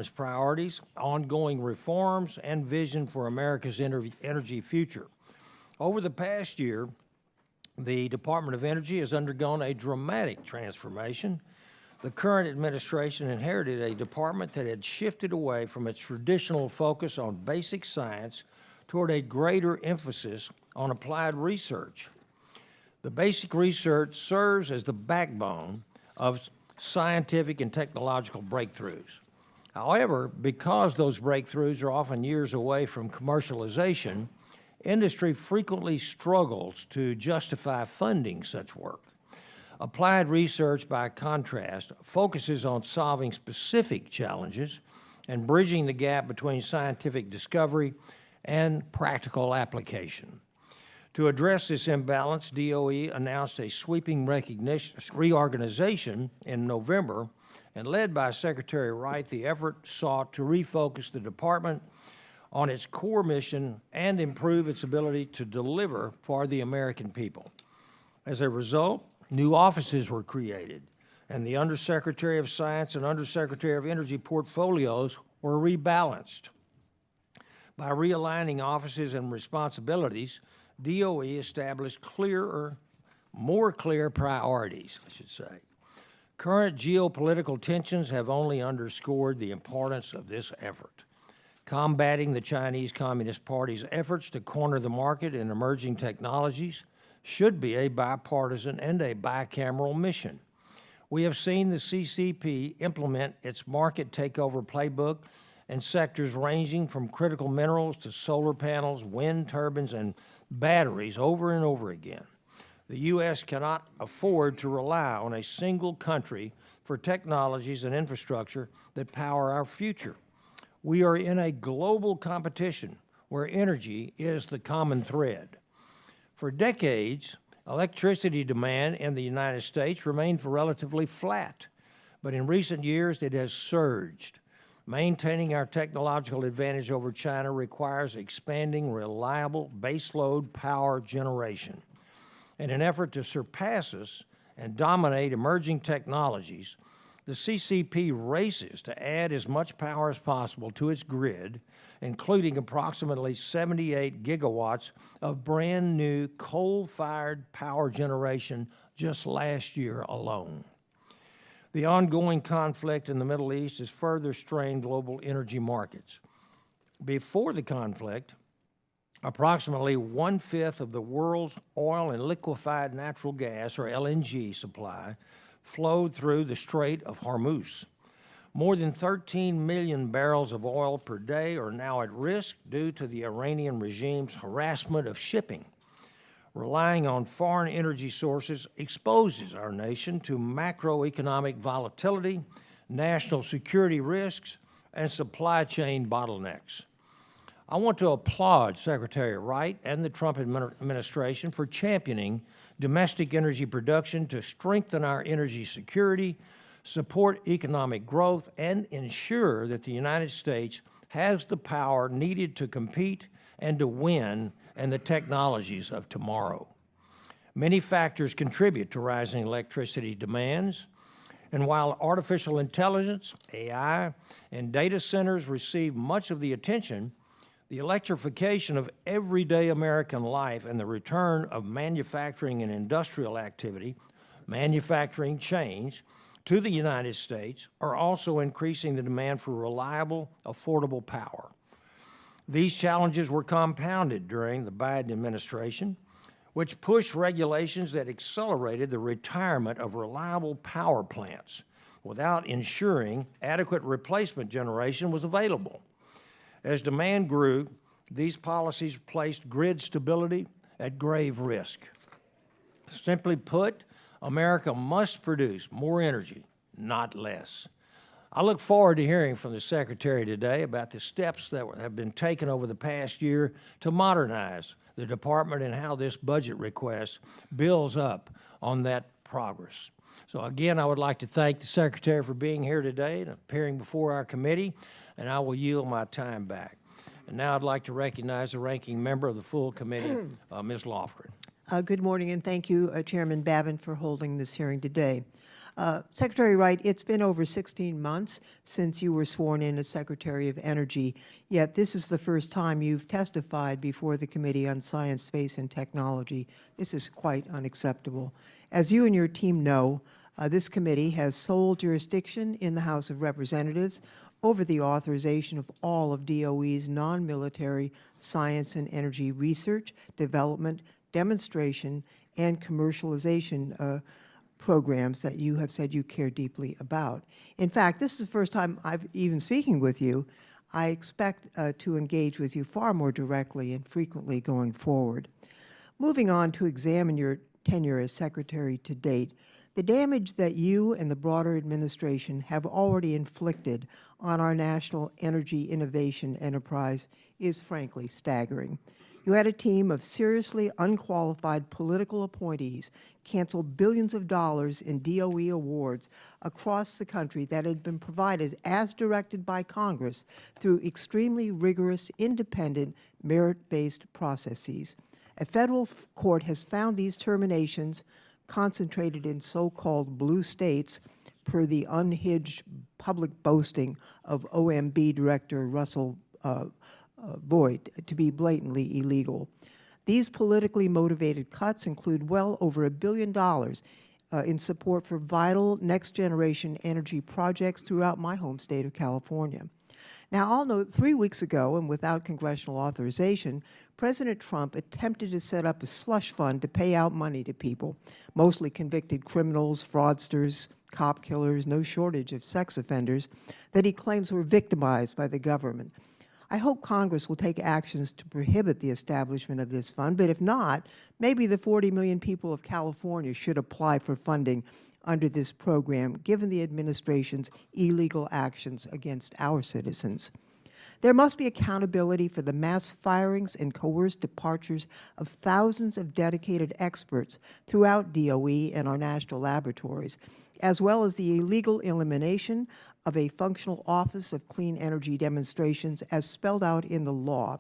Department's priorities, ongoing reforms, and vision for America's energy future. Over the past year, the Department of Energy has undergone a dramatic transformation. The current administration inherited a department that had shifted away from its traditional focus on basic science toward a greater emphasis on applied research. The basic research serves as the backbone of scientific and technological breakthroughs. However, because those breakthroughs are often years away from commercialization, industry frequently struggles to justify funding such work. Applied research, by contrast, focuses on solving specific challenges and bridging the gap between scientific discovery and practical application. To address this imbalance, DOE announced a sweeping reorganization in November, and led by Secretary Wright, the effort sought to refocus the department on its core mission and improve its ability to deliver for the American people. As a result, new offices were created, and the Undersecretary of Science and Undersecretary of Energy portfolios were rebalanced. By realigning offices and responsibilities, DOE established more clear priorities, I should say. Current geopolitical tensions have only underscored the importance of this effort. Combating the Chinese Communist Party's efforts to corner the market in emerging technologies should be a bipartisan and a bicameral mission. We have seen the CCP implement its market takeover playbook in sectors ranging from critical minerals to solar panels, wind turbines, and batteries over and over again. The U.S. cannot afford to rely on a single country for technologies and infrastructure that power our future. We are in a global competition where energy is the common thread. For decades, electricity demand in the United States remained relatively flat, but in recent years it has surged. Maintaining our technological advantage over China requires expanding reliable baseload power generation. In an effort to surpass us and dominate emerging technologies, the CCP races to add as much power as possible to its grid, including approximately 78 gigawatts of brand new coal-fired power generation just last year alone. The ongoing conflict in the Middle East has further strained global energy markets. Before the conflict, approximately 1/5 of the world's oil and liquefied natural gas, or LNG, supply flowed through the Strait of Hormuz. More than 13 million barrels of oil per day are now at risk due to the Iranian regime's harassment of shipping. Relying on foreign energy sources exposes our nation to macroeconomic volatility, national security risks, and supply chain bottlenecks. I want to applaud Secretary Wright and the Trump administration for championing domestic energy production to strengthen our energy security, support economic growth, and ensure that the United States has the power needed to compete and to win in the technologies of tomorrow. Many factors contribute to rising electricity demands, and while artificial intelligence, AI, and data centers receive much of the attention, the electrification of everyday American life and the return of manufacturing and industrial activity, manufacturing change, to the United States are also increasing the demand for reliable, affordable power. These challenges were compounded during the Biden administration, which pushed regulations that accelerated the retirement of reliable power plants without ensuring adequate replacement generation was available. As demand grew, these policies placed grid stability at grave risk. Simply put, America must produce more energy, not less. I look forward to hearing from the Secretary today about the steps that have been taken over the past year to modernize the department and how this budget request builds up on that progress. So again, I would like to thank the Secretary for being here today and appearing before our committee, and I will yield my time back. And now I'd like to recognize the ranking member of the full committee, Ms. Lofgren. Good morning, and thank you, Chairman Babin, for holding this hearing today. Secretary Wright, it's been over 16 months since you were sworn in as Secretary of Energy, yet this is the first time you've testified before the Committee on Science, Space, and Technology. This is quite unacceptable. As you and your team know, this committee has sole jurisdiction in the House of Representatives over the authorization of all of DOE's non-military science and energy research, development, demonstration, and commercialization programs that you have said you care deeply about. In fact, this is the first time I've even speaking with you. I expect to engage with you far more directly and frequently going forward. Moving on to examine your tenure as Secretary to date, the damage that you and the broader administration have already inflicted on our national energy innovation enterprise is frankly staggering. You had a team of seriously unqualified political appointees cancel billions of dollars in DOE awards across the country that had been provided as directed by Congress through extremely rigorous, independent, merit-based processes. A federal court has found these terminations concentrated in so-called blue states per the unhinged public boasting of OMB Director Russell Boyd to be blatantly illegal. These politically motivated cuts include well over $1 billion in support for vital next-generation energy projects throughout my home state of California. Now, I'll note 3 weeks ago, and without congressional authorization, President Trump attempted to set up a slush fund to pay out money to people, mostly convicted criminals, fraudsters, cop killers, no shortage of sex offenders, that he claims were victimized by the government. I hope Congress will take actions to prohibit the establishment of this fund, but if not, maybe the 40 million people of California should apply for funding under this program, given the administration's illegal actions against our citizens. There must be accountability for the mass firings and coerced departures of thousands of dedicated experts throughout DOE and our national laboratories, as well as the illegal elimination of a functional Office of Clean Energy Demonstrations as spelled out in the law.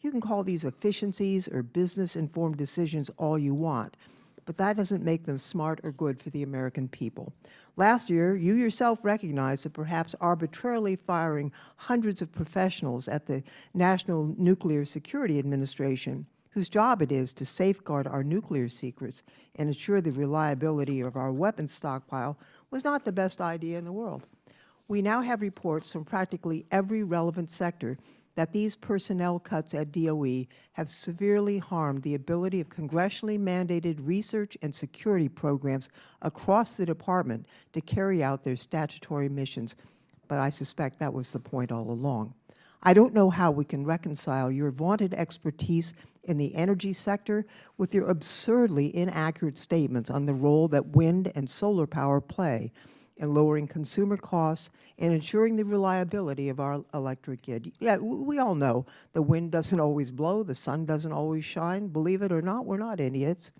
You can call these efficiencies or business-informed decisions all you want, but that doesn't make them smart or good for the American people. Last year, you yourself recognized that perhaps arbitrarily firing hundreds of professionals at the National Nuclear Security Administration, whose job it is to safeguard our nuclear secrets and ensure the reliability of our weapons stockpile, was not the best idea in the world. We now have reports from practically every relevant sector that these personnel cuts at DOE have severely harmed the ability of congressionally mandated research and security programs across the department to carry out their statutory missions. But I suspect that was the point all along. I don't know how we can reconcile your vaunted expertise in the energy sector with your absurdly inaccurate statements on the role that wind and solar power play in lowering consumer costs and ensuring the reliability of our electric grid. Yeah, we all know the wind doesn't always blow, the sun doesn't always shine. Believe it or not, we're not idiots.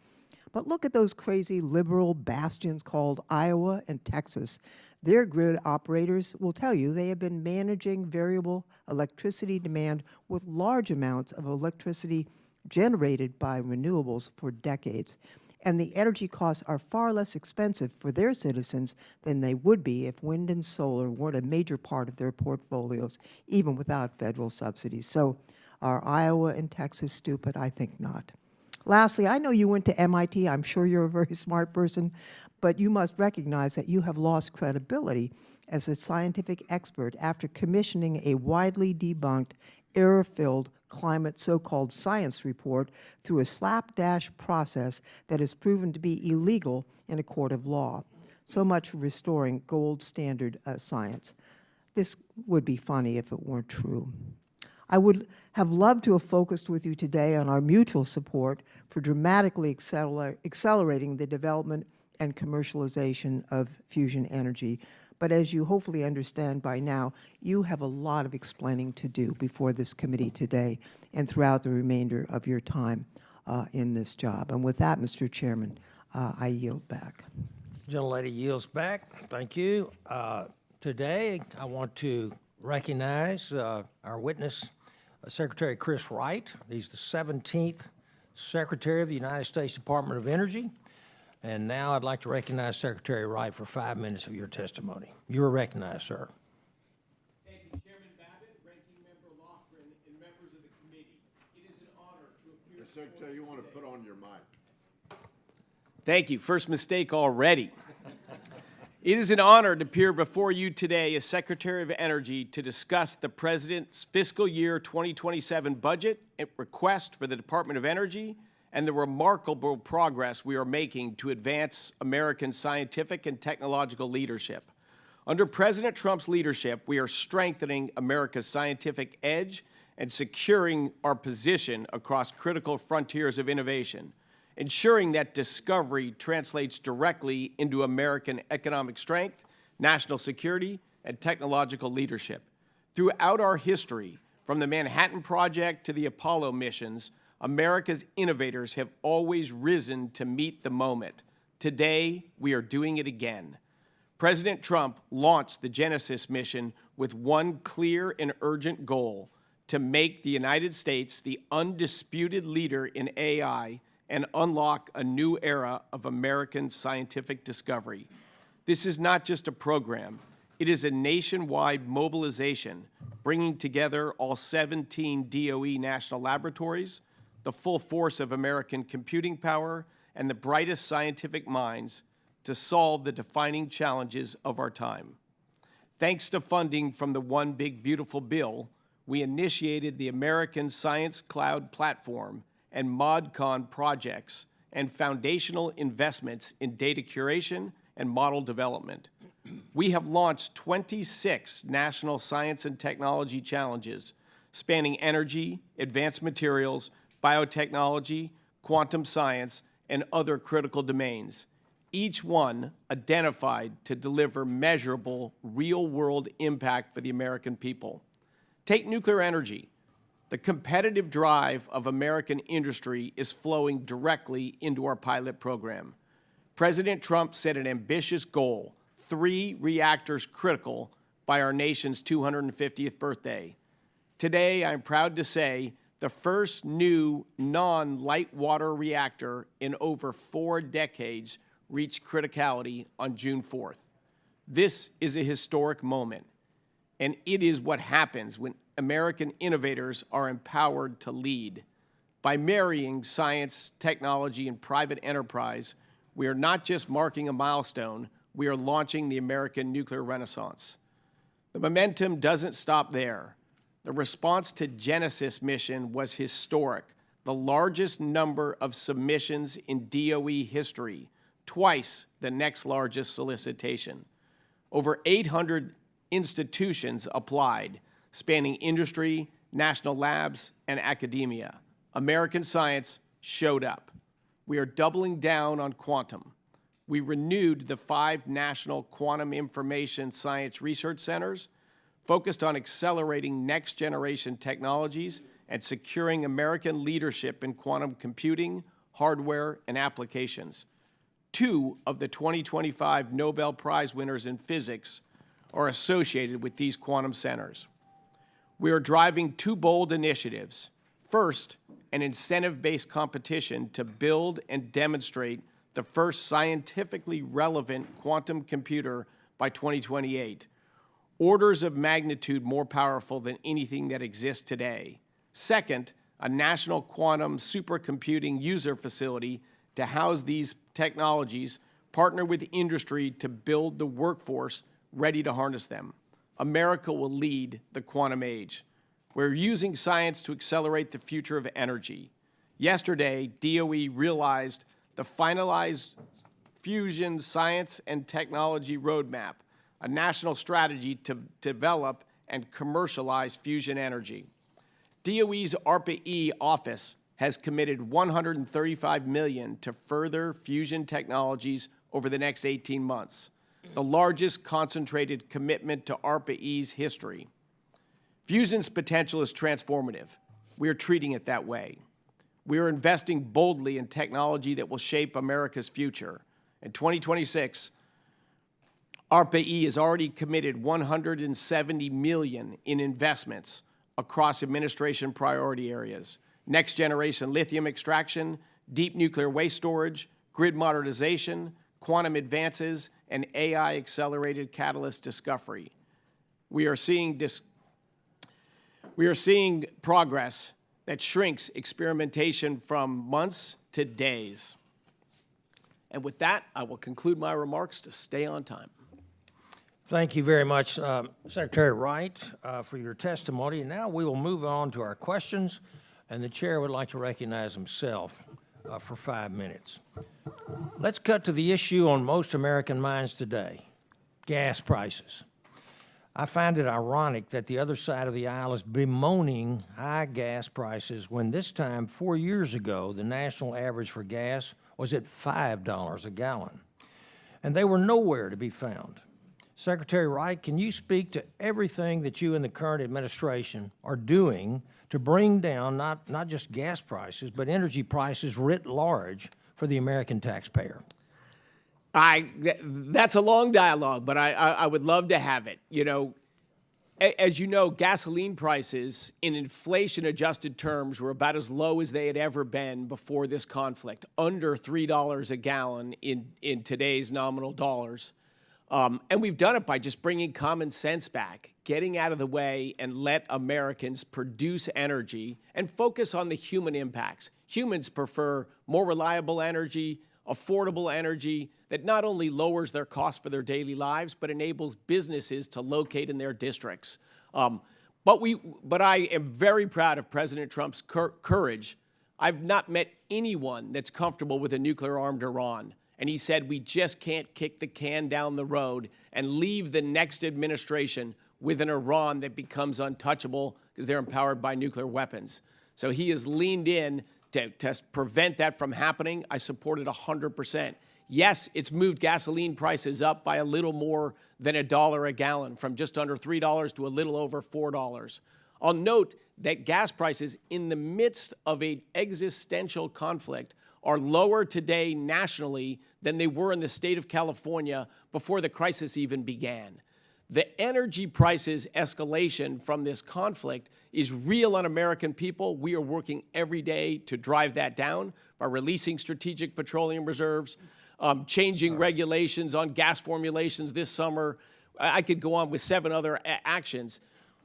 But look at those crazy liberal bastions called Iowa and Texas. Their grid operators will tell you they have been managing variable electricity demand with large amounts of electricity generated by renewables for decades. And the energy costs are far less expensive for their citizens than they would be if wind and solar weren't a major part of their portfolios, even without federal subsidies. So are Iowa and Texas stupid? I think not. Lastly, I know you went to MIT. I'm sure you're a very smart person, but you must recognize that you have lost credibility as a scientific expert after commissioning a widely debunked, error-filled climate so-called science report through a slapdash process that has proven to be illegal in a court of law. So much for restoring gold standard science. This would be funny if it weren't true. I would have loved to have focused with you today on our mutual support for dramatically accelerating the development and commercialization of fusion energy. But as you hopefully understand by now, you have a lot of explaining to do before this committee today and throughout the remainder of your time in this job. And with that, Mr. Chairman, I yield back. Gentlelady yields back. Thank you. Today, I want to recognize our witness, Secretary Chris Wright. He's the 17th Secretary of the United States Department of Energy. And now I'd like to recognize Secretary Wright for 5 minutes of your testimony. You are recognized, sir. Thank you, Chairman Babbitt, Ranking Member Loughran, and members of the committee. It is an honor to appear. Secretary, you want to put on your mic. Thank you. First mistake already. It is an honor to appear before you today as Secretary of Energy to discuss the President's fiscal year 2027 budget and request for the Department of Energy and the remarkable progress we are making to advance American scientific and technological leadership. Under President Trump's leadership, we are strengthening America's scientific edge and securing our position across critical frontiers of innovation, ensuring that discovery translates directly into American economic strength, national security, and technological leadership. Throughout our history, from the Manhattan Project to the Apollo missions, America's innovators have always risen to meet the moment. Today, we are doing it again. President Trump launched the Genesis mission with one clear and urgent goal: to make the United States the undisputed leader in AI and unlock a new era of American scientific discovery. This is not just a program. It is a nationwide mobilization, bringing together all 17 DOE national laboratories, the full force of American computing power, and the brightest scientific minds to solve the defining challenges of our time. Thanks to funding from the One Big Beautiful Bill, we initiated the American Science Cloud Platform and ModCon projects and foundational investments in data curation and model development. We have launched 26 national science and technology challenges spanning energy, advanced materials, biotechnology, quantum science, and other critical domains, each one identified to deliver measurable, real-world impact for the American people. Take nuclear energy. The competitive drive of American industry is flowing directly into our pilot program. President Trump set an ambitious goal: 3 reactors critical by our nation's 250th birthday. Today, I'm proud to say the first new non-light water reactor in over 4 decades reached criticality on June 4th. This is a historic moment, and it is what happens when American innovators are empowered to lead. By marrying science, technology, and private enterprise, we are not just marking a milestone, we are launching the American nuclear renaissance. The momentum doesn't stop there. The response to Genesis mission was historic, the largest number of submissions in DOE history, twice the next largest solicitation. Over 800 institutions applied, spanning industry, national labs, and academia. American science showed up. We are doubling down on quantum. We renewed the 5 national quantum information science research centers, focused on accelerating next-generation technologies and securing American leadership in quantum computing, hardware, and applications. 2 of the 2025 Nobel Prize winners in physics are associated with these quantum centers. We are driving 2 bold initiatives. First, an incentive-based competition to build and demonstrate the first scientifically relevant quantum computer by 2028, orders of magnitude more powerful than anything that exists today. Second, a national quantum supercomputing user facility to house these technologies, partner with industry to build the workforce ready to harness them. America will lead the quantum age. We're using science to accelerate the future of energy. Yesterday, DOE realized the finalized Fusion Science and Technology Roadmap, a national strategy to develop and commercialize fusion energy. DOE's ARPA-E office has committed $135 million to further fusion technologies over the next 18 months, the largest concentrated commitment to ARPA-E's history. Fusion's potential is transformative. We are treating it that way. We are investing boldly in technology that will shape America's future. In 2026, ARPA-E has already committed $170 million in investments across administration priority areas: next-generation lithium extraction, deep nuclear waste storage, grid modernization, quantum advances, and AI-accelerated catalyst discovery. We are seeing progress that shrinks experimentation from months to days. And with that, I will conclude my remarks to stay on time. Thank you very much, Secretary Wright, for your testimony. And now we will move on to our questions, and the chair would like to recognize himself for 5 minutes. Let's cut to the issue on most American minds today, gas prices. I find it ironic that the other side of the aisle is bemoaning high gas prices when this time 4 years ago, the national average for gas was at $5 a gallon, and they were nowhere to be found. Secretary Wright, can you speak to everything that you and the current administration are doing to bring down not just gas prices, but energy prices writ large for the American taxpayer? That's a long dialogue, but I would love to have it. You know, as you know, gasoline prices in inflation-adjusted terms were about as low as they had ever been before this conflict, under $3 a gallon in today's nominal dollars. And we've done it by just bringing common sense back, getting out of the way and let Americans produce energy and focus on the human impacts. Humans prefer more reliable energy, affordable energy that not only lowers their costs for their daily lives, but enables businesses to locate in their districts. But I am very proud of President Trump's courage. I've not met anyone that's comfortable with a nuclear-armed Iran. And he said, we just can't kick the can down the road and leave the next administration with an Iran that becomes untouchable because they're empowered by nuclear weapons. So he has leaned in to prevent that from happening. I support it 100%. Yes, it's moved gasoline prices up by a little more than $1 a gallon, from just under $3 to a little over $4. I'll note that gas prices in the midst of an existential conflict are lower today nationally than they were in the state of California before the crisis even began. The energy prices escalation from this conflict is real on American people. We are working every day to drive that down by releasing strategic petroleum reserves, changing regulations on gas formulations this summer. I could go on with 7 other actions,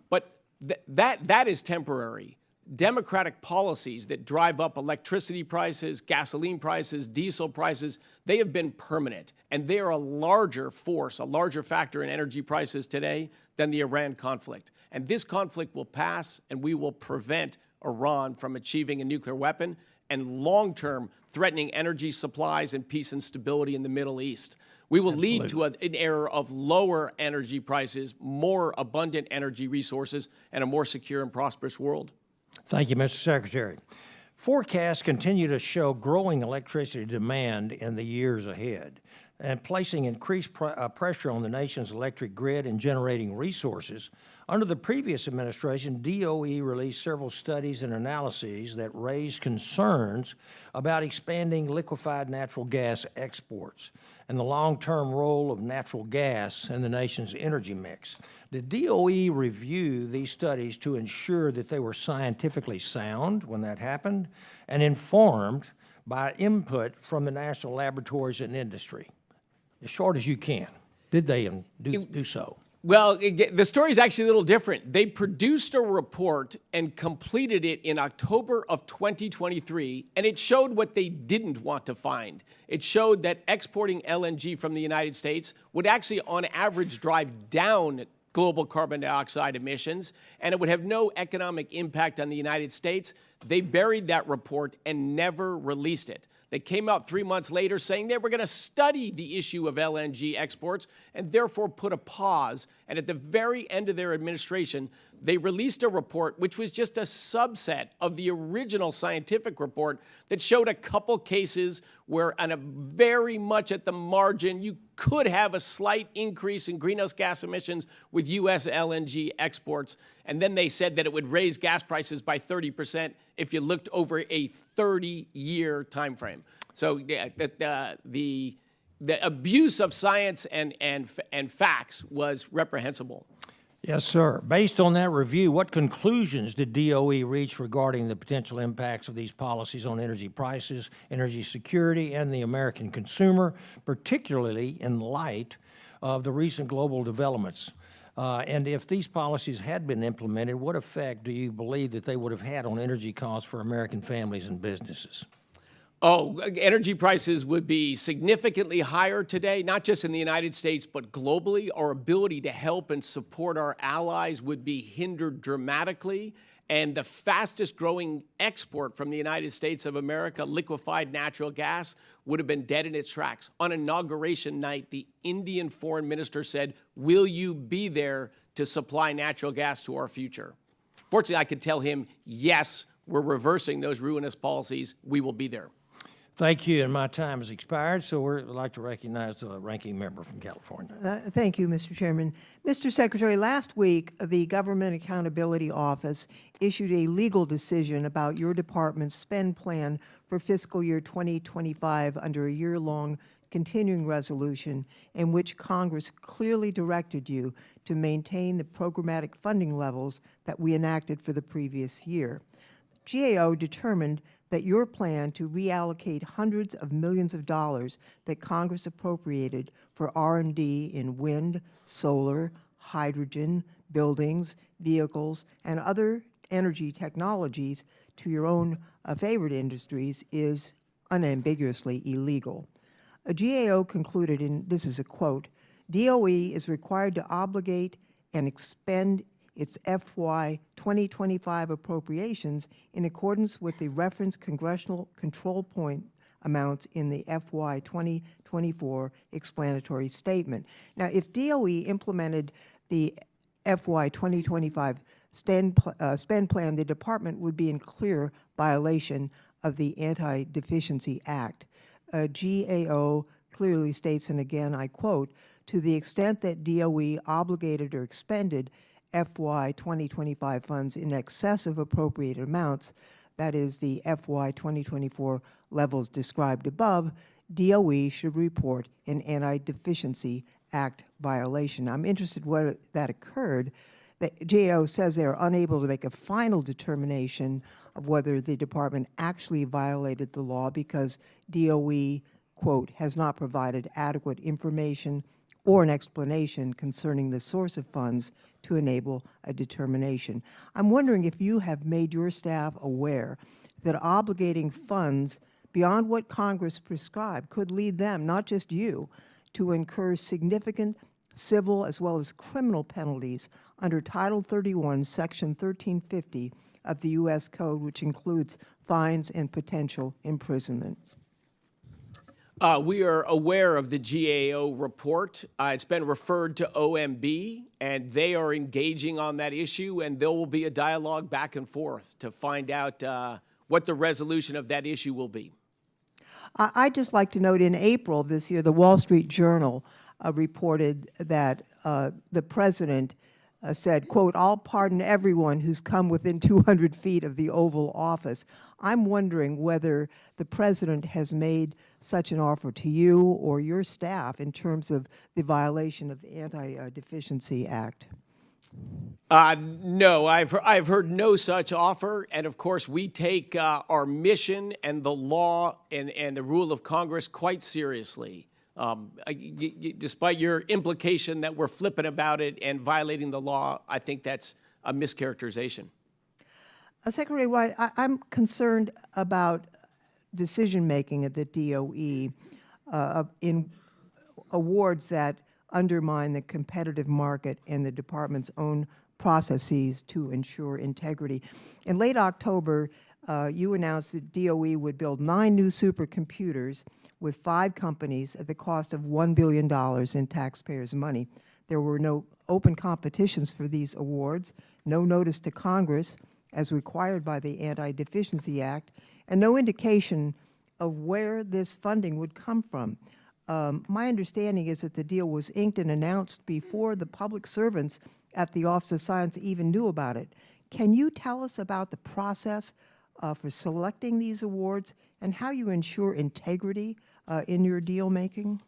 but that is temporary. Democratic policies that drive up electricity prices, gasoline prices, diesel prices, they have been permanent. And they are a larger force, a larger factor in energy prices today than the Iran conflict. And this conflict will pass, and we will prevent Iran from achieving a nuclear weapon and long-term threatening energy supplies and peace and stability in the Middle East. We will lead to an era of lower energy prices, more abundant energy resources, and a more secure and prosperous world. Thank you, Mr. Secretary. Forecasts continue to show growing electricity demand in the years ahead and placing increased pressure on the nation's electric grid and generating resources. Under the previous administration, DOE released several studies and analyses that raised concerns about expanding liquefied natural gas exports and the long-term role of natural gas in the nation's energy mix. Did DOE review these studies to ensure that they were scientifically sound when that happened and informed by input from the national laboratories and industry? As short as you can, did they do so? Well, the story is actually a little different. They produced a report and completed it in October of 2023, and it showed what they didn't want to find. It showed that exporting LNG from the United States would actually, on average, drive down global carbon dioxide emissions, and it would have no economic impact on the United States. They buried that report and never released it. They came out 3 months later saying they were going to study the issue of LNG exports and therefore put a pause. And at the very end of their administration, they released a report which was just a subset of the original scientific report that showed a couple cases where, on a very much at the margin, you could have a slight increase in greenhouse gas emissions with U.S. LNG exports. And then they said that it would raise gas prices by 30% if you looked over a 30-year time frame. So the abuse of science and facts was reprehensible. Yes, sir. Based on that review, what conclusions did DOE reach regarding the potential impacts of these policies on energy prices, energy security, and the American consumer, particularly in light of the recent global developments? And if these policies had been implemented, what effect do you believe that they would have had on energy costs for American families and businesses? Oh, energy prices would be significantly higher today, not just in the United States, but globally. Our ability to help and support our allies would be hindered dramatically. And the fastest growing export from the United States of America, liquefied natural gas, would have been dead in its tracks. On inauguration night, the Indian foreign minister said, "Will you be there to supply natural gas to our future?" Fortunately, I could tell him, yes, we're reversing those ruinous policies. We will be there. Thank you, and my time has expired, so we'd like to recognize the ranking member from California. Thank you, Mr. Chairman. Mr. Secretary, last week, the Government Accountability Office issued a legal decision about your department's spend plan for fiscal year 2025 under a year-long continuing resolution in which Congress clearly directed you to maintain the programmatic funding levels that we enacted for the previous year. GAO determined that your plan to reallocate hundreds of millions of dollars that Congress appropriated for R&D in wind, solar, hydrogen, buildings, vehicles, and other energy technologies to your own favorite industries is unambiguously illegal. A GAO concluded, and this is a quote, "DOE is required to obligate and expend its FY 2025 appropriations in accordance with the reference congressional control point amounts in the FY 2024 explanatory statement." Now, if DOE implemented the FY 2025 spend plan, the department would be in clear violation of the Anti-Deficiency Act. GAO clearly states, and again I quote, "To the extent that DOE obligated or expended FY 2025 funds in excess of appropriated amounts, that is the FY 2024 levels described above, DOE should report an Anti-Deficiency Act violation." I'm interested whether that occurred. The GAO says they are unable to make a final determination of whether the department actually violated the law because DOE, quote, "has not provided adequate information or an explanation concerning the source of funds to enable a determination." I'm wondering if you have made your staff aware that obligating funds beyond what Congress prescribed could lead them, not just you, to incur significant civil as well as criminal penalties under Title 31, Section 1350 of the U.S. Code, which includes fines and potential imprisonment. We are aware of the GAO report. It's been referred to OMB, and they are engaging on that issue, and there will be a dialogue back and forth to find out what the resolution of that issue will be. I'd just like to note in April of this year, the Wall Street Journal reported that the president said, quote, "I'll pardon everyone who's come within 200 feet of the Oval Office." I'm wondering whether the president has made such an offer to you or your staff in terms of the violation of the Anti-Deficiency Act. No, I've heard no such offer, and of course we take our mission and the law and the rule of Congress quite seriously. Despite your implication that we're flippant about it and violating the law, I think that's a mischaracterization. Secretary White, I'm concerned about decision-making at the DOE in awards that undermine the competitive market and the department's own processes to ensure integrity. In late October, you announced that DOE would build 9 new supercomputers with 5 companies at the cost of $1 billion in taxpayers' money. There were no open competitions for these awards, no notice to Congress as required by the Anti-Deficiency Act, and no indication of where this funding would come from. My understanding is that the deal was inked and announced before the public servants at the Office of Science even knew about it. Can you tell us about the process for selecting these awards and how you ensure integrity in your deal making?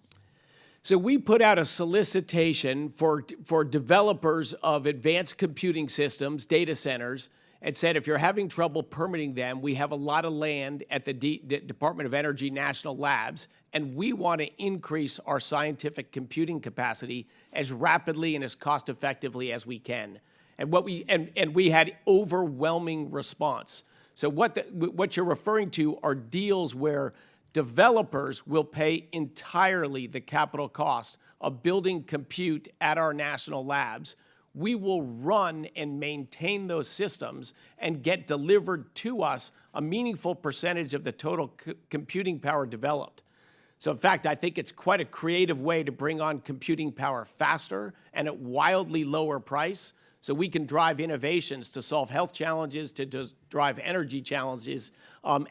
So we put out a solicitation for developers of advanced computing systems, data centers, and said if you're having trouble permitting them, we have a lot of land at the Department of Energy National Labs, and we want to increase our scientific computing capacity as rapidly and as cost effectively as we can. And we had overwhelming response. So what you're referring to are deals where developers will pay entirely the capital cost of building compute at our national labs. We will run and maintain those systems and get delivered to us a meaningful percentage of the total computing power developed. So in fact, I think it's quite a creative way to bring on computing power faster and at wildly lower price, so we can drive innovations to solve health challenges, to drive energy challenges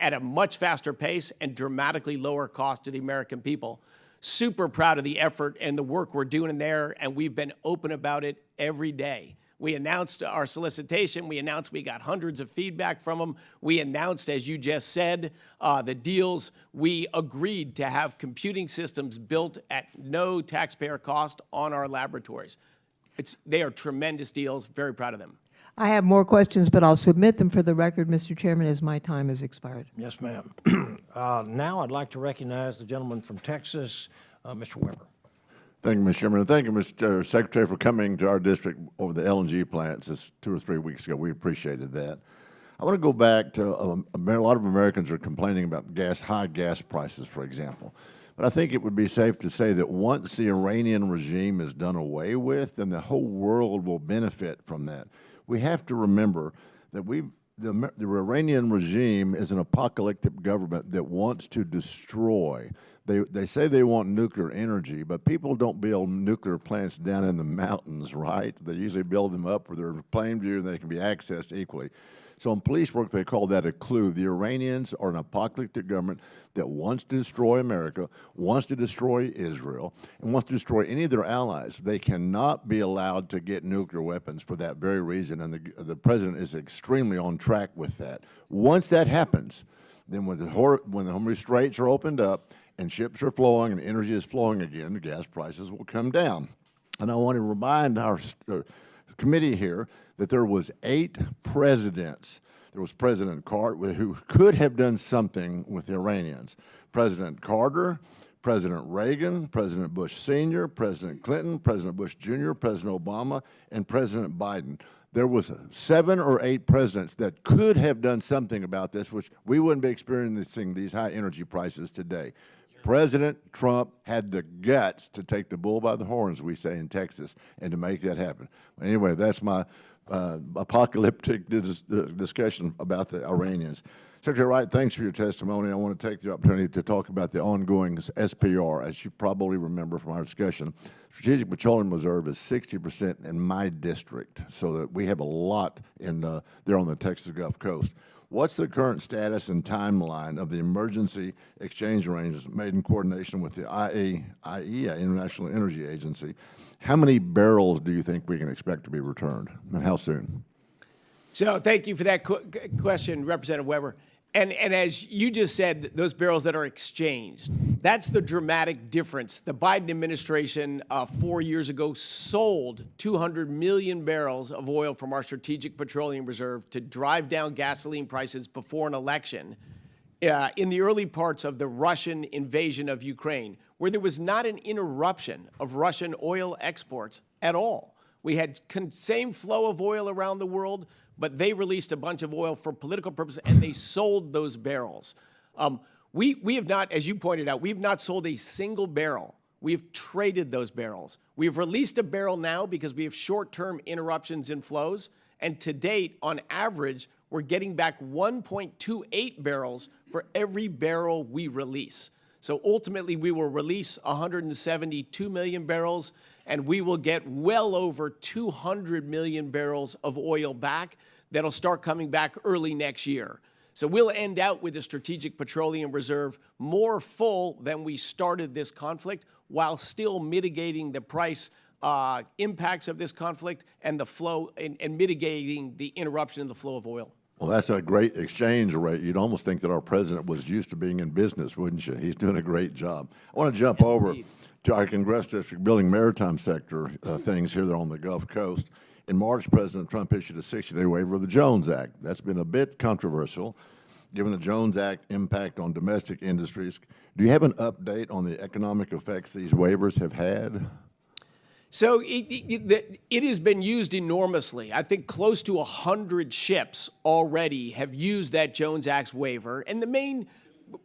at a much faster pace and dramatically lower cost to the American people. Super proud of the effort and the work we're doing in there, and we've been open about it every day. We announced our solicitation. We announced we got hundreds of feedback from them. We announced, as you just said, the deals. We agreed to have computing systems built at no taxpayer cost on our laboratories. They are tremendous deals. Very proud of them. I have more questions, but I'll submit them for the record, Mr. Chairman, as my time has expired. Yes, ma'am. Now I'd like to recognize the gentleman from Texas, Mr. Weber. Thank you, Mr. Chairman, and thank you, Mr. Secretary, for coming to our district over the LNG plants just 2 or 3 weeks ago. We appreciated that. I want to go back to a lot of Americans are complaining about high gas prices, for example. But I think it would be safe to say that once the Iranian regime is done away with, then the whole world will benefit from that. We have to remember that the Iranian regime is an apocalyptic government that wants to destroy. They say they want nuclear energy, but people don't build nuclear plants down in the mountains, right? They usually build them up where they're in plain view and they can be accessed equally. So in police work, they call that a clue. The Iranians are an apocalyptic government that wants to destroy America, wants to destroy Israel, and wants to destroy any of their allies. They cannot be allowed to get nuclear weapons for that very reason, and the president is extremely on track with that. Once that happens, then when the Hormuz Straits are opened up and ships are flowing and energy is flowing again, the gas prices will come down. And I want to remind our committee here that there was 8 presidents. There was President Carter, who could have done something with the Iranians. President Carter, President Reagan, President Bush Sr., President Clinton, President Bush Jr., President Obama, and President Biden. There was 7 or 8 presidents that could have done something about this, which we wouldn't be experiencing these high energy prices today. President Trump had the guts to take the bull by the horns, we say in Texas, and to make that happen. Anyway, that's my apocalyptic discussion about the Iranians. Secretary Wright, thanks for your testimony. I want to take the opportunity to talk about the ongoing SPR. As you probably remember from our discussion, Strategic Petroleum Reserve is 60% in my district, so that we have a lot in there on the Texas Gulf Coast. What's the current status and timeline of the emergency exchange arrangements made in coordination with the IEA, International Energy Agency? How many barrels do you think we can expect to be returned, and how soon? So thank you for that question, Representative Weber. And as you just said, those barrels that are exchanged, that's the dramatic difference. The Biden administration 4 years ago sold 200 million barrels of oil from our Strategic Petroleum Reserve to drive down gasoline prices before an election in the early parts of the Russian invasion of Ukraine, where there was not an interruption of Russian oil exports at all. We had same flow of oil around the world, but they released a bunch of oil for political purposes, and they sold those barrels. We have not, as you pointed out, we have not sold a single barrel. We have traded those barrels. We have released a barrel now because we have short-term interruptions in flows, and to date, on average, we're getting back 1.28 barrels for every barrel we release. So ultimately, we will release 172 million barrels, and we will get well over 200 million barrels of oil back that'll start coming back early next year. So we'll end out with a Strategic Petroleum Reserve more full than we started this conflict, while still mitigating the price impacts of this conflict and the flow and mitigating the interruption in the flow of oil. Well, that's a great exchange rate. You'd almost think that our president was used to being in business, wouldn't you? He's doing a great job. I want to jump over indeed. to our Congress district building maritime sector things here on the Gulf Coast. In March, President Trump issued a 60-day waiver of the Jones Act. That's been a bit controversial, given the Jones Act impact on domestic industries. Do you have an update on the economic effects these waivers have had? So it has been used enormously. I think close to 100 ships already have used that Jones Act waiver. And the main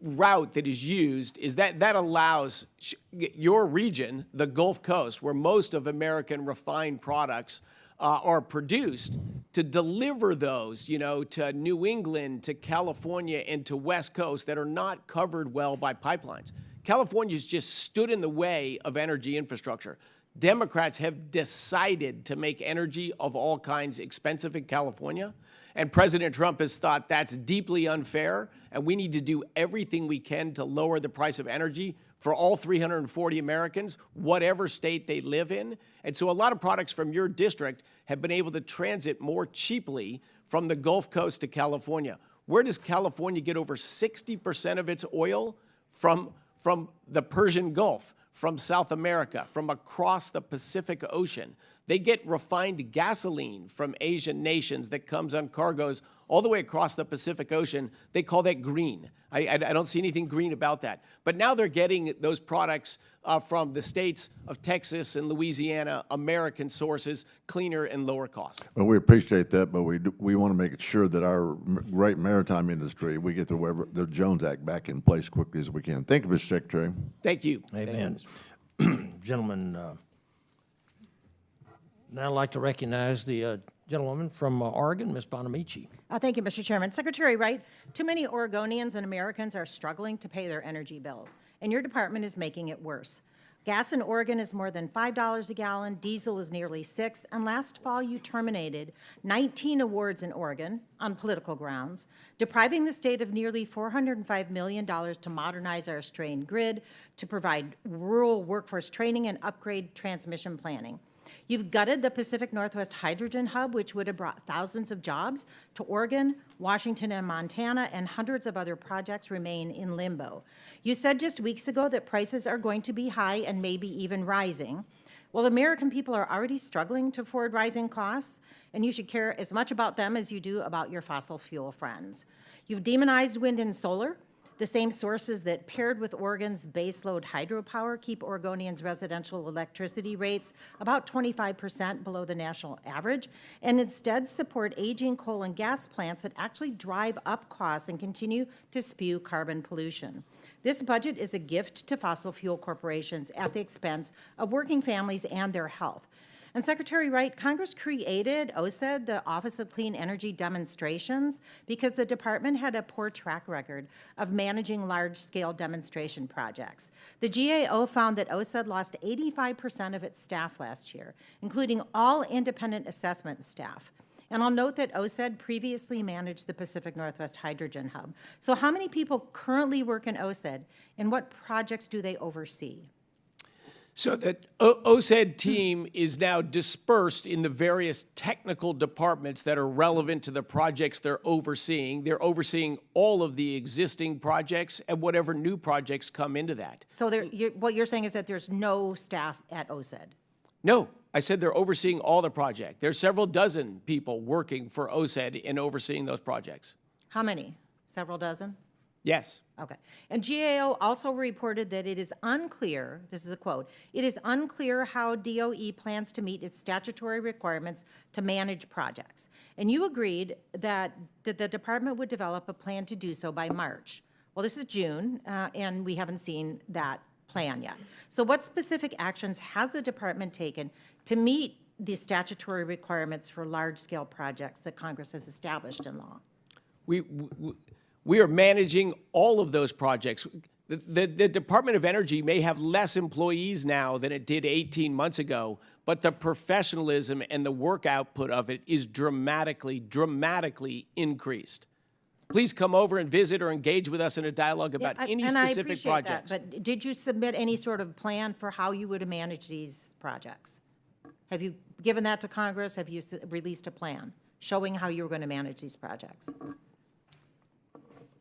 route that is used is that allows your region, the Gulf Coast, where most of American refined products are produced, to deliver those, to New England, to California, and to West Coast that are not covered well by pipelines. California's just stood in the way of energy infrastructure. Democrats have decided to make energy of all kinds expensive in California, and President Trump has thought that's deeply unfair, and we need to do everything we can to lower the price of energy for all 340 Americans, whatever state they live in. And so a lot of products from your district have been able to transit more cheaply from the Gulf Coast to California. Where does California get over 60% of its oil? From the Persian Gulf, from South America, from across the Pacific Ocean. They get refined gasoline from Asian nations that comes on cargoes all the way across the Pacific Ocean. They call that green. I don't see anything green about that. But now they're getting those products from the states of Texas and Louisiana, American sources, cleaner and lower cost. Well, we appreciate that, but we want to make sure that our great maritime industry, we get the Jones Act back in place quickly as we can. Thank you, Mr. Secretary. Thank you. Amen. Gentlemen, now I'd like to recognize the gentlewoman from Oregon, Ms. Bonamici. Thank you, Mr. Chairman. Secretary Wright, too many Oregonians and Americans are struggling to pay their energy bills, and your department is making it worse. Gas in Oregon is more than $5 a gallon, diesel is nearly $6, and last fall you terminated 19 awards in Oregon on political grounds, depriving the state of nearly $405 million to modernize our strained grid, to provide rural workforce training and upgrade transmission planning. You've gutted the Pacific Northwest Hydrogen Hub, which would have brought thousands of jobs to Oregon, Washington, and Montana, and hundreds of other projects remain in limbo. You said just weeks ago that prices are going to be high and maybe even rising. Well, American people are already struggling to afford rising costs, and you should care as much about them as you do about your fossil fuel friends. You've demonized wind and solar, the same sources that, paired with Oregon's baseload hydropower, keep Oregonians' residential electricity rates about 25% below the national average, and instead support aging coal and gas plants that actually drive up costs and continue to spew carbon pollution. This budget is a gift to fossil fuel corporations at the expense of working families and their health. And Secretary Wright, Congress created OSED, the Office of Clean Energy Demonstrations, because the department had a poor track record of managing large-scale demonstration projects. The GAO found that OSED lost 85% of its staff last year, including all independent assessment staff. And I'll note that OSED previously managed the Pacific Northwest Hydrogen Hub. So how many people currently work in OSED, and what projects do they oversee? So that OSED team is now dispersed in the various technical departments that are relevant to the projects they're overseeing. They're overseeing all of the existing projects and whatever new projects come into that. So what you're saying is that there's no staff at OSED? No, I said they're overseeing all the projects. There's several dozen people working for OSED in overseeing those projects. How many? Several dozen? Yes. Okay. And GAO also reported that it is unclear, this is a quote, it is unclear how DOE plans to meet its statutory requirements to manage projects. And you agreed that the department would develop a plan to do so by March. Well, this is June, and we haven't seen that plan yet. So what specific actions has the department taken to meet the statutory requirements for large-scale projects that Congress has established in law? We are managing all of those projects. The Department of Energy may have less employees now than it did 18 months ago, but the professionalism and the work output of it is dramatically, dramatically increased. Please come over and visit or engage with us in a dialogue about any specific projects. But did you submit any sort of plan for how you would manage these projects? Have you given that to Congress? Have you released a plan showing how you were going to manage these projects?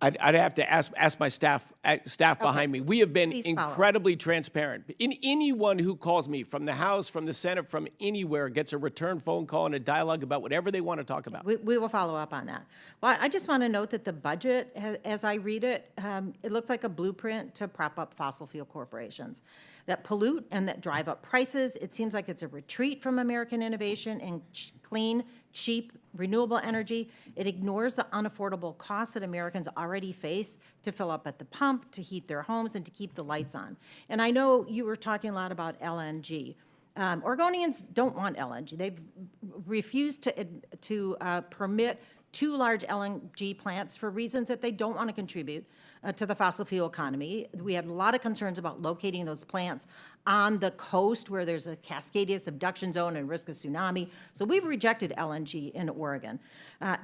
I'd have to ask my staff behind me. We have been Please follow. incredibly transparent. Anyone who calls me from the House, from the Senate, from anywhere gets a return phone call and a dialogue about whatever they want to talk about. We will follow up on that. Well, I just want to note that the budget, as I read it, it looks like a blueprint to prop up fossil fuel corporations that pollute and that drive up prices. It seems like it's a retreat from American innovation and clean, cheap, renewable energy. It ignores the unaffordable costs that Americans already face to fill up at the pump, to heat their homes, and to keep the lights on. And I know you were talking a lot about LNG. Oregonians don't want LNG. They've refused to permit 2 large LNG plants for reasons that they don't want to contribute to the fossil fuel economy. We had a lot of concerns about locating those plants on the coast where there's a Cascadia subduction zone and risk of tsunami. So we've rejected LNG in Oregon.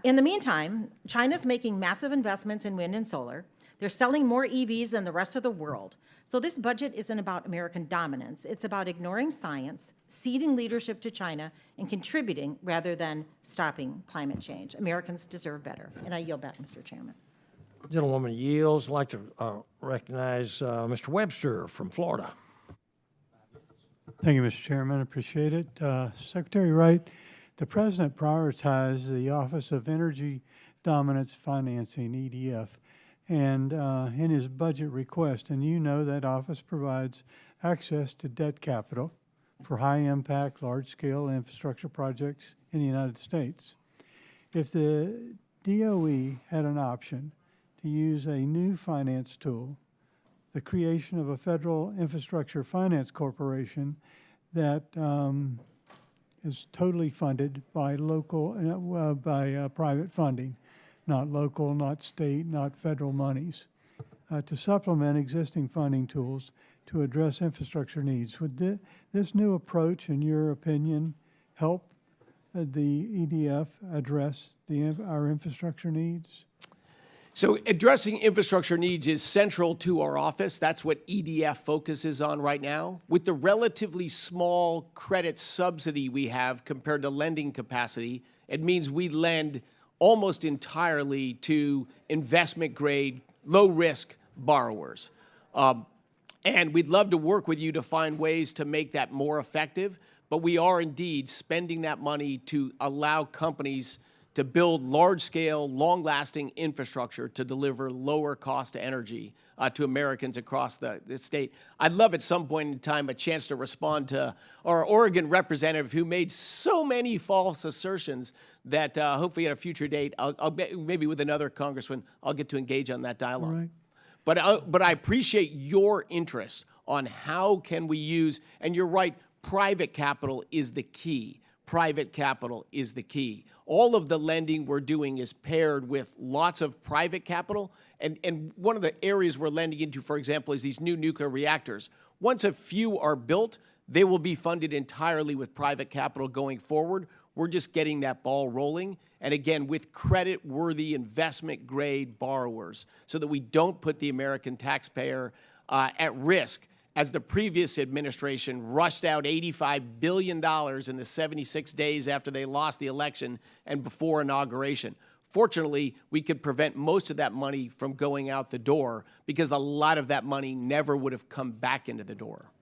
In the meantime, China's making massive investments in wind and solar. They're selling more EVs than the rest of the world. So this budget isn't about American dominance. It's about ignoring science, ceding leadership to China, and contributing rather than stopping climate change. Americans deserve better. And I yield back, Mr. Chairman. Gentlewoman yields. I'd like to recognize Mr. Webster from Florida. Thank you, Mr. Chairman. I appreciate it. Secretary Wright, the President prioritized the Office of Energy Dominance Financing, EDF, and in his budget request, and you know that office provides access to debt capital for high-impact, large-scale infrastructure projects in the United States. If the DOE had an option to use a new finance tool, the creation of a federal infrastructure finance corporation that is totally funded by private funding, not local, not state, not federal monies, to supplement existing funding tools to address infrastructure needs. Would this new approach, in your opinion, help the EDF address our infrastructure needs? So addressing infrastructure needs is central to our office. That's what EDF focuses on right now. With the relatively small credit subsidy we have compared to lending capacity, it means we lend almost entirely to investment-grade, low-risk borrowers. And we'd love to work with you to find ways to make that more effective, but we are indeed spending that money to allow companies to build large-scale, long-lasting infrastructure to deliver lower cost energy to Americans across the state. I'd love at some point in time a chance to respond to our Oregon representative who made so many false assertions that hopefully at a future date, maybe with another congressman, I'll get to engage on that dialogue. Right. But I appreciate your interest on how can we use, and you're right, private capital is the key. Private capital is the key. All of the lending we're doing is paired with lots of private capital. And one of the areas we're lending into, for example, is these new nuclear reactors. Once a few are built, they will be funded entirely with private capital going forward. We're just getting that ball rolling. And again, with credit-worthy investment-grade borrowers so that we don't put the American taxpayer at risk, as the previous administration rushed out $85 billion in the 76 days after they lost the election and before inauguration. Fortunately, we could prevent most of that money from going out the door because a lot of that money never would have come back into the door.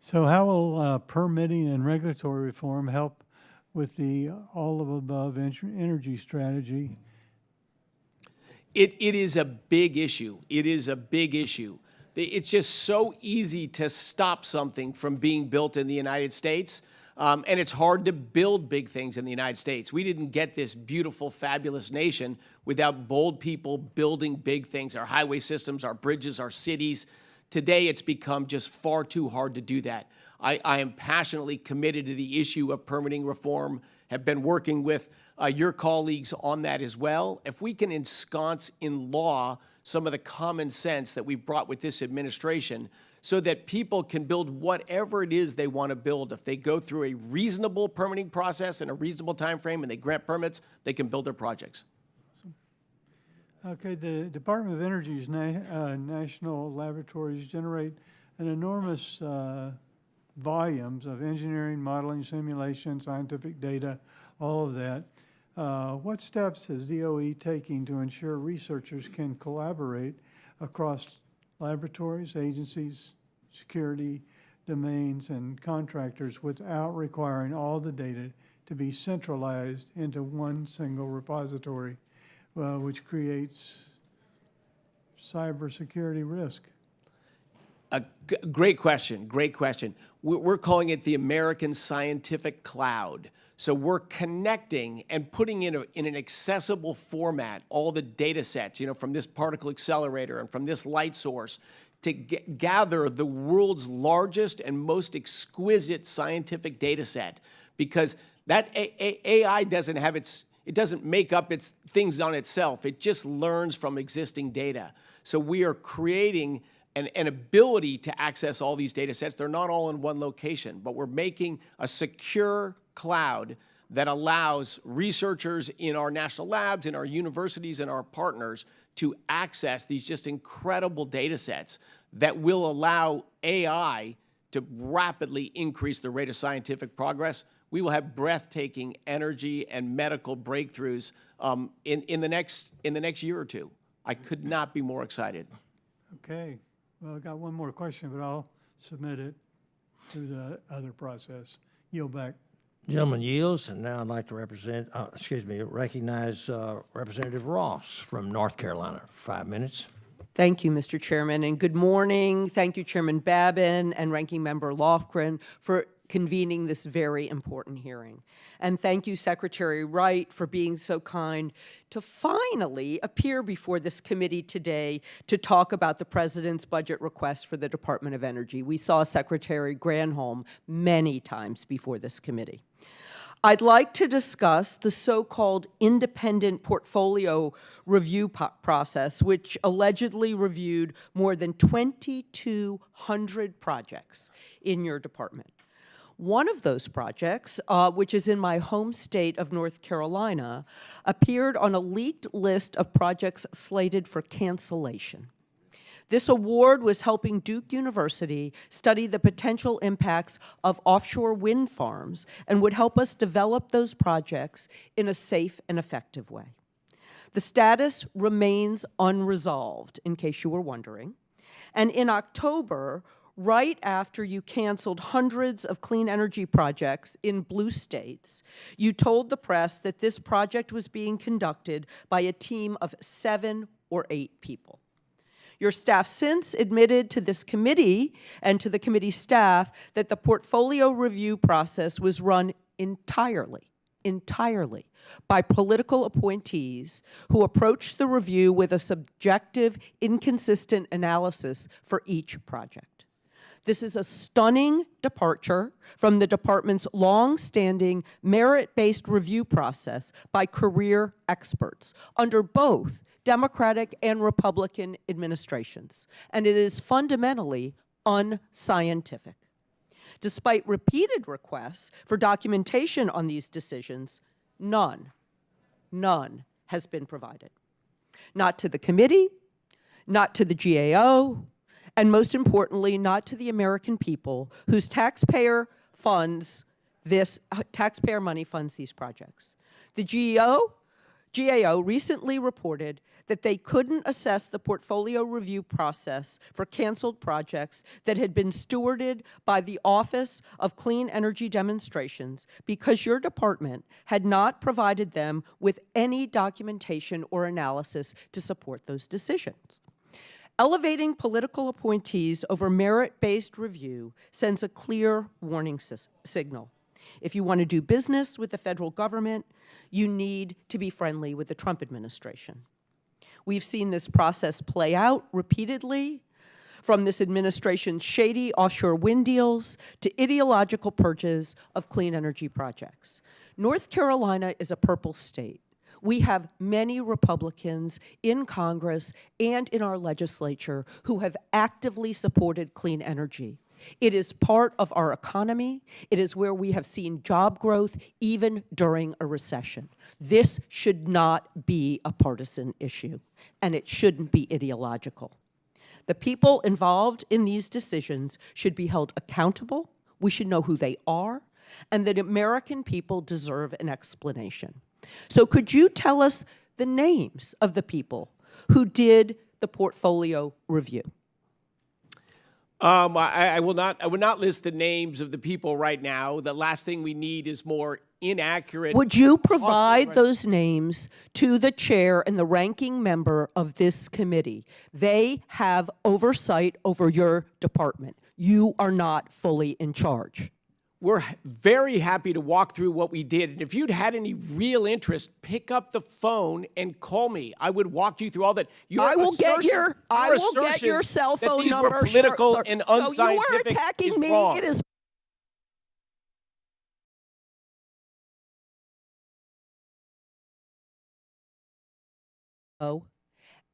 So how will permitting and regulatory reform help with the all-of-above energy strategy? It is a big issue. It is a big issue. It's just so easy to stop something from being built in the United States, and it's hard to build big things in the United States. We didn't get this beautiful, fabulous nation without bold people building big things, our highway systems, our bridges, our cities. Today, it's become just far too hard to do that. I am passionately committed to the issue of permitting reform, have been working with your colleagues on that as well. If we can ensconce in law some of the common sense that we've brought with this administration so that people can build whatever it is they want to build. If they go through a reasonable permitting process in a reasonable time frame and they grant permits, they can build their projects. Okay, the Department of Energy's national laboratories generate an enormous volumes of engineering, modeling, simulation, scientific data, all of that. What steps is DOE taking to ensure researchers can collaborate across laboratories, agencies, security domains, and contractors without requiring all the data to be centralized into one single repository, which creates cybersecurity risk? Great question, great question. We're calling it the American Scientific Cloud. So we're connecting and putting in an accessible format all the data sets, from this particle accelerator and from this light source to gather the world's largest and most exquisite scientific data set, because that AI doesn't have it doesn't make up its things on itself. It just learns from existing data. So we are creating an ability to access all these data sets. They're not all in one location, but we're making a secure cloud that allows researchers in our national labs, in our universities, and our partners to access these just incredible data sets that will allow AI to rapidly increase the rate of scientific progress. We will have breathtaking energy and medical breakthroughs in the next year or two. I could not be more excited. Okay. Well, I got one more question, but I'll submit it through the other process. Yield back. Gentleman yields, and now I'd like to recognize Representative Ross from North Carolina. 5 minutes. Thank you, Mr. Chairman, and good morning. Thank you, Chairman Babin and Ranking Member Lofgren, for convening this very important hearing. And thank you, Secretary Wright, for being so kind to finally appear before this committee today to talk about the President's budget request for the Department of Energy. We saw Secretary Granholm many times before this committee. I'd like to discuss the so-called independent portfolio review process, which allegedly reviewed more than 2,200 projects in your department. One of those projects, which is in my home state of North Carolina, appeared on a leaked list of projects slated for cancellation. This award was helping Duke University study the potential impacts of offshore wind farms and would help us develop those projects in a safe and effective way. The status remains unresolved, in case you were wondering. And in October, right after you canceled hundreds of clean energy projects in blue states, you told the press that this project was being conducted by a team of 7 or 8 people. Your staff since admitted to this committee and to the committee staff that the portfolio review process was run entirely by political appointees who approached the review with a subjective, inconsistent analysis for each project. This is a stunning departure from the department's long-standing merit-based review process by career experts under both Democratic and Republican administrations, and it is fundamentally unscientific. Despite repeated requests for documentation on these decisions, none has been provided. Not to the committee, not to the GAO, and most importantly, not to the American people whose taxpayer money funds these projects. The GAO recently reported that they couldn't assess the portfolio review process for canceled projects that had been stewarded by the Office of Clean Energy Demonstrations because your department had not provided them with any documentation or analysis to support those decisions. Elevating political appointees over merit-based review sends a clear warning signal. If you want to do business with the federal government, you need to be friendly with the Trump administration. We've seen this process play out repeatedly, from this administration's shady offshore wind deals to ideological purges of clean energy projects. North Carolina is a purple state. We have many Republicans in Congress and in our legislature who have actively supported clean energy. It is part of our economy. It is where we have seen job growth even during a recession. This should not be a partisan issue, and it shouldn't be ideological. The people involved in these decisions should be held accountable. We should know who they are, and that American people deserve an explanation. So could you tell us the names of the people who did the portfolio review? I will not. I would not list the names of the people right now. The last thing we need is more inaccurate. Would you provide those names to the chair and the ranking member of this committee? They have oversight over your department. You are not fully in charge. We're very happy to walk through what we did. And if you'd had any real interest, pick up the phone and call me. I would walk you through all that. I will get your cell phone that these number. were political Sure. and So unscientific. you are attacking is me. wrong. It is.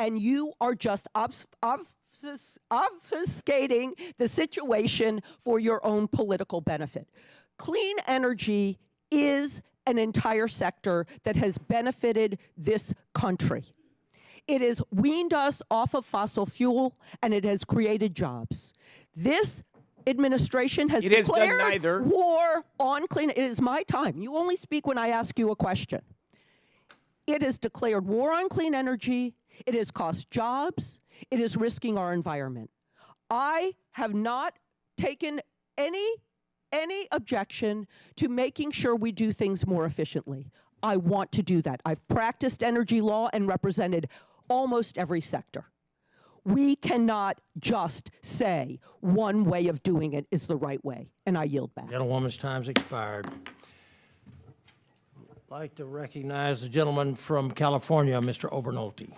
And you are just obfuscating the situation for your own political benefit. Clean energy is an entire sector that has benefited this country. It has weaned us off of fossil fuel, and it has created jobs. This administration has It has done declared neither. war on clean. It is my time. You only speak when I ask you a question. It has declared war on clean energy. It has cost jobs. It is risking our environment. I have not taken any objection to making sure we do things more efficiently. I want to do that. I've practiced energy law and represented almost every sector. We cannot just say one way of doing it is the right way, and I yield back. Gentlewoman's time's expired. I'd like to recognize the gentleman from California, Mr. Obernolte.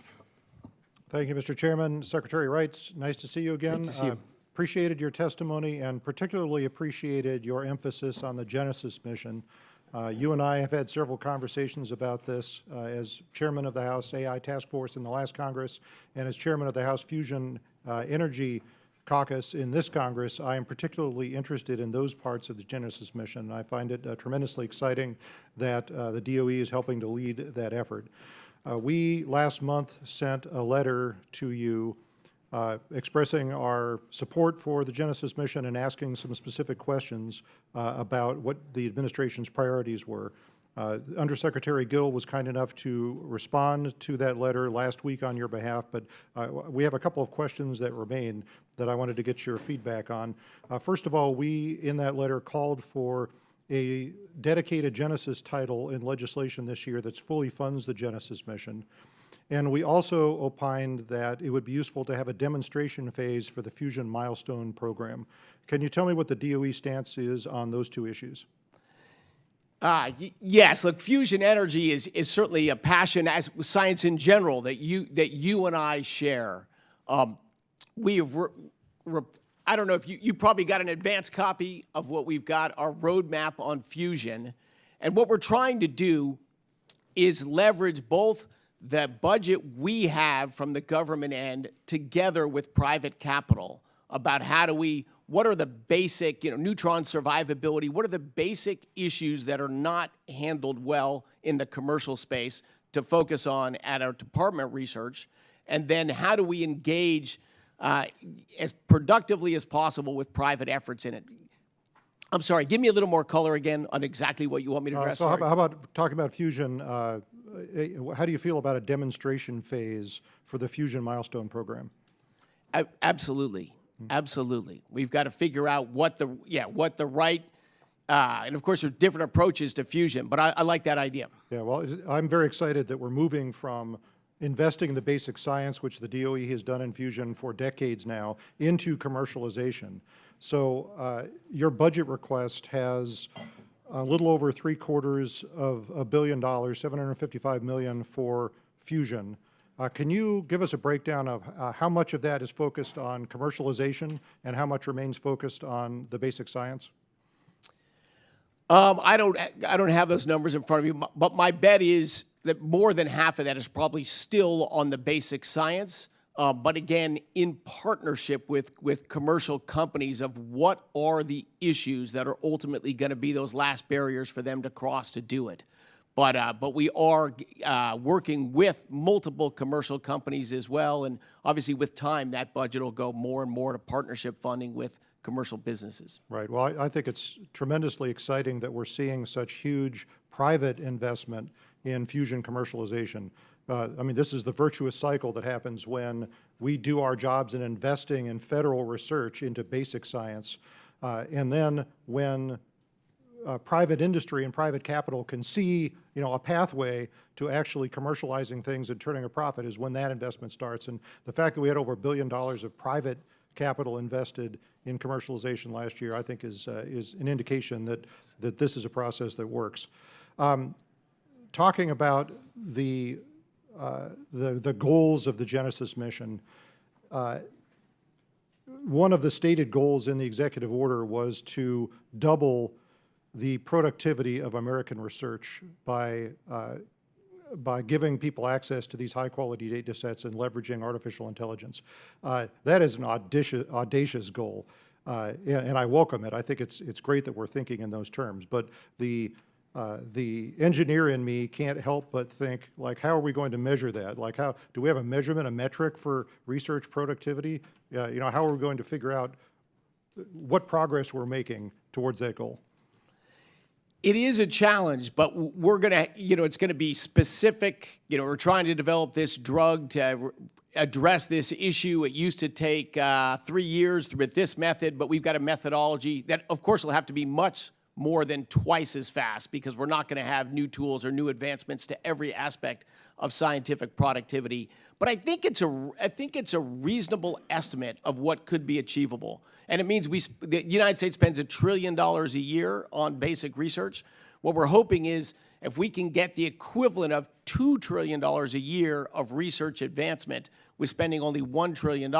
Thank you, Mr. Chairman. Secretary Wright, nice to see you again. Good to see you. Appreciated your testimony and particularly appreciated your emphasis on the Genesis mission. You and I have had several conversations about this as chairman of the House AI Task Force in the last Congress and as chairman of the House Fusion Energy Caucus in this Congress. I am particularly interested in those parts of the Genesis mission. I find it tremendously exciting that the DOE is helping to lead that effort. We last month sent a letter to you expressing our support for the Genesis mission and asking some specific questions about what the administration's priorities were. Undersecretary Gill was kind enough to respond to that letter last week on your behalf, but we have a couple of questions that remain that I wanted to get your feedback on. First of all, we, in that letter, called for a dedicated Genesis title in legislation this year that fully funds the Genesis mission. And we also opined that it would be useful to have a demonstration phase for the Fusion Milestone program. Can you tell me what the DOE stance is on those two issues? Yes, look, fusion energy is certainly a passion, as science in general, that you and I share. We have, I don't know if you probably got an advanced copy of what we've got, our roadmap on fusion. And what we're trying to do is leverage both the budget we have from the government end together with private capital about what are the basic, neutron survivability, what are the basic issues that are not handled well in the commercial space to focus on at our department research, and then how do we engage as productively as possible with private efforts in it. I'm sorry, give me a little more color again on exactly what you want me to address. So how about talking about fusion? How do you feel about a demonstration phase for the Fusion Milestone program? Absolutely. Absolutely. We've got to figure out what the right, and of course there's different approaches to fusion, but I like that idea. Yeah, well, I'm very excited that we're moving from investing in the basic science, which the DOE has done in fusion for decades now, into commercialization. So your budget request has a little over $750 million, $755 million for fusion. Can you give us a breakdown of how much of that is focused on commercialization and how much remains focused on the basic science? I don't have those numbers in front of me, but my bet is that more than half of that is probably still on the basic science. But again, in partnership with commercial companies of what are the issues that are ultimately going to be those last barriers for them to cross to do it. But we are working with multiple commercial companies as well, and obviously with time, that budget will go more and more to partnership funding with commercial businesses. Right. Well, I think it's tremendously exciting that we're seeing such huge private investment in fusion commercialization. I mean, this is the virtuous cycle that happens when we do our jobs in investing in federal research into basic science, and then when private industry and private capital can see, a pathway to actually commercializing things and turning a profit is when that investment starts. And the fact that we had over $1 billion of private capital invested in commercialization last year, I think is an indication that this is a process that works. Talking about the goals of the Genesis mission, one of the stated goals in the executive order was to double the productivity of American research by giving people access to these high-quality data sets and leveraging artificial intelligence. That is an audacious goal, and I welcome it. I think it's great that we're thinking in those terms. But the engineer in me can't help but think, like, how are we going to measure that? Like, how do we have a measurement, a metric for research productivity? How are we going to figure out what progress we're making towards that goal? It is a challenge, but we're going to, it's going to be specific. We're trying to develop this drug to address this issue. It used to take 3 years with this method, but we've got a methodology that, of course, will have to be much more than twice as fast because we're not going to have new tools or new advancements to every aspect of scientific productivity. But I think it's a reasonable estimate of what could be achievable. And it means the United States spends $1 trillion a year on basic research. What we're hoping is if we can get the equivalent of $2 trillion a year of research advancement with spending only $1 trillion,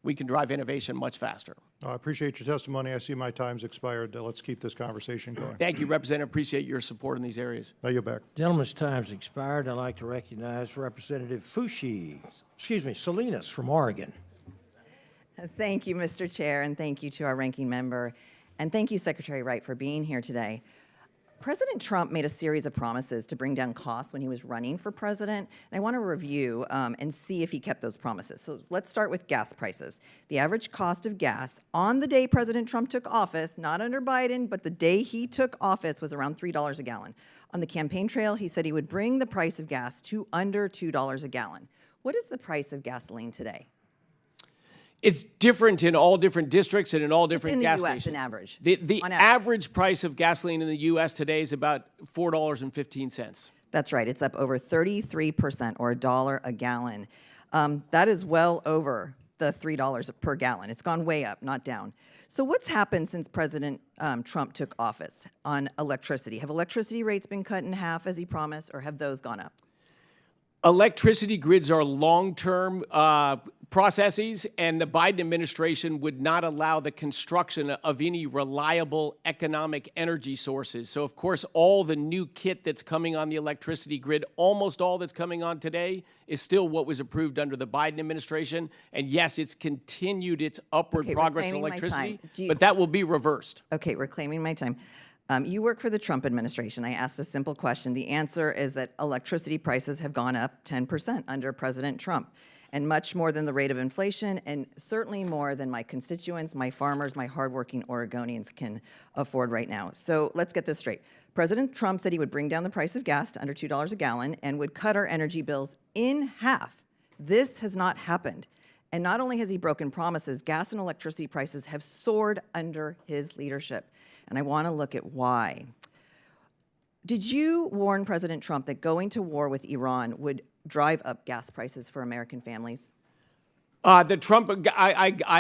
we can drive innovation much faster. I appreciate your testimony. I see my time's expired. Let's keep this conversation going. Thank you, Representative. Appreciate your support in these areas. I yield back. Gentleman's time's expired. I'd like to recognize Representative Salinas from Oregon. Thank you, Mr. Chair, and thank you to our ranking member. And thank you, Secretary Wright, for being here today. President Trump made a series of promises to bring down costs when he was running for president. And I want to review and see if he kept those promises. So let's start with gas prices. The average cost of gas on the day President Trump took office, not under Biden, but the day he took office, was around $3 a gallon. On the campaign trail, he said he would bring the price of gas to under $2 a gallon. What is the price of gasoline today? It's different in all different districts and in all different gas stations. In the U.S. in average. The average price of gasoline in the U.S. today is about $4.15. That's right. It's up over 33%, or $1 a gallon. That is well over the $3 per gallon. It's gone way up, not down. So what's happened since President Trump took office on electricity? Have electricity rates been cut in half as he promised, or have those gone up? Electricity grids are long-term processes, and the Biden administration would not allow the construction of any reliable economic energy sources. So, of course, all the new kit that's coming on the electricity grid, almost all that's coming on today, is still what was approved under the Biden administration. And yes, it's continued its upward progress in electricity, but that will be reversed. Okay, reclaiming my time. You work for the Trump administration. I asked a simple question. The answer is that electricity prices have gone up 10% under President Trump, and much more than the rate of inflation, and certainly more than my constituents, my farmers, my hardworking Oregonians can afford right now. So let's get this straight. President Trump said he would bring down the price of gas to under $2 a gallon and would cut our energy bills in half. This has not happened. And not only has he broken promises, gas and electricity prices have soared under his leadership. And I want to look at why. Did you warn President Trump that going to war with Iran would drive up gas prices for American families? I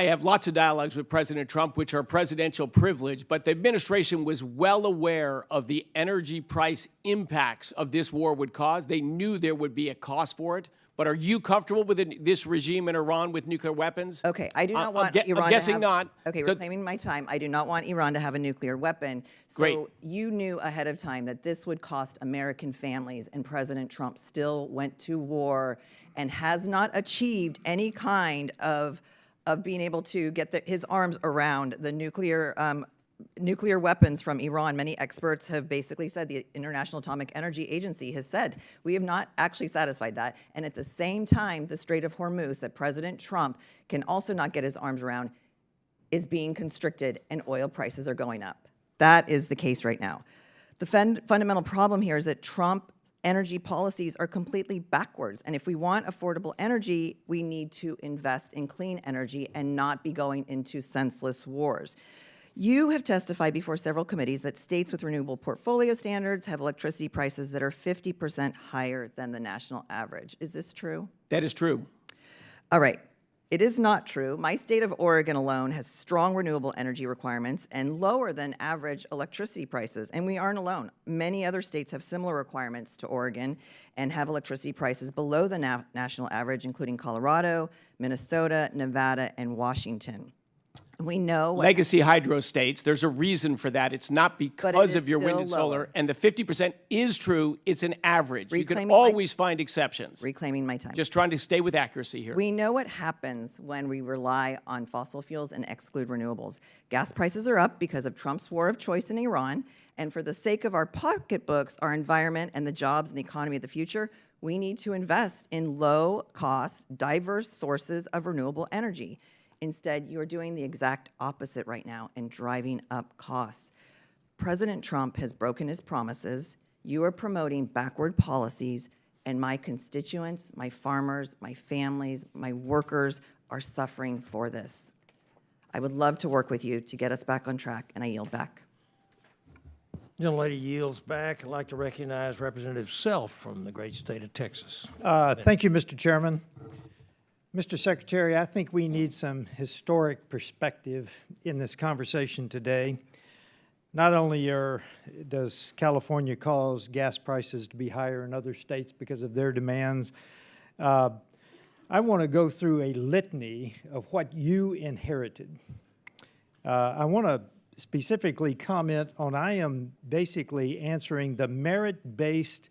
have lots of dialogues with President Trump, which are presidential privilege, but the administration was well aware of the energy price impacts of this war would cause. They knew there would be a cost for it. But are you comfortable with this regime in Iran with nuclear weapons? Okay, I do not want Iran I'm guessing to have, not. Okay, reclaiming my time. I do not want Iran to have a nuclear weapon. So Great. You knew ahead of time that this would cost American families, and President Trump still went to war and has not achieved any kind of being able to get his arms around the nuclear weapons from Iran. Many experts have basically said, the International Atomic Energy Agency has said, we have not actually satisfied that. And at the same time, the Strait of Hormuz that President Trump can also not get his arms around is being constricted, and oil prices are going up. That is the case right now. The fundamental problem here is that Trump energy policies are completely backwards. And if we want affordable energy, we need to invest in clean energy and not be going into senseless wars. You have testified before several committees that states with renewable portfolio standards have electricity prices that are 50% higher than the national average. Is this true? That is true. All right. It is not true. My state of Oregon alone has strong renewable energy requirements and lower than average electricity prices, and we aren't alone. Many other states have similar requirements to Oregon and have electricity prices below the national average, including Colorado, Minnesota, Nevada, and Washington. We know what Legacy hydro states, there's a reason for that. It's not because is of your wind still and solar. lower. And the 50% is true. It's an average. You can Reclaiming my- always find exceptions. reclaiming my time. Just trying to stay with accuracy here. We know what happens when we rely on fossil fuels and exclude renewables. Gas prices are up because of Trump's war of choice in Iran, and for the sake of our pocketbooks, our environment, and the jobs and the economy of the future, we need to invest in low-cost, diverse sources of renewable energy. Instead, you are doing the exact opposite right now and driving up costs. President Trump has broken his promises. You are promoting backward policies, and my constituents, my farmers, my families, my workers are suffering for this. I would love to work with you to get us back on track, and I yield back. Gentlelady yields back. I'd like to recognize Representative Self from the great state of Texas. Thank you, Mr. Chairman. Mr. Secretary, I think we need some historic perspective in this conversation today. Not only does California cause gas prices to be higher in other states because of their demands, I want to go through a litany of what you inherited. I want to specifically comment on, I am basically answering the merit-based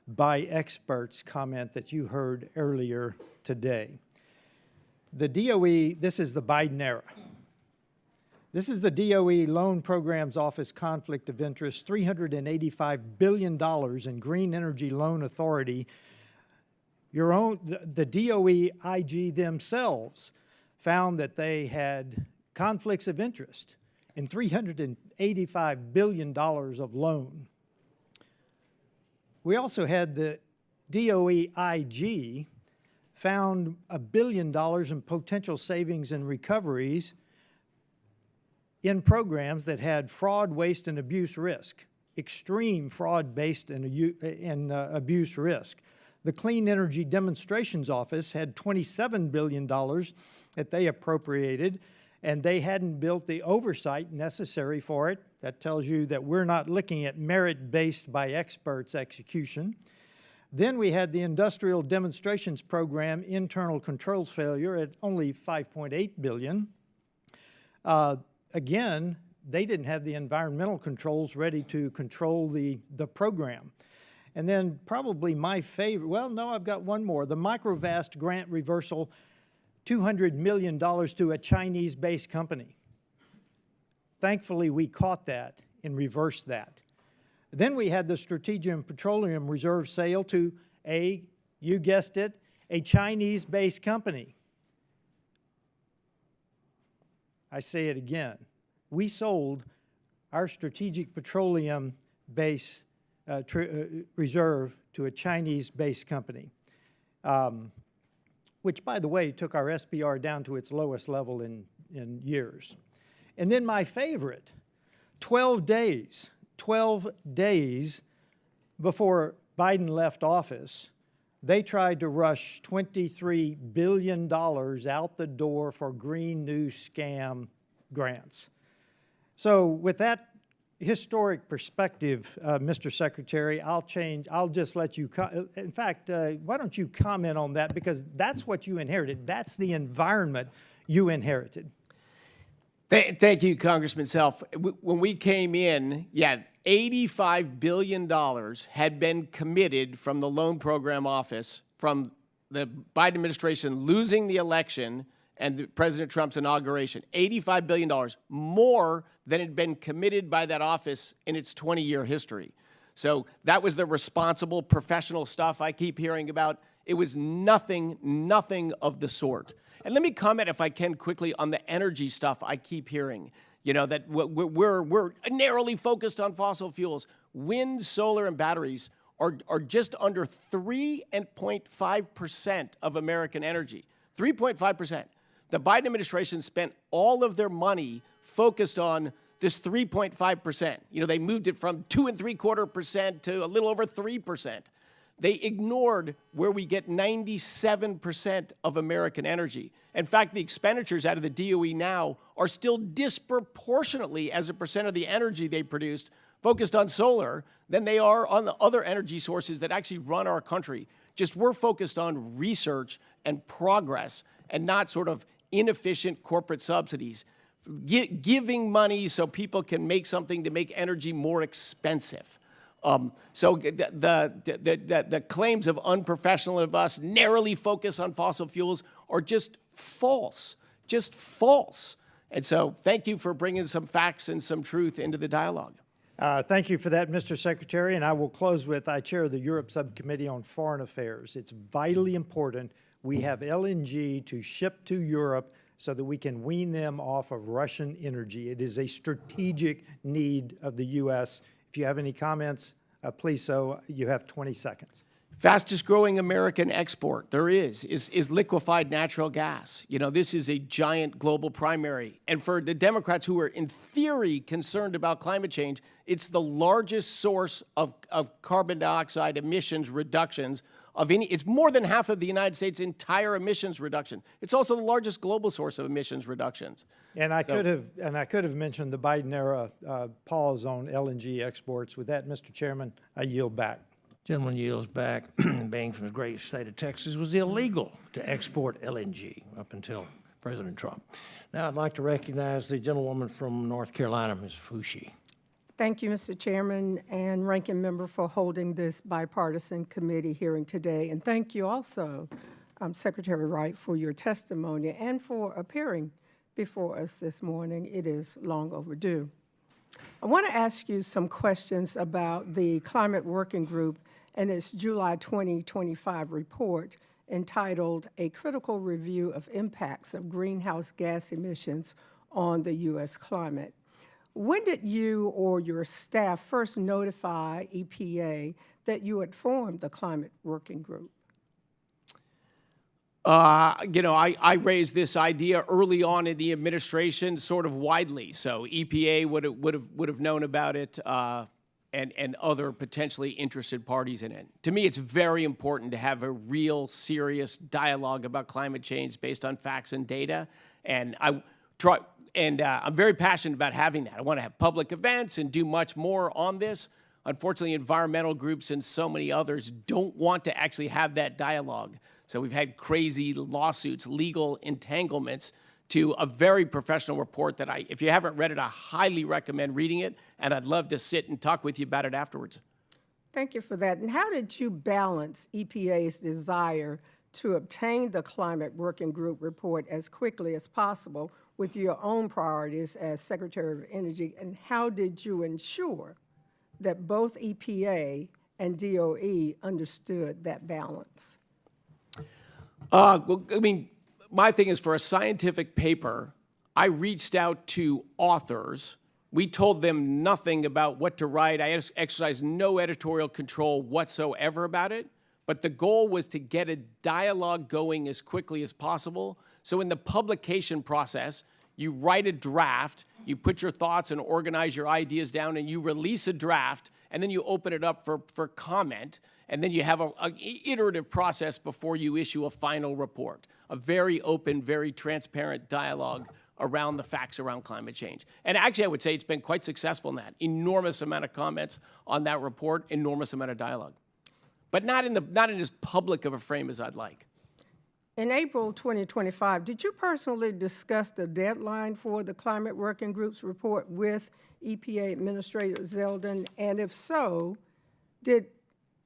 by experts comment that you heard earlier today. The DOE, this is the Biden era. This is the DOE Loan Programs Office Conflict of Interest, $385 billion in Green Energy Loan Authority. The DOE IG themselves found that they had conflicts of interest in $385 billion of loan. We also had the DOE IG found $1 billion in potential savings and recoveries in programs that had fraud, waste, and abuse risk, extreme fraud-based and abuse risk. The Clean Energy Demonstrations Office had $27 billion that they appropriated, and they hadn't built the oversight necessary for it. That tells you that we're not looking at merit-based by experts execution. Then we had the Industrial Demonstrations Program internal controls failure at only $5.8 billion. Again, they didn't have the environmental controls ready to control the program. And then probably my favorite, well, no, I've got one more. The Microvast grant reversal, $200 million to a Chinese-based company. Thankfully, we caught that and reversed that. Then we had the Strategic Petroleum Reserve sale to you guessed it, a Chinese-based company. I say it again. We sold our Strategic Petroleum Reserve to a Chinese-based company, which, by the way, took our SPR down to its lowest level in years. And then my favorite, 12 days before Biden left office, they tried to rush $23 billion out the door for Green New Scam grants. So with that historic perspective, Mr. Secretary, I'll just let you, in fact, why don't you comment on that, because that's what you inherited. That's the environment you inherited. Thank you, Congressman Self. When we came in, $85 billion had been committed from the Loan Program Office from the Biden administration losing the election and President Trump's inauguration. $85 billion, more than had been committed by that office in its 20-year history. So that was the responsible professional stuff I keep hearing about. It was nothing of the sort. And let me comment, if I can, quickly on the energy stuff I keep hearing. You know, that we're narrowly focused on fossil fuels. Wind, solar, and batteries are just under 3.5% of American energy. 3.5%. The Biden administration spent all of their money focused on this 3.5%. You know, they moved it from 2.75% to a little over 3%. They ignored where we get 97% of American energy. In fact, the expenditures out of the DOE now are still disproportionately, as a percent of the energy they produced, focused on solar than they are on the other energy sources that actually run our country. Just we're focused on research and progress and not sort of inefficient corporate subsidies, giving money so people can make something to make energy more expensive. So the claims of unprofessional of us narrowly focus on fossil fuels are just false. And so thank you for bringing some facts and some truth into the dialogue. Thank you for that, Mr. Secretary. And I will close with, I chair the Europe Subcommittee on Foreign Affairs. It's vitally important we have LNG to ship to Europe so that we can wean them off of Russian energy. It is a strategic need of the U.S. If you have any comments, please so. You have 20 seconds. Fastest growing American export there is liquefied natural gas. You know, this is a giant global primary. And for the Democrats who are in theory concerned about climate change, it's the largest source of carbon dioxide emissions reductions of any. It's more than half of the United States' entire emissions reduction. It's also the largest global source of emissions reductions. And I could have mentioned the Biden era pause on LNG exports. With that, Mr. Chairman, I yield back. Gentleman yields back. Being from the great state of Texas, it was illegal to export LNG up until President Trump. Now I'd like to recognize the gentlewoman from North Carolina, Ms. Fushi. Thank you, Mr. Chairman and Ranking Member, for holding this bipartisan committee hearing today. And thank you also, Secretary Wright, for your testimony and for appearing before us this morning. It is long overdue. I want to ask you some questions about the Climate Working Group and its July 2025 report entitled A Critical Review of Impacts of Greenhouse Gas Emissions on the U.S. Climate. When did you or your staff first notify EPA that you had formed the Climate Working Group? You know, I raised this idea early on in the administration, sort of widely. So EPA would have known about it, and other potentially interested parties in it. To me, it's very important to have a real, serious dialogue about climate change based on facts and data. And I'm very passionate about having that. I want to have public events and do much more on this. Unfortunately, environmental groups and so many others don't want to actually have that dialogue. So we've had crazy lawsuits, legal entanglements, to a very professional report that if you haven't read it, I highly recommend reading it, and I'd love to sit and talk with you about it afterwards. Thank you for that. And how did you balance EPA's desire to obtain the Climate Working Group report as quickly as possible with your own priorities as Secretary of Energy, and how did you ensure that both EPA and DOE understood that balance? Well, I mean, my thing is, for a scientific paper, I reached out to authors. We told them nothing about what to write. I exercised no editorial control whatsoever about it. But the goal was to get a dialogue going as quickly as possible. So in the publication process, you write a draft, you put your thoughts and organize your ideas down, and you release a draft, and then you open it up for comment, and then you have an iterative process before you issue a final report. A very open, very transparent dialogue around the facts around climate change. And actually, I would say it's been quite successful in that. Enormous amount of comments on that report, enormous amount of dialogue. But not in as public of a frame as I'd like. In April 2025, did you personally discuss the deadline for the Climate Working Group's report with EPA Administrator Zeldin? And if so, did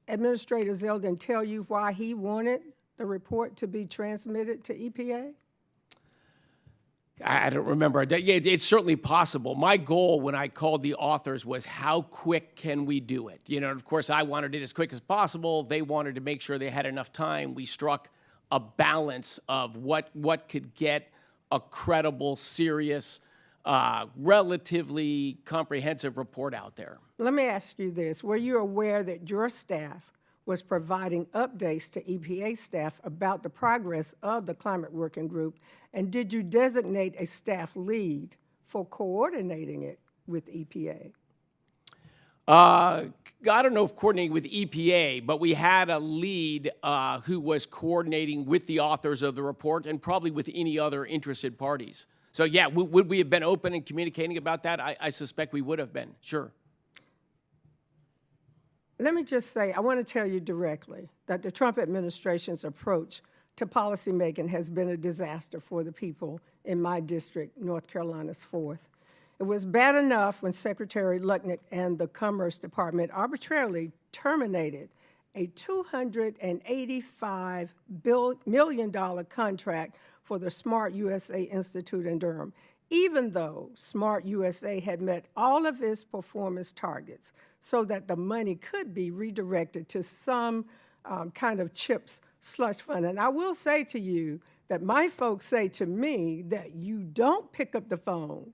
Administrator Zeldin tell you why he wanted the report to be transmitted to EPA? I don't remember. Yeah, it's certainly possible. My goal when I called the authors was, how quick can we do it? You know, of course, I wanted it as quick as possible. They wanted to make sure they had enough time. We struck a balance of what could get a credible, serious relatively comprehensive report out there. Let me ask you this. Were you aware that your staff was providing updates to EPA staff about the progress of the climate working group? And did you designate a staff lead for coordinating it with EPA? I don't know if coordinating with EPA, but we had a lead who was coordinating with the authors of the report and probably with any other interested parties. So yeah, would we have been open and communicating about that? I suspect we would have been, sure. Let me just say, I want to tell you directly that the Trump administration's approach to policymaking has been a disaster for the people in my district, North Carolina's 4th. It was bad enough when Secretary Lutnick and the Commerce Department arbitrarily terminated a $285 million contract for the Smart USA Institute in Durham, even though Smart USA had met all of its performance targets so that the money could be redirected to some kind of CHIPS slush fund. And I will say to you that my folks say to me that you don't pick up the phone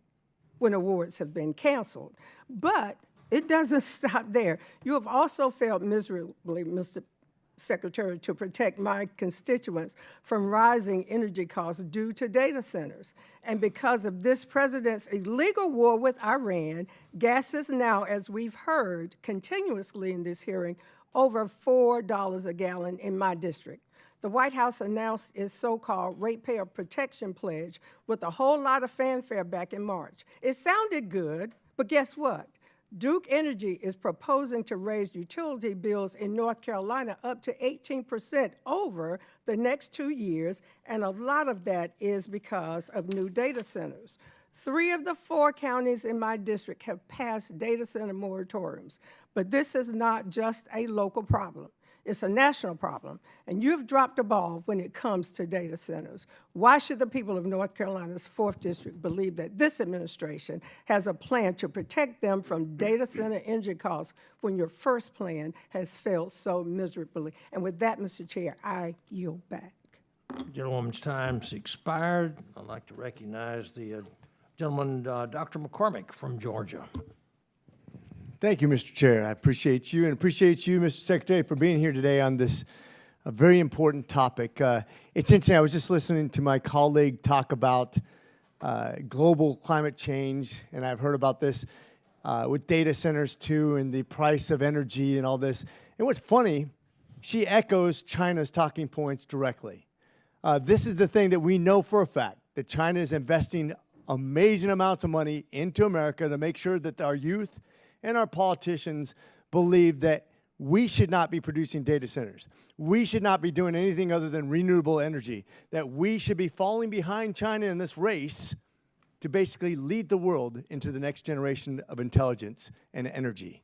when awards have been canceled. But it doesn't stop there. You have also failed miserably, Mr. Secretary, to protect my constituents from rising energy costs due to data centers. And because of this president's illegal war with Iran, gas is now, as we've heard continuously in this hearing, over $4 a gallon in my district. The White House announced its so-called ratepayer protection pledge with a whole lot of fanfare back in March. It sounded good, but guess what? Duke Energy is proposing to raise utility bills in North Carolina up to 18% over the next 2 years, and a lot of that is because of new data centers. 3 of the 4 counties in my district have passed data center moratoriums, but this is not just a local problem. It's a national problem, and you've dropped the ball when it comes to data centers. Why should the people of North Carolina's 4th District believe that this administration has a plan to protect them from data center energy costs when your first plan has failed so miserably? And with that, Mr. Chair, I yield back. Gentlewoman's time's expired. I'd like to recognize the gentleman, Dr. McCormick from Georgia. Thank you, Mr. Chair. I appreciate you, and appreciate you, Mr. Secretary, for being here today on this very important topic. It's interesting, I was just listening to my colleague talk about global climate change, and I've heard about this with data centers too, and the price of energy and all this. And what's funny, she echoes China's talking points directly. This is the thing that we know for a fact, that China is investing amazing amounts of money into America to make sure that our youth and our politicians believe that we should not be producing data centers. We should not be doing anything other than renewable energy, that we should be falling behind China in this race to basically lead the world into the next generation of intelligence and energy.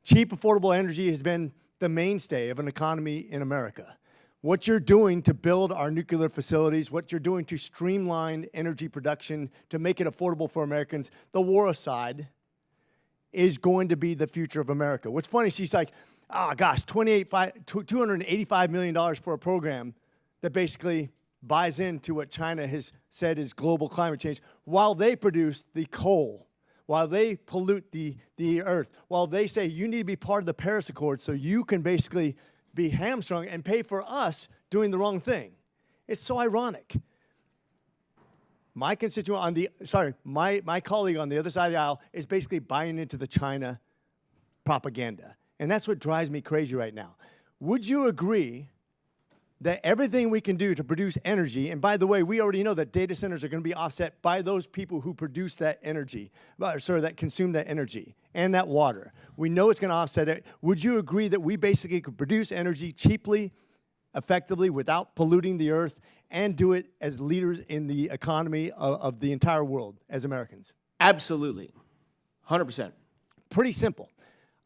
Cheap, affordable energy has been the mainstay of an economy in America. What you're doing to build our nuclear facilities, what you're doing to streamline energy production, to make it affordable for Americans, the war aside, is going to be the future of America. What's funny, she's like, oh gosh, $285 million for a program that basically buys into what China has said is global climate change, while they produce the coal, while they pollute the earth, while they say you need to be part of the Paris Accord so you can basically be hamstrung and pay for us doing the wrong thing. It's so ironic. My constituent on the, my colleague on the other side of the aisle is basically buying into the China propaganda. And that's what drives me crazy right now. Would you agree that everything we can do to produce energy, and by the way, we already know that data centers are going to be offset by those people who produce that energy, that consume that energy and that water. We know it's going to offset it. Would you agree that we basically could produce energy cheaply, effectively, without polluting the earth, and do it as leaders in the economy of the entire world as Americans? Absolutely, 100%. Pretty simple.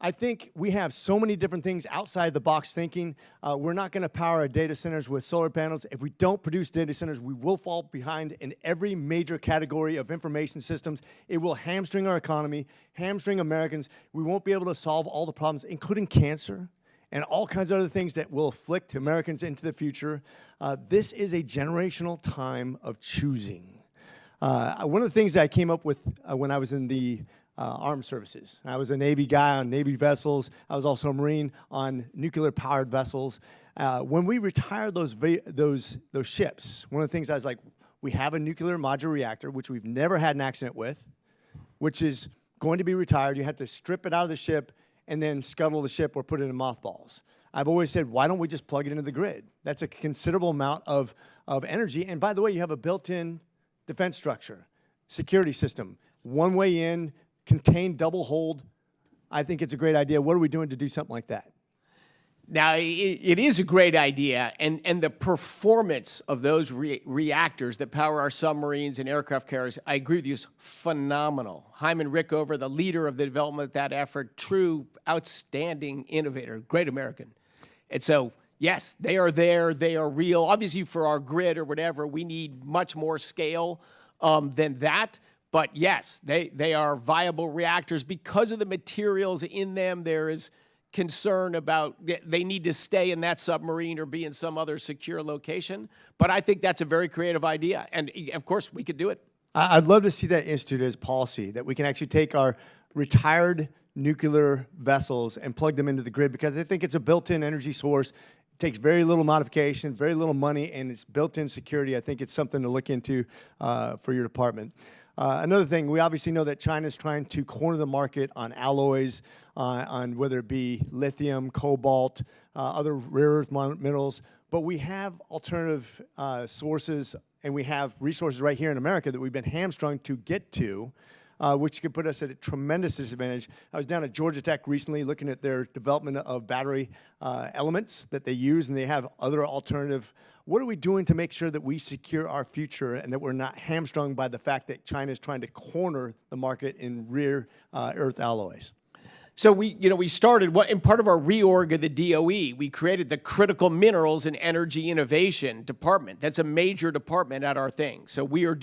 I think we have so many different things outside the box thinking. We're not going to power our data centers with solar panels. If we don't produce data centers, we will fall behind in every major category of information systems. It will hamstring our economy, hamstring Americans. We won't be able to solve all the problems, including cancer and all kinds of other things that will afflict Americans into the future. This is a generational time of choosing. One of the things that I came up with when I was in the armed services, I was a Navy guy on Navy vessels. I was also a Marine on nuclear-powered vessels. When we retired those ships, one of the things I was like, we have a nuclear modular reactor, which we've never had an accident with, which is going to be retired. You have to strip it out of the ship and then scuttle the ship or put it in mothballs. I've always said, why don't we just plug it into the grid? That's a considerable amount of energy. And by the way, you have a built-in defense structure, security system, one way in, contained, double hold. I think it's a great idea. What are we doing to do something like that? Now, it is a great idea, and the performance of those reactors that power our submarines and aircraft carriers, I agree with you, is phenomenal. Hyman Rickover, the leader of the development of that effort, true, outstanding innovator, great American. And so, yes, they are there, they are real. Obviously, for our grid or whatever, we need much more scale than that. But yes, they are viable reactors. Because of the materials in them, there is concern about they need to stay in that submarine or be in some other secure location. But I think that's a very creative idea. And of course, we could do it. I'd love to see that instituted as policy, that we can actually take our retired nuclear vessels and plug them into the grid, because I think it's a built-in energy source. It takes very little modification, very little money, and it's built-in security. I think it's something to look into for your department. Another thing, we obviously know that China's trying to corner the market on alloys, on whether it be lithium, cobalt, other rare earth minerals, but we have alternative sources, and we have resources right here in America that we've been hamstrung to get to, which could put us at a tremendous disadvantage. I was down at Georgia Tech recently looking at their development of battery elements that they use, and they have other alternative. What are we doing to make sure that we secure our future and that we're not hamstrung by the fact that China is trying to corner the market in rare earth alloys? So we started, in part of our reorg of the DOE, we created the Critical Minerals and Energy Innovation Department. That's a major department at our thing. So we are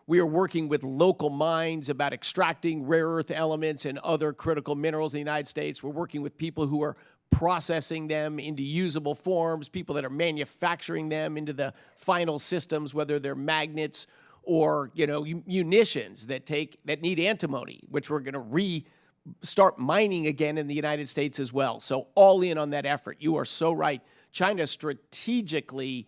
working with local mines about extracting rare earth elements and other critical minerals in the United States. We're working with people who are processing them into usable forms, people that are manufacturing them into the final systems, whether they're magnets or munitions that need antimony, which we're going to start mining again in the United States as well. So all in on that effort. You are so right. China strategically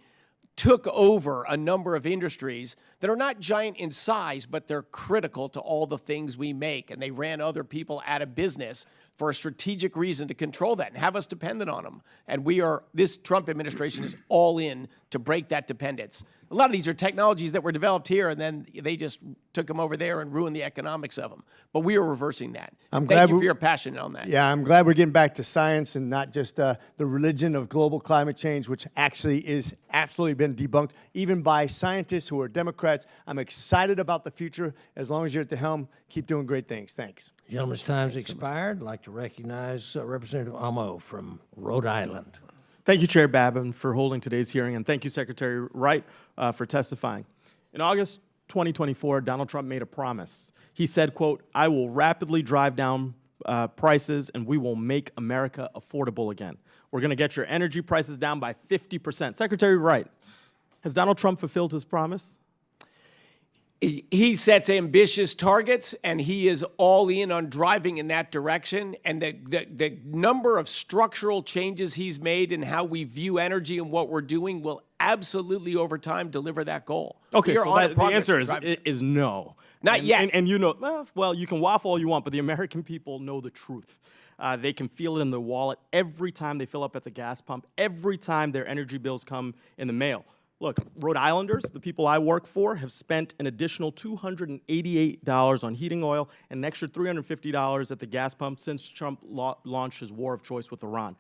took over a number of industries that are not giant in size, but they're critical to all the things we make. And they ran other people out of business for a strategic reason to control that and have us dependent on them. And this Trump administration is all in to break that dependence. A lot of these are technologies that were developed here, and then they just took them over there and ruined the economics of them. But we are reversing that. Thank you for your passion on that. Yeah, I'm glad we're getting back to science and not just the religion of global climate change, which actually is absolutely been debunked, even by scientists who are Democrats. I'm excited about the future. As long as you're at the helm, keep doing great things. Thanks. Gentleman's time's expired. I'd like to recognize Representative Amo from Rhode Island. Thank you, Chair Babin, for holding today's hearing, and thank you, Secretary Wright, for testifying. In August 2024, Donald Trump made a promise. He said, quote, "I will rapidly drive down prices, and we will make America affordable again. We're going to get your energy prices down by 50%. Secretary Wright, has Donald Trump fulfilled his promise? He sets ambitious targets, and he is all in on driving in that direction. And the number of structural changes he's made in how we view energy and what we're doing will absolutely, over time, deliver that goal. Okay, so the answer is no. Not yet. And you know, well, you can waffle all you want, but the American people know the truth. They can feel it in their wallet every time they fill up at the gas pump, every time their energy bills come in the mail. Look, Rhode Islanders, the people I work for, have spent an additional $288 on heating oil and an extra $350 at the gas pump since Trump launched his war of choice with Iran.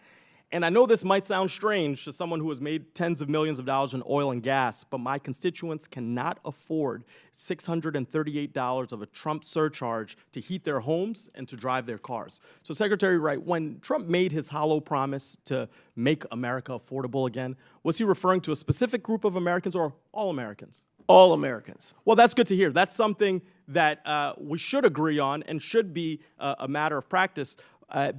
And I know this might sound strange to someone who has made tens of millions of dollars in oil and gas, but my constituents cannot afford $638 of a Trump surcharge to heat their homes and to drive their cars. So, Secretary Wright, when Trump made his hollow promise to make America affordable again, was he referring to a specific group of Americans or all Americans? All Americans. Well, that's good to hear. That's something that we should agree on and should be a matter of practice.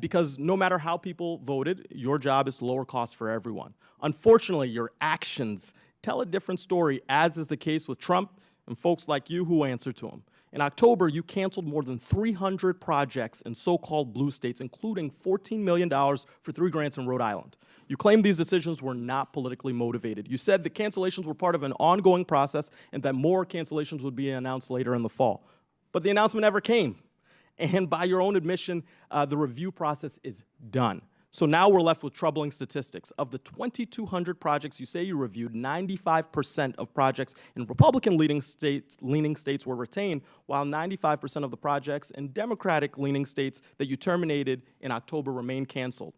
Because no matter how people voted, your job is to lower costs for everyone. Unfortunately, your actions tell a different story, as is the case with Trump and folks like you who answer to them. In October, you canceled more than 300 projects in so-called blue states, including $14 million for 3 grants in Rhode Island. You claimed these decisions were not politically motivated. You said the cancellations were part of an ongoing process and that more cancellations would be announced later in the fall. But the announcement never came. And by your own admission, the review process is done. So now we're left with troubling statistics. Of the 2,200 projects you say you reviewed, 95% of projects in Republican-leaning states were retained, while 95% of the projects in Democratic-leaning states that you terminated in October remain canceled.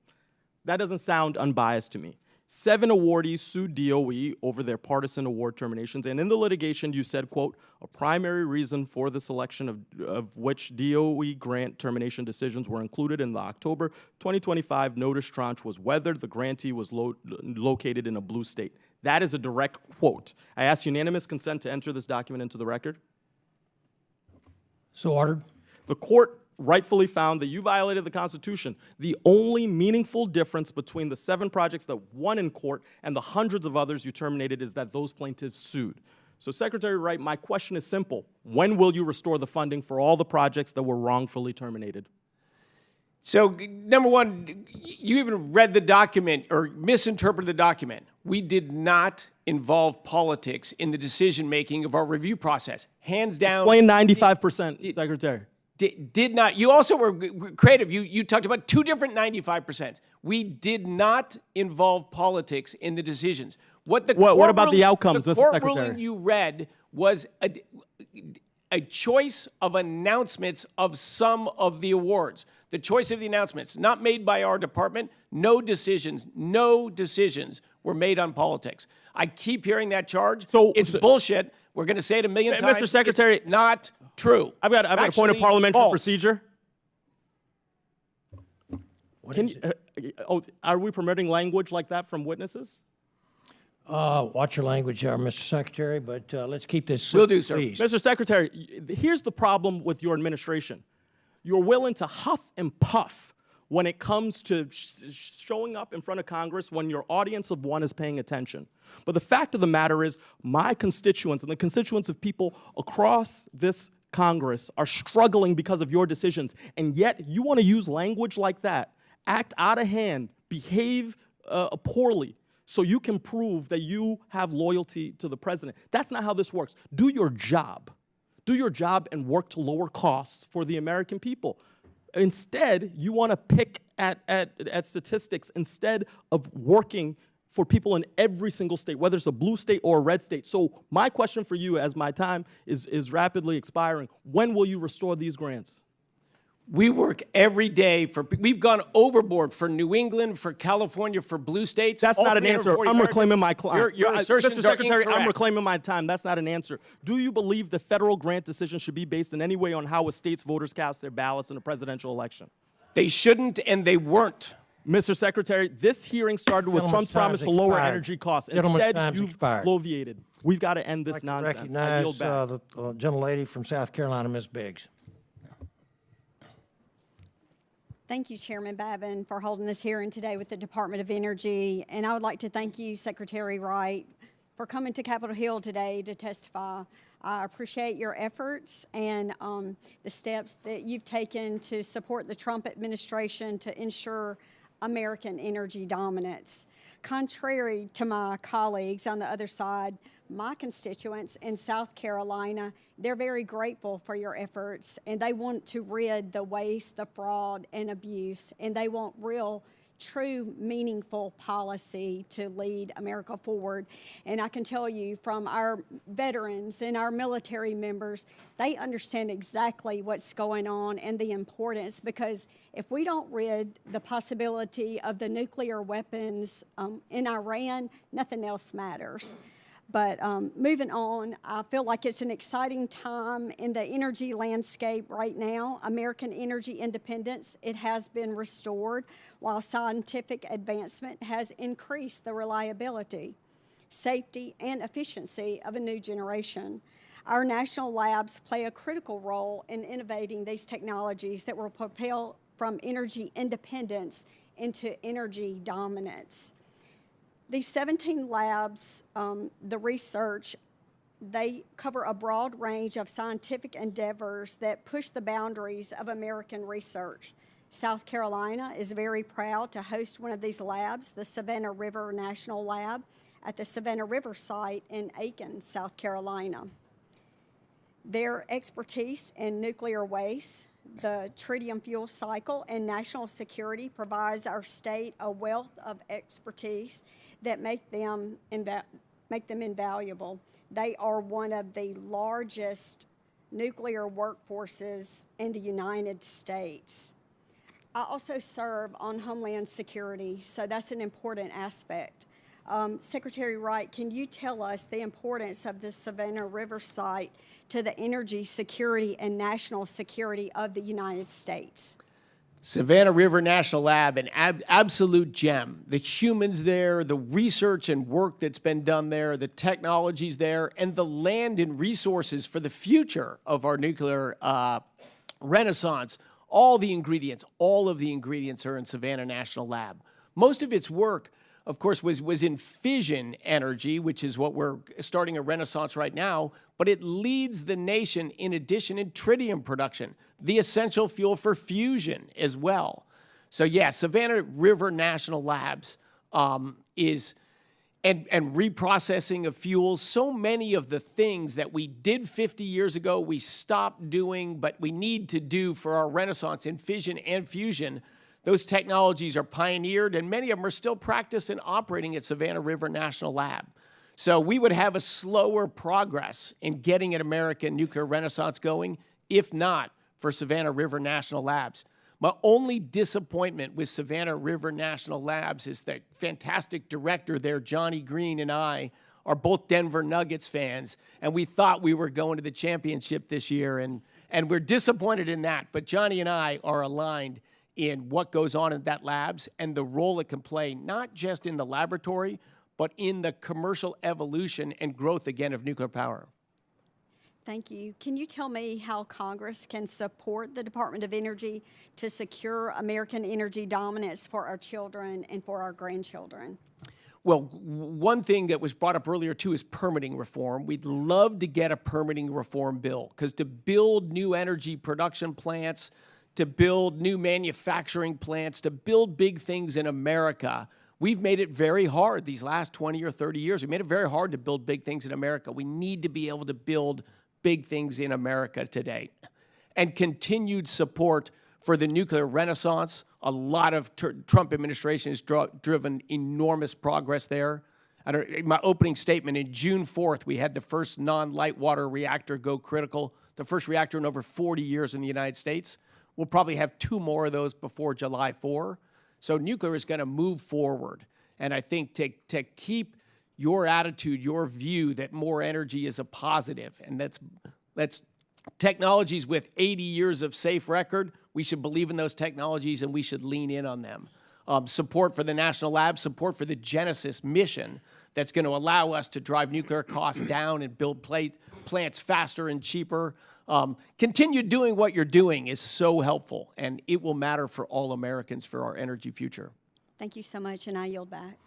That doesn't sound unbiased to me. 7 awardees sued DOE over their partisan award terminations, and in the litigation you said, quote, a primary reason for the selection of which DOE grant termination decisions were included in the October 2025 notice tranche was whether the grantee was located in a blue state. That is a direct quote. I ask unanimous consent to enter this document into the record. So ordered. The court rightfully found that you violated the Constitution. The only meaningful difference between the 7 projects that won in court and the hundreds of others you terminated is that those plaintiffs sued. So Secretary Wright, my question is simple. When will you restore the funding for all the projects that were wrongfully terminated? So, number one, you even read the document or misinterpreted the document. We did not involve politics in the decision-making of our review process. Hands down. Explain 95%, Secretary. Did not. You also were creative. You talked about 2 different 95%. We did not involve politics in the decisions. What about the outcomes, Mr. Secretary? The court ruling you read was a choice of announcements of some of the awards. The choice of the announcements, not made by our department. No decisions were made on politics. I keep hearing that charge. It's bullshit. We're going to say it a million times. Mr. Secretary, it's not true. I've got a point of parliamentary false. procedure. Are we permitting language like that from witnesses? Watch your language, Mr. Secretary, but let's keep this Will do, sir. please. Mr. Secretary, here's the problem with your administration. You're willing to huff and puff when it comes to showing up in front of Congress when your audience of one is paying attention. But the fact of the matter is, my constituents and the constituents of people across this Congress are struggling because of your decisions, and yet you want to use language like that, act out of hand, behave poorly, so you can prove that you have loyalty to the president. That's not how this works. Do your job. Do your job and work to lower costs for the American people. Instead, you want to pick at statistics instead of working for people in every single state, whether it's a blue state or a red state. So my question for you, as my time is rapidly expiring, when will you restore these grants? We work every day we've gone overboard for New England, for California, for blue states. That's not an answer. I'm reclaiming my time. Your assertions Mr. Secretary, are incorrect. I'm reclaiming my time. That's not an answer. Do you believe the federal grant decision should be based in any way on how a state's voters cast their ballots in a presidential election? They shouldn't, and they weren't. Mr. Secretary, this hearing started with Trump's promise to lower energy costs. Instead, you've bloviated. We've got to end this nonsense. I yield back. The gentlelady from South Carolina, Ms. Biggs. Thank you, Chairman Babin, for holding this hearing today with the Department of Energy. And I would like to thank you, Secretary Wright, for coming to Capitol Hill today to testify. I appreciate your efforts and the steps that you've taken to support the Trump administration to ensure American energy dominance. Contrary to my colleagues on the other side, my constituents in South Carolina, they're very grateful for your efforts, and they want to rid the waste, the fraud, and abuse, and they want real, true, meaningful policy to lead America forward. And I can tell you from our veterans and our military members, they understand exactly what's going on and the importance, because if we don't rid the possibility of the nuclear weapons in Iran, nothing else matters. But moving on, I feel like it's an exciting time in the energy landscape right now. American energy independence, it has been restored, while scientific advancement has increased the reliability, safety, and efficiency of a new generation. Our national labs play a critical role in innovating these technologies that will propel from energy independence into energy dominance. These 17 labs, the research they cover a broad range of scientific endeavors that push the boundaries of American research. South Carolina is very proud to host one of these labs, the Savannah River National Lab, at the Savannah River site in Aiken, South Carolina. Their expertise in nuclear waste, the tritium fuel cycle, and national security provides our state a wealth of expertise that make them invaluable. They are one of the largest nuclear workforces in the United States. I also serve on Homeland Security, so that's an important aspect. Secretary Wright, can you tell us the importance of the Savannah River site to the energy security and national security of the United States? Savannah River National Lab, an absolute gem. The humans there, the research and work that's been done there, the technologies there, and the land and resources for the future of our nuclear renaissance. All of the ingredients are in Savannah National Lab. Most of its work, of course, was in fission energy, which is what we're starting a renaissance right now, but it leads the nation in addition in tritium production, the essential fuel for fusion as well. So yeah, Savannah River National Labs is, and reprocessing of fuels, so many of the things that we did 50 years ago, we stopped doing, but we need to do for our renaissance in fission and fusion. Those technologies are pioneered, and many of them are still practiced and operating at Savannah River National Lab. So we would have a slower progress in getting an American nuclear renaissance going, if not for Savannah River National Labs. My only disappointment with Savannah River National Labs is the fantastic director there, Johnny Green, and I are both Denver Nuggets fans, and we thought we were going to the championship this year, and we're disappointed in that. But Johnny and I are aligned in what goes on in that labs and the role it can play, not just in the laboratory, but in the commercial evolution and growth again of nuclear power. Thank you. Can you tell me how Congress can support the Department of Energy to secure American energy dominance for our children and for our grandchildren? Well, one thing that was brought up earlier, too, is permitting reform. We'd love to get a permitting reform bill, because to build new energy production plants, to build new manufacturing plants, to build big things in America, we've made it very hard these last 20 or 30 years. We made it very hard to build big things in America. We need to be able to build big things in America today. And continued support for the nuclear renaissance. A lot of Trump administration has driven enormous progress there. In my opening statement, in June 4th, we had the first non-light water reactor go critical, the first reactor in over 40 years in the United States. We'll probably have 2 more of those before July 4. So nuclear is going to move forward. And I think to keep your attitude, your view that more energy is a positive, and that's technologies with 80 years of safe record, we should believe in those technologies and we should lean in on them. Support for the National Lab, support for the Genesis mission that's going to allow us to drive nuclear costs down and build plants faster and cheaper. Continue doing what you're doing is so helpful, and it will matter for all Americans for our energy future. Thank you so much, and I yield back.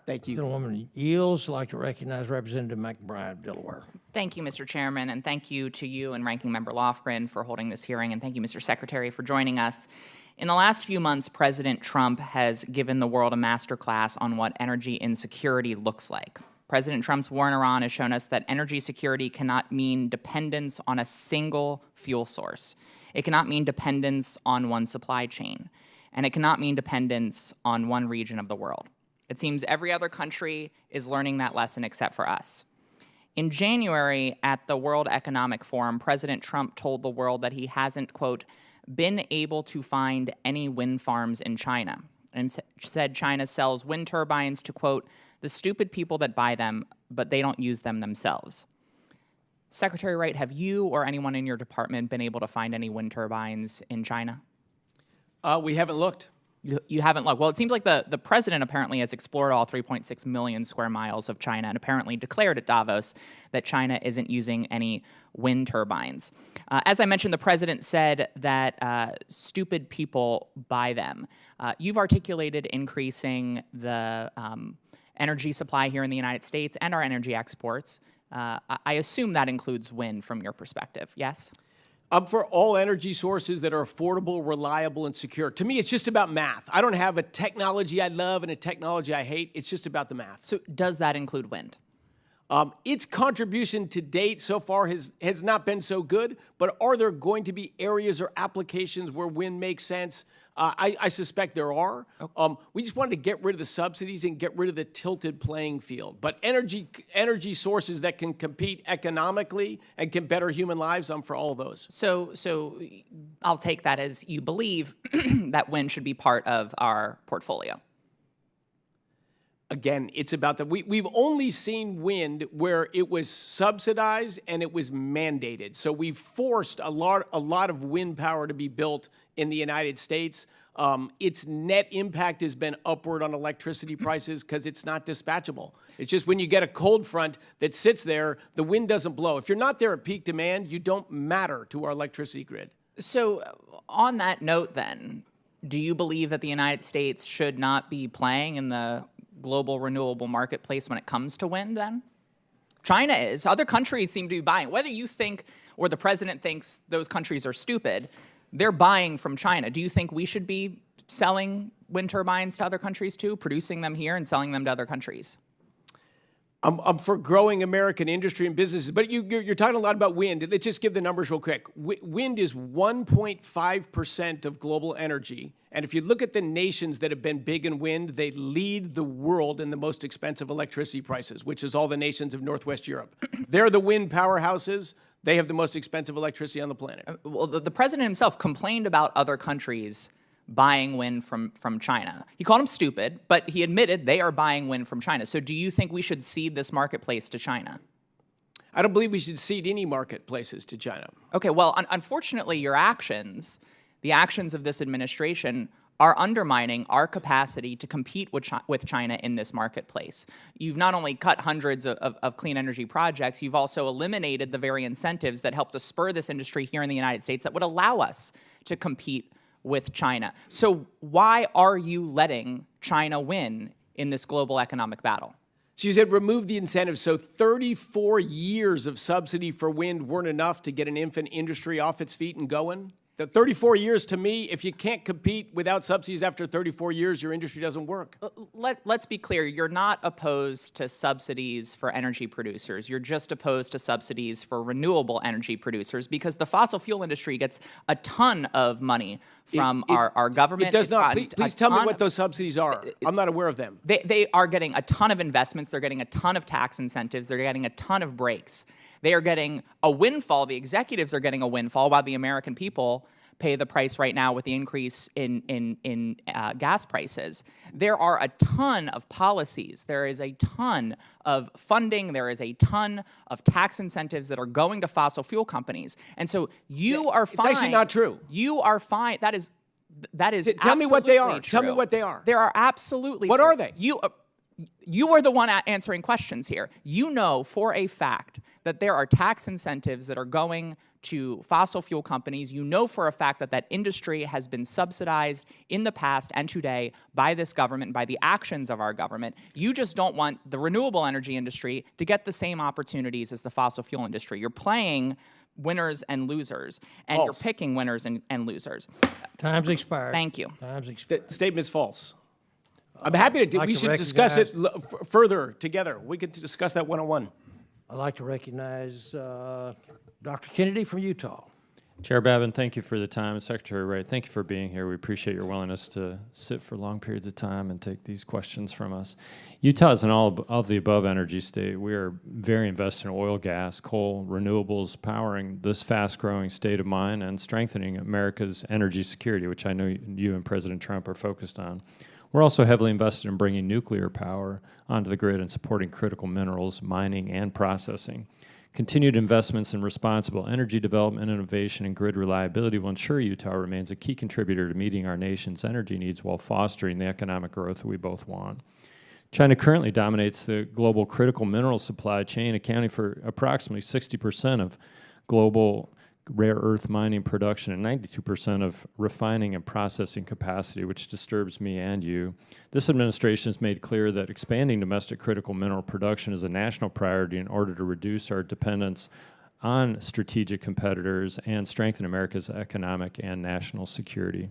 Thank you. Gentlewoman yields. I'd like to recognize Representative McBride of Delaware. Thank you, Mr. Chairman, and thank you to you and Ranking Member Lofgren for holding this hearing, and thank you, Mr. Secretary, for joining us. In the last few months, President Trump has given the world a masterclass on what energy insecurity looks like. President Trump's war in Iran has shown us that energy security cannot mean dependence on a single fuel source. It cannot mean dependence on one supply chain, and it cannot mean dependence on one region of the world. It seems every other country is learning that lesson except for us. In January, at the World Economic Forum, President Trump told the world that he hasn't, quote, been able to find any wind farms in China, and said China sells wind turbines to, quote, the stupid people that buy them, but they don't use them themselves. Secretary Wright, have you or anyone in your department been able to find any wind turbines in China? We haven't looked. You haven't looked. Well, it seems like the president apparently has explored all 3.6 million square miles of China and apparently declared at Davos that China isn't using any wind turbines. As I mentioned, the president said that stupid people buy them. You've articulated increasing the energy supply here in the United States and our energy exports. I assume that includes wind from your perspective, yes? For all energy sources that are affordable, reliable, and secure. To me, it's just about math. I don't have a technology I love and a technology I hate. It's just about the math. So does that include wind? Its contribution to date so far has not been so good, but are there going to be areas or applications where wind makes sense? I suspect there are. We just wanted to get rid of the subsidies and get rid of the tilted playing field. But energy sources that can compete economically and can better human lives, I'm for all of those. So I'll take that as you believe that wind should be part of our portfolio. Again, it's about that. We've only seen wind where it was subsidized and it was mandated. So we've forced a lot of wind power to be built in the United States. Its net impact has been upward on electricity prices because it's not dispatchable. It's just when you get a cold front that sits there, the wind doesn't blow. If you're not there at peak demand, you don't matter to our electricity grid. So on that note then, do you believe that the United States should not be playing in the global renewable marketplace when it comes to wind then? China is. Other countries seem to be buying. Whether you think or the president thinks those countries are stupid, they're buying from China. Do you think we should be selling wind turbines to other countries too, producing them here and selling them to other countries? I'm for growing American industry and businesses, but you're talking a lot about wind. Let's just give the numbers real quick. Wind is 1.5% of global energy. And if you look at the nations that have been big in wind, they lead the world in the most expensive electricity prices, which is all the nations of Northwest Europe. They're the wind powerhouses. They have the most expensive electricity on the planet. Well, the president himself complained about other countries buying wind from China. He called them stupid, but he admitted they are buying wind from China. So do you think we should cede this marketplace to China? I don't believe we should cede any marketplaces to China. Okay, well, unfortunately, your actions, the actions of this administration, are undermining our capacity to compete with China in this marketplace. You've not only cut hundreds of clean energy projects, you've also eliminated the very incentives that help to spur this industry here in the United States that would allow us to compete with China. So why are you letting China win in this global economic battle? So you said remove the incentives. So 34 years of subsidy for wind weren't enough to get an infant industry off its feet and going? The 34 years, to me, if you can't compete without subsidies after 34 years, your industry doesn't work. Let's be clear. You're not opposed to subsidies for energy producers. You're just opposed to subsidies for renewable energy producers because the fossil fuel industry gets a ton of money from our government. It does not. Please tell me what those subsidies are. I'm not aware of them. They are getting a ton of investments. They're getting a ton of tax incentives. They're getting a ton of breaks. They are getting a windfall. The executives are getting a windfall while the American people pay the price right now with the increase in gas prices. There are a ton of policies. There is a ton of funding. There is a ton of tax incentives that are going to fossil fuel companies. And so you are fine. It's actually not true. You are fine. That is Tell me what they are. True. Tell me what they are. There are absolutely. What true. are they? You are the one answering questions here. You know for a fact that there are tax incentives that are going to fossil fuel companies. You know for a fact that that industry has been subsidized in the past and today by this government, by the actions of our government. You just don't want the renewable energy industry to get the same opportunities as the fossil fuel industry. You're playing winners and losers, and you're picking winners and losers. Time's expired. Thank you. Time's expired. The statement's false. I'm happy to. We should discuss it further together. We could discuss that one-on-one. I'd like to recognize Dr. Kennedy from Utah. Chair Babin, thank you for the time. And Secretary Wright, thank you for being here. We appreciate your willingness to sit for long periods of time and take these questions from us. Utah is an all-of-the-above energy state. We are very invested in oil, gas, coal, renewables, powering this fast-growing state of mind and strengthening America's energy security, which I know you and President Trump are focused on. We're also heavily invested in bringing nuclear power onto the grid and supporting critical minerals, mining, and processing. Continued investments in responsible energy development, innovation, and grid reliability will ensure Utah remains a key contributor to meeting our nation's energy needs while fostering the economic growth we both want. China currently dominates the global critical mineral supply chain, accounting for approximately 60% of global rare earth mining production and 92% of refining and processing capacity, which disturbs me and you. This administration has made clear that expanding domestic critical mineral production is a national priority in order to reduce our dependence on strategic competitors and strengthen America's economic and national security.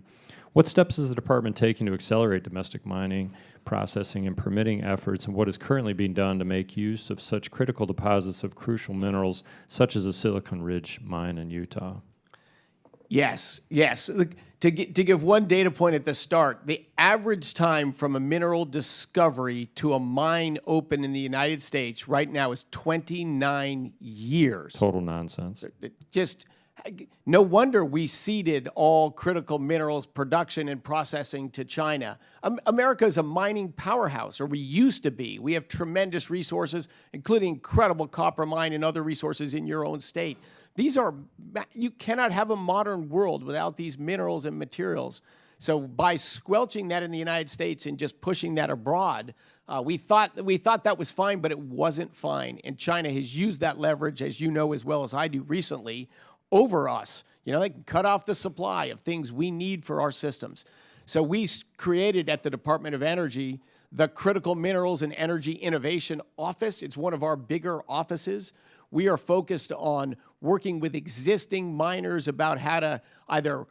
What steps is the department taking to accelerate domestic mining, processing, and permitting efforts, and what is currently being done to make use of such critical deposits of crucial minerals such as the Silicon Ridge mine in Utah? Yes, yes. Look, to give one data point at the start, the average time from a mineral discovery to a mine open in the United States right now is 29 years. Total nonsense. Just no wonder we ceded all critical minerals production and processing to China. America is a mining powerhouse, or we used to be. We have tremendous resources, including incredible copper mine and other resources in your own state. You cannot have a modern world without these minerals and materials. So by squelching that in the United States and just pushing that abroad, we thought that was fine, but it wasn't fine. And China has used that leverage, as you know as well as I do recently, over us. You know, they can cut off the supply of things we need for our systems. So we created at the Department of Energy the Critical Minerals and Energy Innovation Office. It's one of our bigger offices. We are focused on working with existing miners about how to either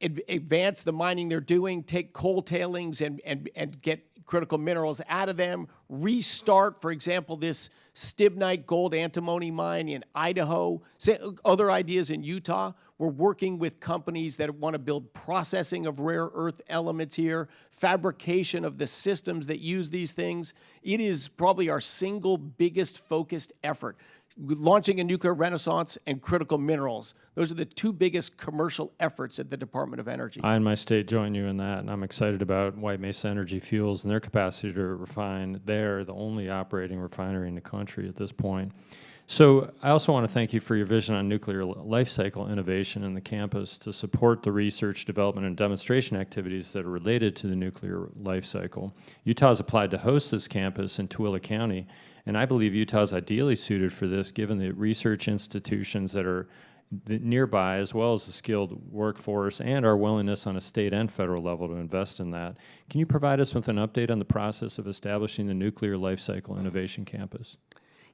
advance the mining they're doing, take coal tailings and get critical minerals out of them, restart, for example, this stibnite gold antimony mine in Idaho, other ideas in Utah. We're working with companies that want to build processing of rare earth elements here, fabrication of the systems that use these things. It is probably our single biggest focused effort. Launching a nuclear renaissance and critical minerals. Those are the two biggest commercial efforts at the Department of Energy. I and my state join you in that, and I'm excited about White Mesa Energy Fuels and their capacity to refine. They're the only operating refinery in the country at this point. So I also want to thank you for your vision on nuclear life cycle innovation in the campus to support the research, development, and demonstration activities that are related to the nuclear life cycle. Utah has applied to host this campus in Tooele County, and I believe Utah is ideally suited for this given the research institutions that are nearby, as well as the skilled workforce and our willingness on a state and federal level to invest in that. Can you provide us with an update on the process of establishing the Nuclear Life Cycle Innovation Campus?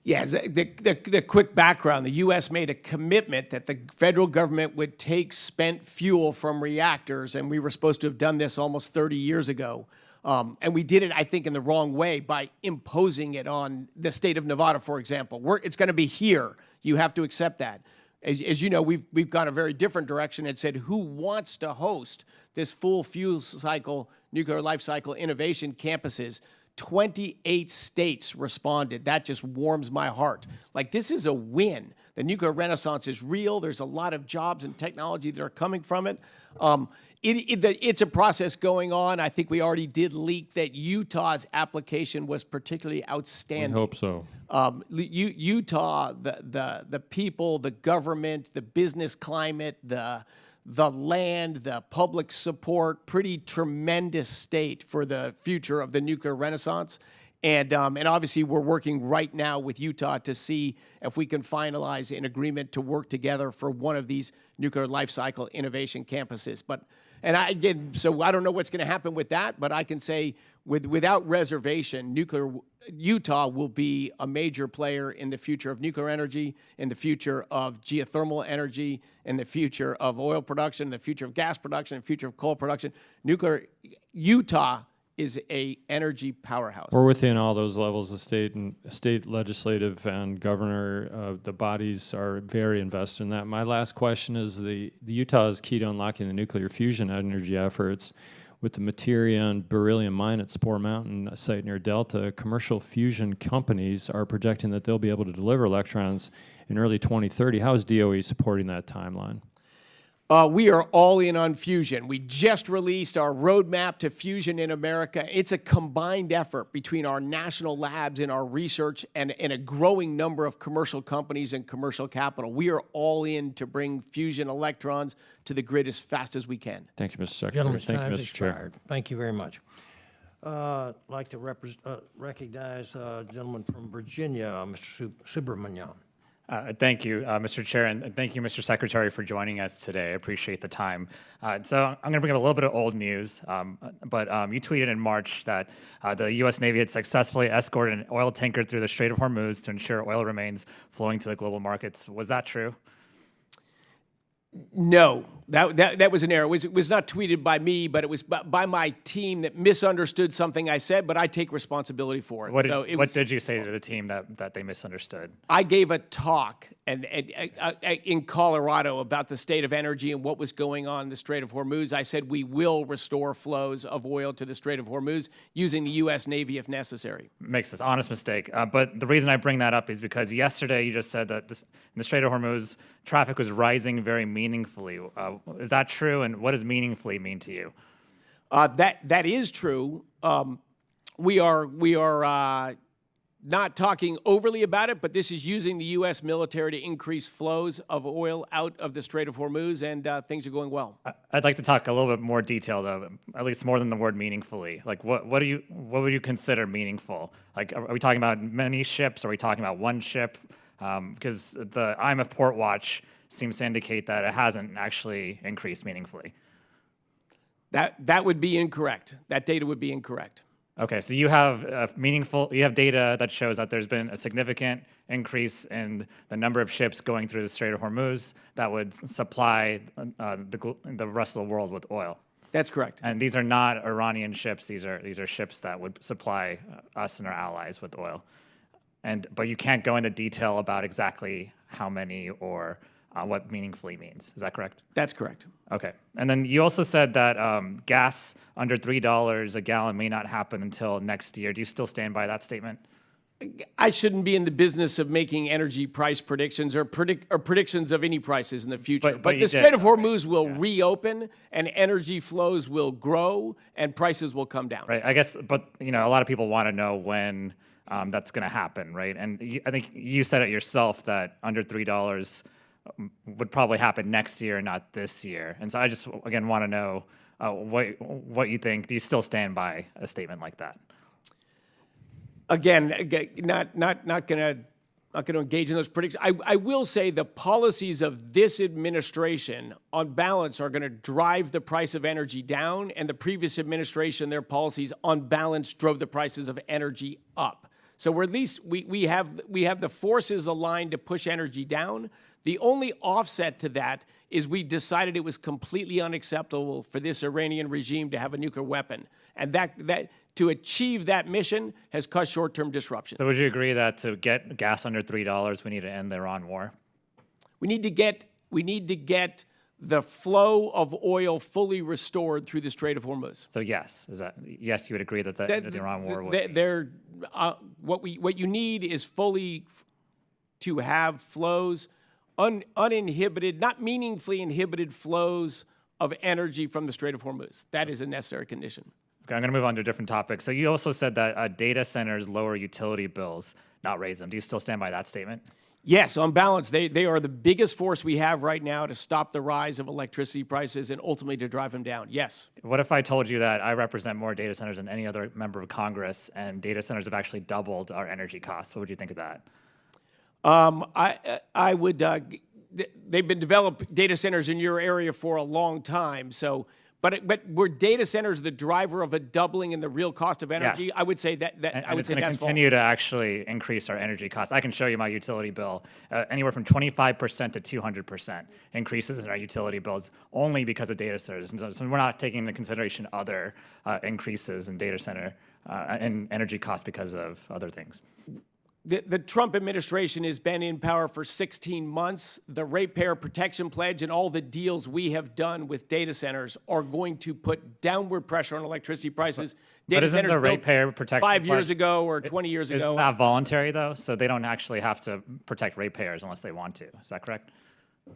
Yes, the quick background, the U.S. made a commitment that the federal government would take spent fuel from reactors, and we were supposed to have done this almost 30 years ago. And we did it, I think, in the wrong way by imposing it on the state of Nevada, for example. It's going to be here. You have to accept that. As you know, we've gone a very different direction and said, who wants to host this full fuel cycle, nuclear life cycle innovation campuses? 28 states responded. That just warms my heart. Like, this is a win. The nuclear renaissance is real. There's a lot of jobs and technology that are coming from it. It's a process going on. I think we already did leak that Utah's application was particularly outstanding. I hope so. Utah, the people, the government, the business climate, the land, the public support, pretty tremendous state for the future of the nuclear renaissance. And obviously, we're working right now with Utah to see if we can finalize an agreement to work together for one of these nuclear life cycle innovation campuses. So I don't know what's going to happen with that, but I can say without reservation, Utah will be a major player in the future of nuclear energy, in the future of geothermal energy, in the future of oil production, in the future of gas production, in the future of coal production. Utah is a energy powerhouse. We're within all those levels of state legislative and governor. The bodies are very invested in that. My last question is the Utah is key to unlocking the nuclear fusion energy efforts. With the materia and beryllium mine at Spore Mountain, a site near Delta, commercial fusion companies are projecting that they'll be able to deliver electrons in early 2030. How is DOE supporting that timeline? We are all in on fusion. We just released our roadmap to fusion in America. It's a combined effort between our national labs and our research and a growing number of commercial companies and commercial capital. We are all in to bring fusion electrons to the grid as fast as we can. Thank you, Mr. Secretary. Gentleman's Thank time you, has Mr. Chair. expired. Thank you very much. I'd like to recognize a gentleman from Virginia, Mr. Subramanian. Thank you, Mr. Chair, and thank you, Mr. Secretary, for joining us today. I appreciate the time. So I'm going to bring up a little bit of old news, but you tweeted in March that the U.S. Navy had successfully escorted an oil tanker through the Strait of Hormuz to ensure oil remains flowing to the global markets. Was that true? No, that was an error. It was not tweeted by me, but it was by my team that misunderstood something I said, but I take responsibility for it. What did you say to the team that they misunderstood? I gave a talk in Colorado about the state of energy and what was going on in the Strait of Hormuz. I said we will restore flows of oil to the Strait of Hormuz using the U.S. Navy if necessary. Makes this honest mistake. But the reason I bring that up is because yesterday you just said that in the Strait of Hormuz, traffic was rising very meaningfully. Is that true? And what does meaningfully mean to you? That is true. We are not talking overly about it, but this is using the U.S. military to increase flows of oil out of the Strait of Hormuz, and things are going well. I'd like to talk a little bit more detail, though, at least more than the word meaningfully. Like, what would you consider meaningful? Like, are we talking about many ships? Are we talking about one ship? Because the IMF Port Watch seems to indicate that it hasn't actually increased meaningfully. That would be incorrect. That data would be incorrect. Okay, so you have you have data that shows that there's been a significant increase in the number of ships going through the Strait of Hormuz that would supply the rest of the world with oil. That's correct. And these are not Iranian ships. These are ships that would supply us and our allies with oil. But you can't go into detail about exactly how many or what meaningfully means. Is that correct? That's correct. Okay. And then you also said that gas under $3 a gallon may not happen until next year. Do you still stand by that statement? I shouldn't be in the business of making energy price predictions or predictions of any prices in the future. But the Strait of Hormuz will reopen, and energy flows will grow, and prices will come down. Right. I guess, but a lot of people want to know when that's going to happen, right? And I think you said it yourself that under $3 would probably happen next year, not this year. And so I just, again, want to know what you think. Do you still stand by a statement like that? Again, not going to engage in those predictions. I will say the policies of this administration, on balance, are going to drive the price of energy down, and the previous administration, their policies, on balance, drove the prices of energy up. So we're at least we have the forces aligned to push energy down. The only offset to that is we decided it was completely unacceptable for this Iranian regime to have a nuclear weapon, and that to achieve that mission has caused short-term disruption. So would you agree that to get gas under $3, we need to end the Iran war? We need to get the flow of oil fully restored through the Strait of Hormuz. So yes, yes, you would agree that the Iran war would be. What you need is fully to have flows, uninhibited, not meaningfully inhibited flows of energy from the Strait of Hormuz. That is a necessary condition. Okay, I'm going to move on to a different topic. So you also said that data centers lower utility bills, not raise them. Do you still stand by that statement? Yes, on balance, they are the biggest force we have right now to stop the rise of electricity prices and ultimately to drive them down. Yes. What if I told you that I represent more data centers than any other member of Congress, and data centers have actually doubled our energy costs? What would you think of that? I would. They've been developed data centers in your area for a long time. So, but were data centers the driver of a doubling in the real cost of energy? Yes. I would say that. I would say that's false. It's going to continue to actually increase our energy costs. I can show you my utility bill, anywhere from 25% to 200% increases in our utility bills only because of data centers. And so we're not taking into consideration other increases in data center and energy costs because of other things. The Trump administration has been in power for 16 months. The ratepayer protection pledge and all the deals we have done with data centers are going to put downward pressure on electricity prices. But isn't the ratepayer protection 5 years ago or 20 years ago? Isn't that voluntary, though? So they don't actually have to protect ratepayers unless they want to. Is that correct?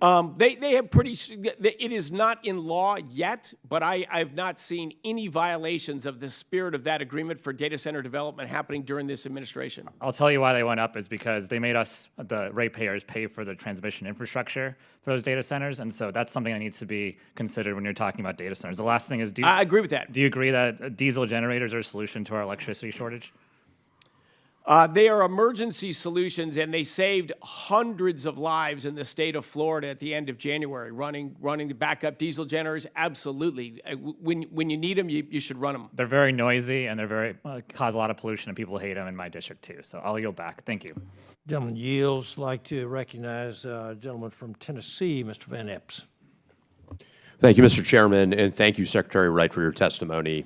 They have it is not in law yet, but I've not seen any violations of the spirit of that agreement for data center development happening during this administration. I'll tell you why they went up is because they made us, the ratepayers, pay for the transmission infrastructure for those data centers, and so that's something that needs to be considered when you're talking about data centers. The last thing is, I agree with that. Do you agree that diesel generators are a solution to our electricity shortage? They are emergency solutions, and they saved hundreds of lives in the state of Florida at the end of January, running the backup diesel generators. Absolutely. When you need them, you should run them. They're very noisy, and they're very cause a lot of pollution, and people hate them in my district too. So I'll yield back. Thank you. Gentleman yields. Like to recognize a gentleman from Tennessee, Mr. Van Epps. Thank you, Mr. Chairman, and thank you, Secretary Wright, for your testimony.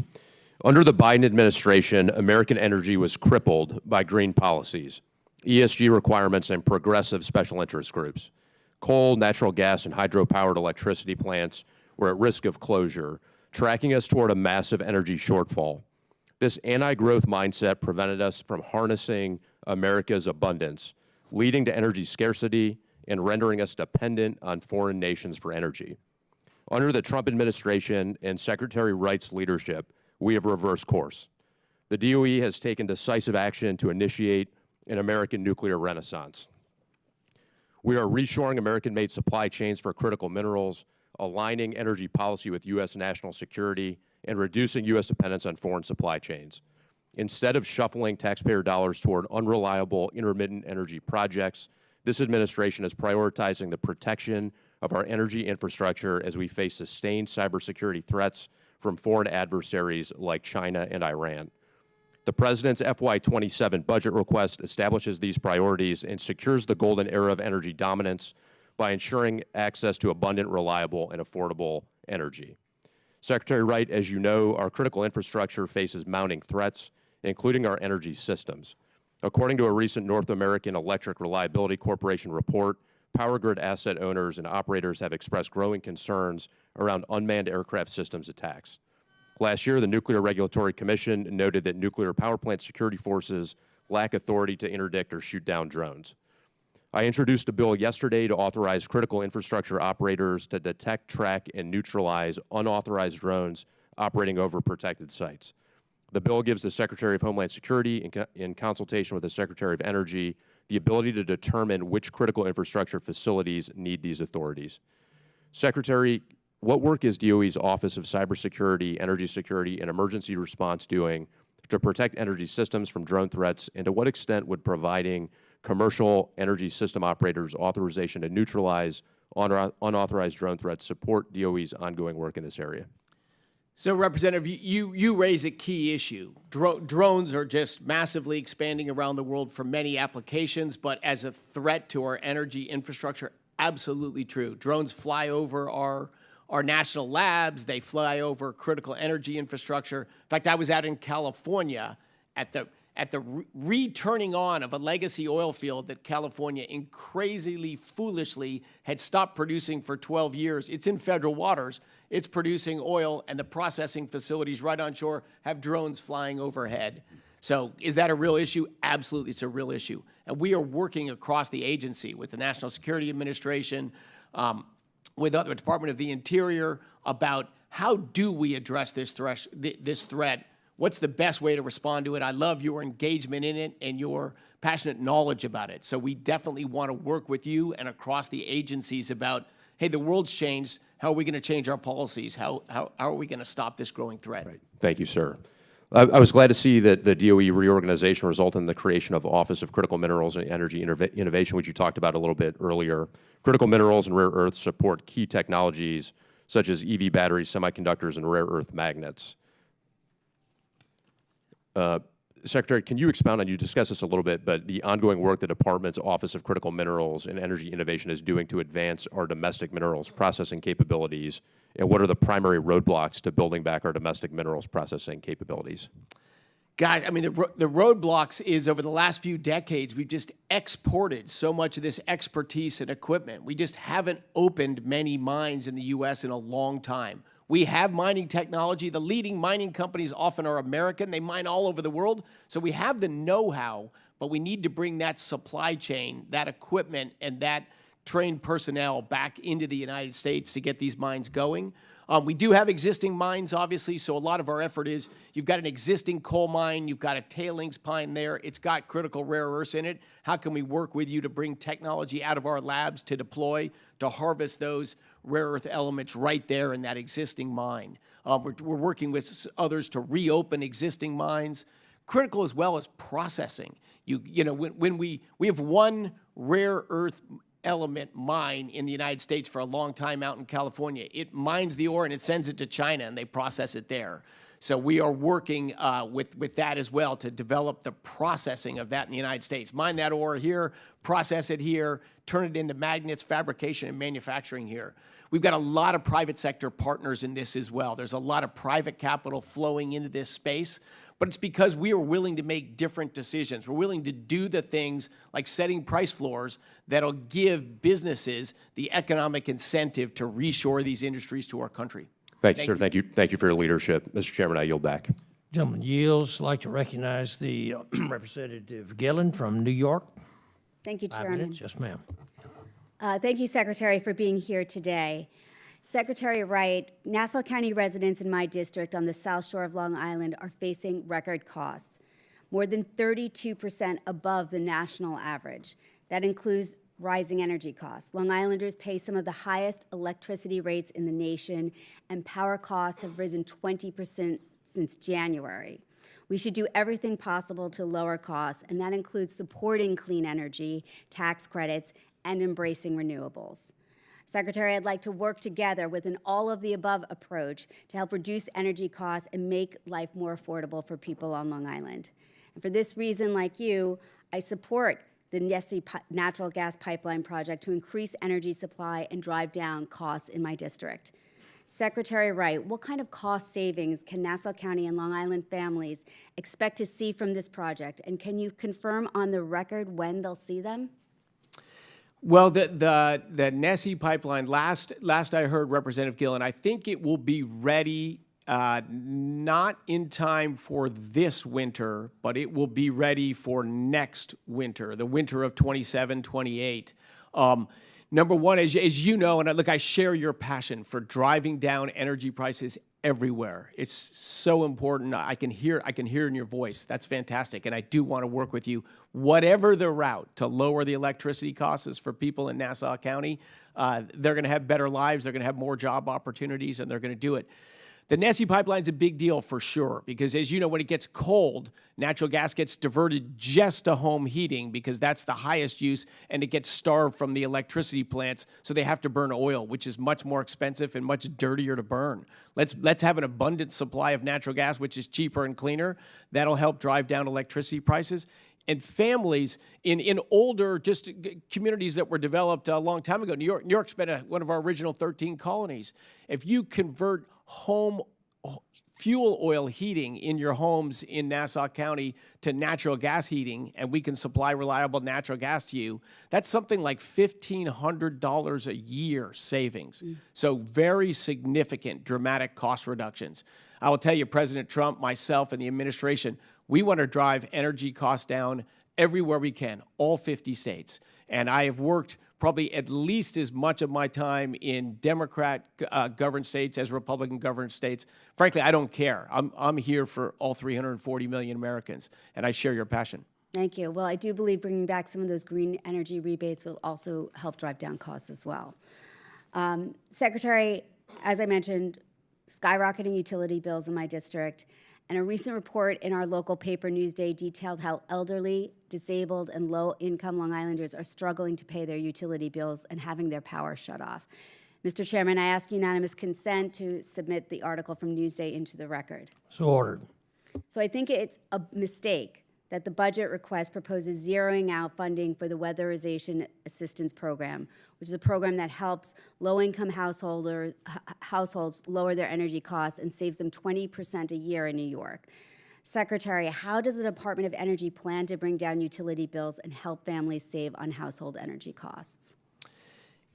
Under the Biden administration, American energy was crippled by green policies, ESG requirements, and progressive special interest groups. Coal, natural gas, and hydro-powered electricity plants were at risk of closure, tracking us toward a massive energy shortfall. This anti-growth mindset prevented us from harnessing America's abundance, leading to energy scarcity and rendering us dependent on foreign nations for energy. Under the Trump administration and Secretary Wright's leadership, we have reversed course. The DOE has taken decisive action to initiate an American nuclear renaissance. We are reshoring American-made supply chains for critical minerals, aligning energy policy with U.S. national security, and reducing U.S. dependence on foreign supply chains. Instead of shuffling taxpayer dollars toward unreliable, intermittent energy projects, this administration is prioritizing the protection of our energy infrastructure as we face sustained cybersecurity threats from foreign adversaries like China and Iran. The President's FY27 budget request establishes these priorities and secures the golden era of energy dominance by ensuring access to abundant, reliable, and affordable energy. Secretary Wright, as you know, our critical infrastructure faces mounting threats, including our energy systems. According to a recent North American Electric Reliability Corporation report, power grid asset owners and operators have expressed growing concerns around unmanned aircraft systems attacks. Last year, the Nuclear Regulatory Commission noted that nuclear power plant security forces lack authority to interdict or shoot down drones. I introduced a bill yesterday to authorize critical infrastructure operators to detect, track, and neutralize unauthorized drones operating over protected sites. The bill gives the Secretary of Homeland Security, in consultation with the Secretary of Energy, the ability to determine which critical infrastructure facilities need these authorities. Secretary, what work is DOE's Office of Cybersecurity, Energy Security, and Emergency Response doing to protect energy systems from drone threats, and to what extent would providing commercial energy system operators authorization to neutralize unauthorized drone threats support DOE's ongoing work in this area? So, Representative, you raise a key issue. Drones are just massively expanding around the world for many applications, but as a threat to our energy infrastructure, absolutely true. Drones fly over our national labs. They fly over critical energy infrastructure. In fact, I was out in California at the returning on of a legacy oil field that California crazily, foolishly had stopped producing for 12 years. It's in federal waters. It's producing oil, and the processing facilities right on shore have drones flying overhead. So is that a real issue? Absolutely, it's a real issue. And we are working across the agency with the National Security Administration, with the Department of the Interior about how do we address this threat. What's the best way to respond to it? I love your engagement in it and your passionate knowledge about it. So we definitely want to work with you and across the agencies about, hey, the world's changed. How are we going to change our policies? How are we going to stop this growing threat? Right. Thank you, sir. I was glad to see that the DOE reorganization resulted in the creation of Office of Critical Minerals and Energy Innovation, which you talked about a little bit earlier. Critical minerals and rare earths support key technologies such as EV batteries, semiconductors, and rare earth magnets. Secretary, can you expound on, you discussed this a little bit, but the ongoing work the Department's Office of Critical Minerals and Energy Innovation is doing to advance our domestic minerals processing capabilities, and what are the primary roadblocks to building back our domestic minerals processing capabilities? Guys, I mean, the roadblocks is over the last few decades, we've just exported so much of this expertise and equipment. We just haven't opened many mines in the U.S. in a long time. We have mining technology. The leading mining companies often are American. They mine all over the world. So we have the know-how, but we need to bring that supply chain, that equipment, and that trained personnel back into the United States to get these mines going. We do have existing mines, obviously, so a lot of our effort is you've got an existing coal mine, you've got a tailings pine there, it's got critical rare earths in it. How can we work with you to bring technology out of our labs to deploy, to harvest those rare earth elements right there in that existing mine? We're working with others to reopen existing mines. Critical as well as processing. You know, when we have one rare earth element mine in the United States for a long time out in California. It mines the ore and it sends it to China and they process it there. So we are working with that as well to develop the processing of that in the United States. Mine that ore here, process it here, turn it into magnets, fabrication and manufacturing here. We've got a lot of private sector partners in this as well. There's a lot of private capital flowing into this space, but it's because we are willing to make different decisions. We're willing to do the things like setting price floors that'll give businesses the economic incentive to reshore these industries to our country. Thank you, sir. Thank you. Thank you for your leadership. Mr. Chairman, I yield back. Gentleman yields. I'd like to recognize the Representative Gillen from New York. Thank you, 5 Chairman. minutes. Yes, ma'am. Thank you, Secretary, for being here today. Secretary Wright, Nassau County residents in my district on the South Shore of Long Island are facing record costs, more than 32% above the national average. That includes rising energy costs. Long Islanders pay some of the highest electricity rates in the nation, and power costs have risen 20% since January. We should do everything possible to lower costs, and that includes supporting clean energy, tax credits, and embracing renewables. Secretary, I'd like to work together with an all-of-the-above approach to help reduce energy costs and make life more affordable for people on Long Island. And for this reason, like you, I support the Nessie natural gas pipeline project to increase energy supply and drive down costs in my district. Secretary Wright, what kind of cost savings can Nassau County and Long Island families expect to see from this project? And can you confirm on the record when they'll see them? Well, the Nessie pipeline, last I heard, Representative Gillen, I think it will be ready not in time for this winter, but it will be ready for next winter, the winter of 27, 28. Number one, as you know, and look, I share your passion for driving down energy prices everywhere. It's so important. I can hear in your voice. That's fantastic, and I do want to work with you. Whatever the route to lower the electricity costs is for people in Nassau County, they're going to have better lives, they're going to have more job opportunities, and they're going to do it. The Nessie pipeline's a big deal for sure, because as you know, when it gets cold, natural gas gets diverted just to home heating because that's the highest use, and it gets starved from the electricity plants, so they have to burn oil, which is much more expensive and much dirtier to burn. Let's have an abundant supply of natural gas, which is cheaper and cleaner. That'll help drive down electricity prices. And families in older communities that were developed a long time ago. New York's been one of our original 13 colonies. If you convert home fuel oil heating in your homes in Nassau County to natural gas heating, and we can supply reliable natural gas to you, that's something like $1,500 a year savings. So very significant, dramatic cost reductions. I will tell you, President Trump, myself, and the administration, we want to drive energy costs down everywhere we can, all 50 states. And I have worked probably at least as much of my time in Democrat-governed states as Republican-governed states. Frankly, I don't care. I'm here for all 340 million Americans, and I share your passion. Thank you. Well, I do believe bringing back some of those green energy rebates will also help drive down costs as well. Secretary, as I mentioned, skyrocketing utility bills in my district, and a recent report in our local paper Newsday detailed how elderly, disabled, and low-income Long Islanders are struggling to pay their utility bills and having their power shut off. Mr. Chairman, I ask unanimous consent to submit the article from Newsday into the record. So ordered. So I think it's a mistake that the budget request proposes zeroing out funding for the Weatherization Assistance Program, which is a program that helps low-income households lower their energy costs and saves them 20% a year in New York. Secretary, how does the Department of Energy plan to bring down utility bills and help families save on household energy costs?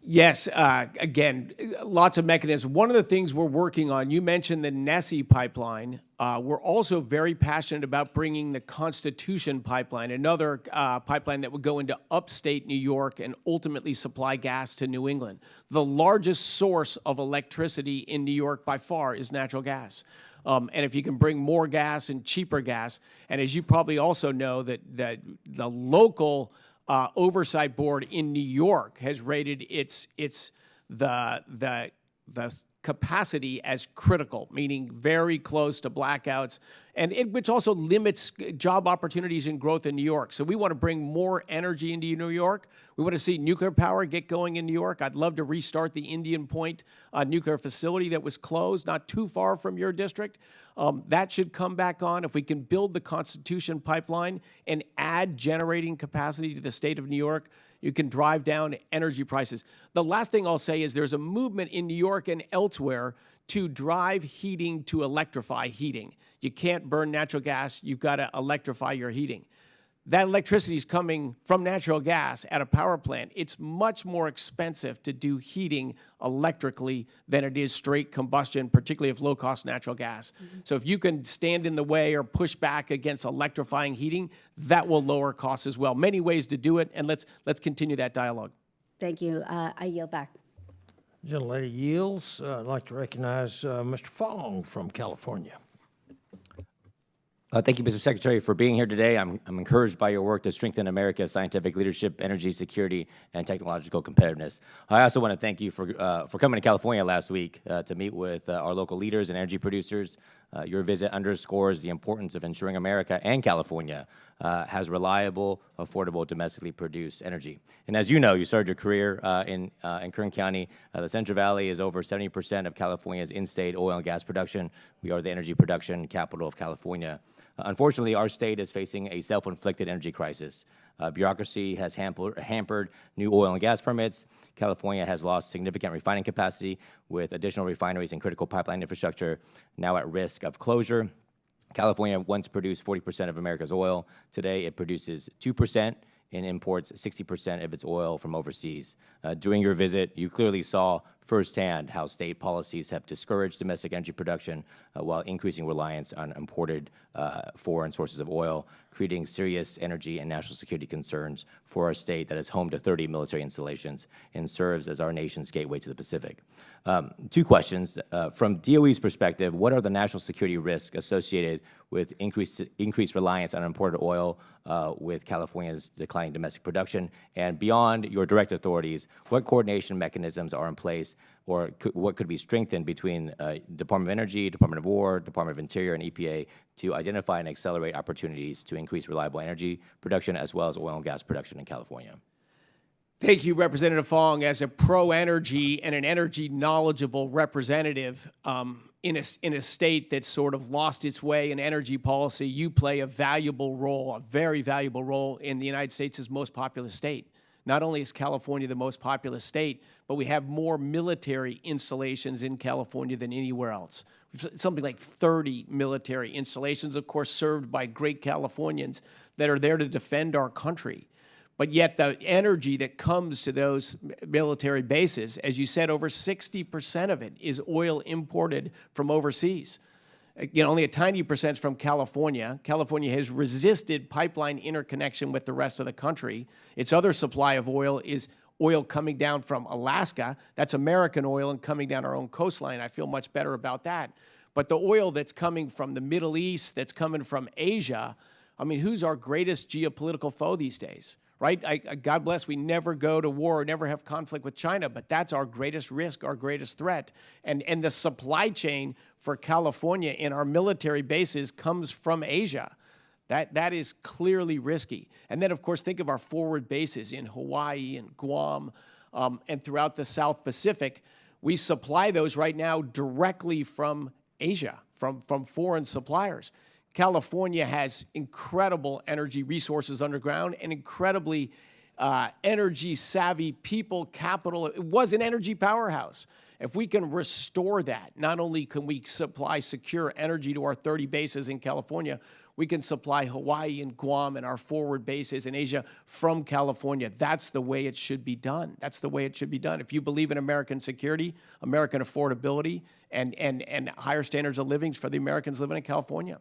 Yes, again, lots of mechanisms. One of the things we're working on, you mentioned the Nessie pipeline. We're also very passionate about bringing the Constitution pipeline, another pipeline that would go into upstate New York and ultimately supply gas to New England. The largest source of electricity in New York by far is natural gas. And if you can bring more gas and cheaper gas, and as you probably also know, that the local oversight board in New York has rated the capacity as critical, meaning very close to blackouts, and which also limits job opportunities and growth in New York. So we want to bring more energy into New York. We want to see nuclear power get going in New York. I'd love to restart the Indian Point nuclear facility that was closed not too far from your district. That should come back on. If we can build the Constitution pipeline and add generating capacity to the state of New York, you can drive down energy prices. The last thing I'll say is there's a movement in New York and elsewhere to drive heating to electrify heating. You can't burn natural gas. You've got to electrify your heating. That electricity is coming from natural gas at a power plant. It's much more expensive to do heating electrically than it is straight combustion, particularly if low-cost natural gas. So if you can stand in the way or push back against electrifying heating, that will lower costs as well. Many ways to do it, and let's continue that dialogue. Thank you. I yield back. Gentlelady yields. I'd like to recognize Mr. Fong from California. Thank you, Mr. Secretary, for being here today. I'm encouraged by your work to strengthen America's scientific leadership, energy security, and technological competitiveness. I also want to thank you for coming to California last week to meet with our local leaders and energy producers. Your visit underscores the importance of ensuring America and California has reliable, affordable, domestically produced energy. And as you know, you started your career in Kern County. The Central Valley is over 70% of California's in-state oil and gas production. We are the energy production capital of California. Unfortunately, our state is facing a self-inflicted energy crisis. Bureaucracy has hampered new oil and gas permits. California has lost significant refining capacity, with additional refineries and critical pipeline infrastructure now at risk of closure. California once produced 40% of America's oil. Today, it produces 2% and imports 60% of its oil from overseas. During your visit, you clearly saw firsthand how state policies have discouraged domestic energy production while increasing reliance on imported foreign sources of oil, creating serious energy and national security concerns for our state that is home to 30 military installations and serves as our nation's gateway to the Pacific. Two questions. From DOE's perspective, what are the national security risks associated with increased reliance on imported oil with California's declining domestic production? And beyond your direct authorities, what coordination mechanisms are in place, or what could be strengthened between Department of Energy, Department of War, Department of Interior, and EPA to identify and accelerate opportunities to increase reliable energy production as well as oil and gas production in California? Thank you, Representative Fong. As a pro-energy and an energy knowledgeable representative in a state that's sort of lost its way in energy policy, you play a valuable role, a very valuable role in the United States' most populous state. Not only is California the most populous state, but we have more military installations in California than anywhere else. We've something like 30 military installations, of course, served by great Californians that are there to defend our country. But yet the energy that comes to those military bases, as you said, over 60% of it is oil imported from overseas. Only a tiny percent from California. California has resisted pipeline interconnection with the rest of the country. Its other supply of oil is oil coming down from Alaska. That's American oil and coming down our own coastline. I feel much better about that. But the oil that's coming from the Middle East, that's coming from Asia, I mean, who's our greatest geopolitical foe these days? Right? God bless, we never go to war or never have conflict with China, but that's our greatest risk, our greatest threat. And the supply chain for California in our military bases comes from Asia. That is clearly risky. And then, of course, think of our forward bases in Hawaii and Guam and throughout the South Pacific. We supply those right now directly from Asia, from foreign suppliers. California has incredible energy resources underground and incredibly energy-savvy people, capital. It was an energy powerhouse. If we can restore that, not only can we supply secure energy to our 30 bases in California, we can supply Hawaii and Guam and our forward bases in Asia from California. That's the way it should be done. That's the way it should be done. If you believe in American security, American affordability, and higher standards of living for the Americans living in California.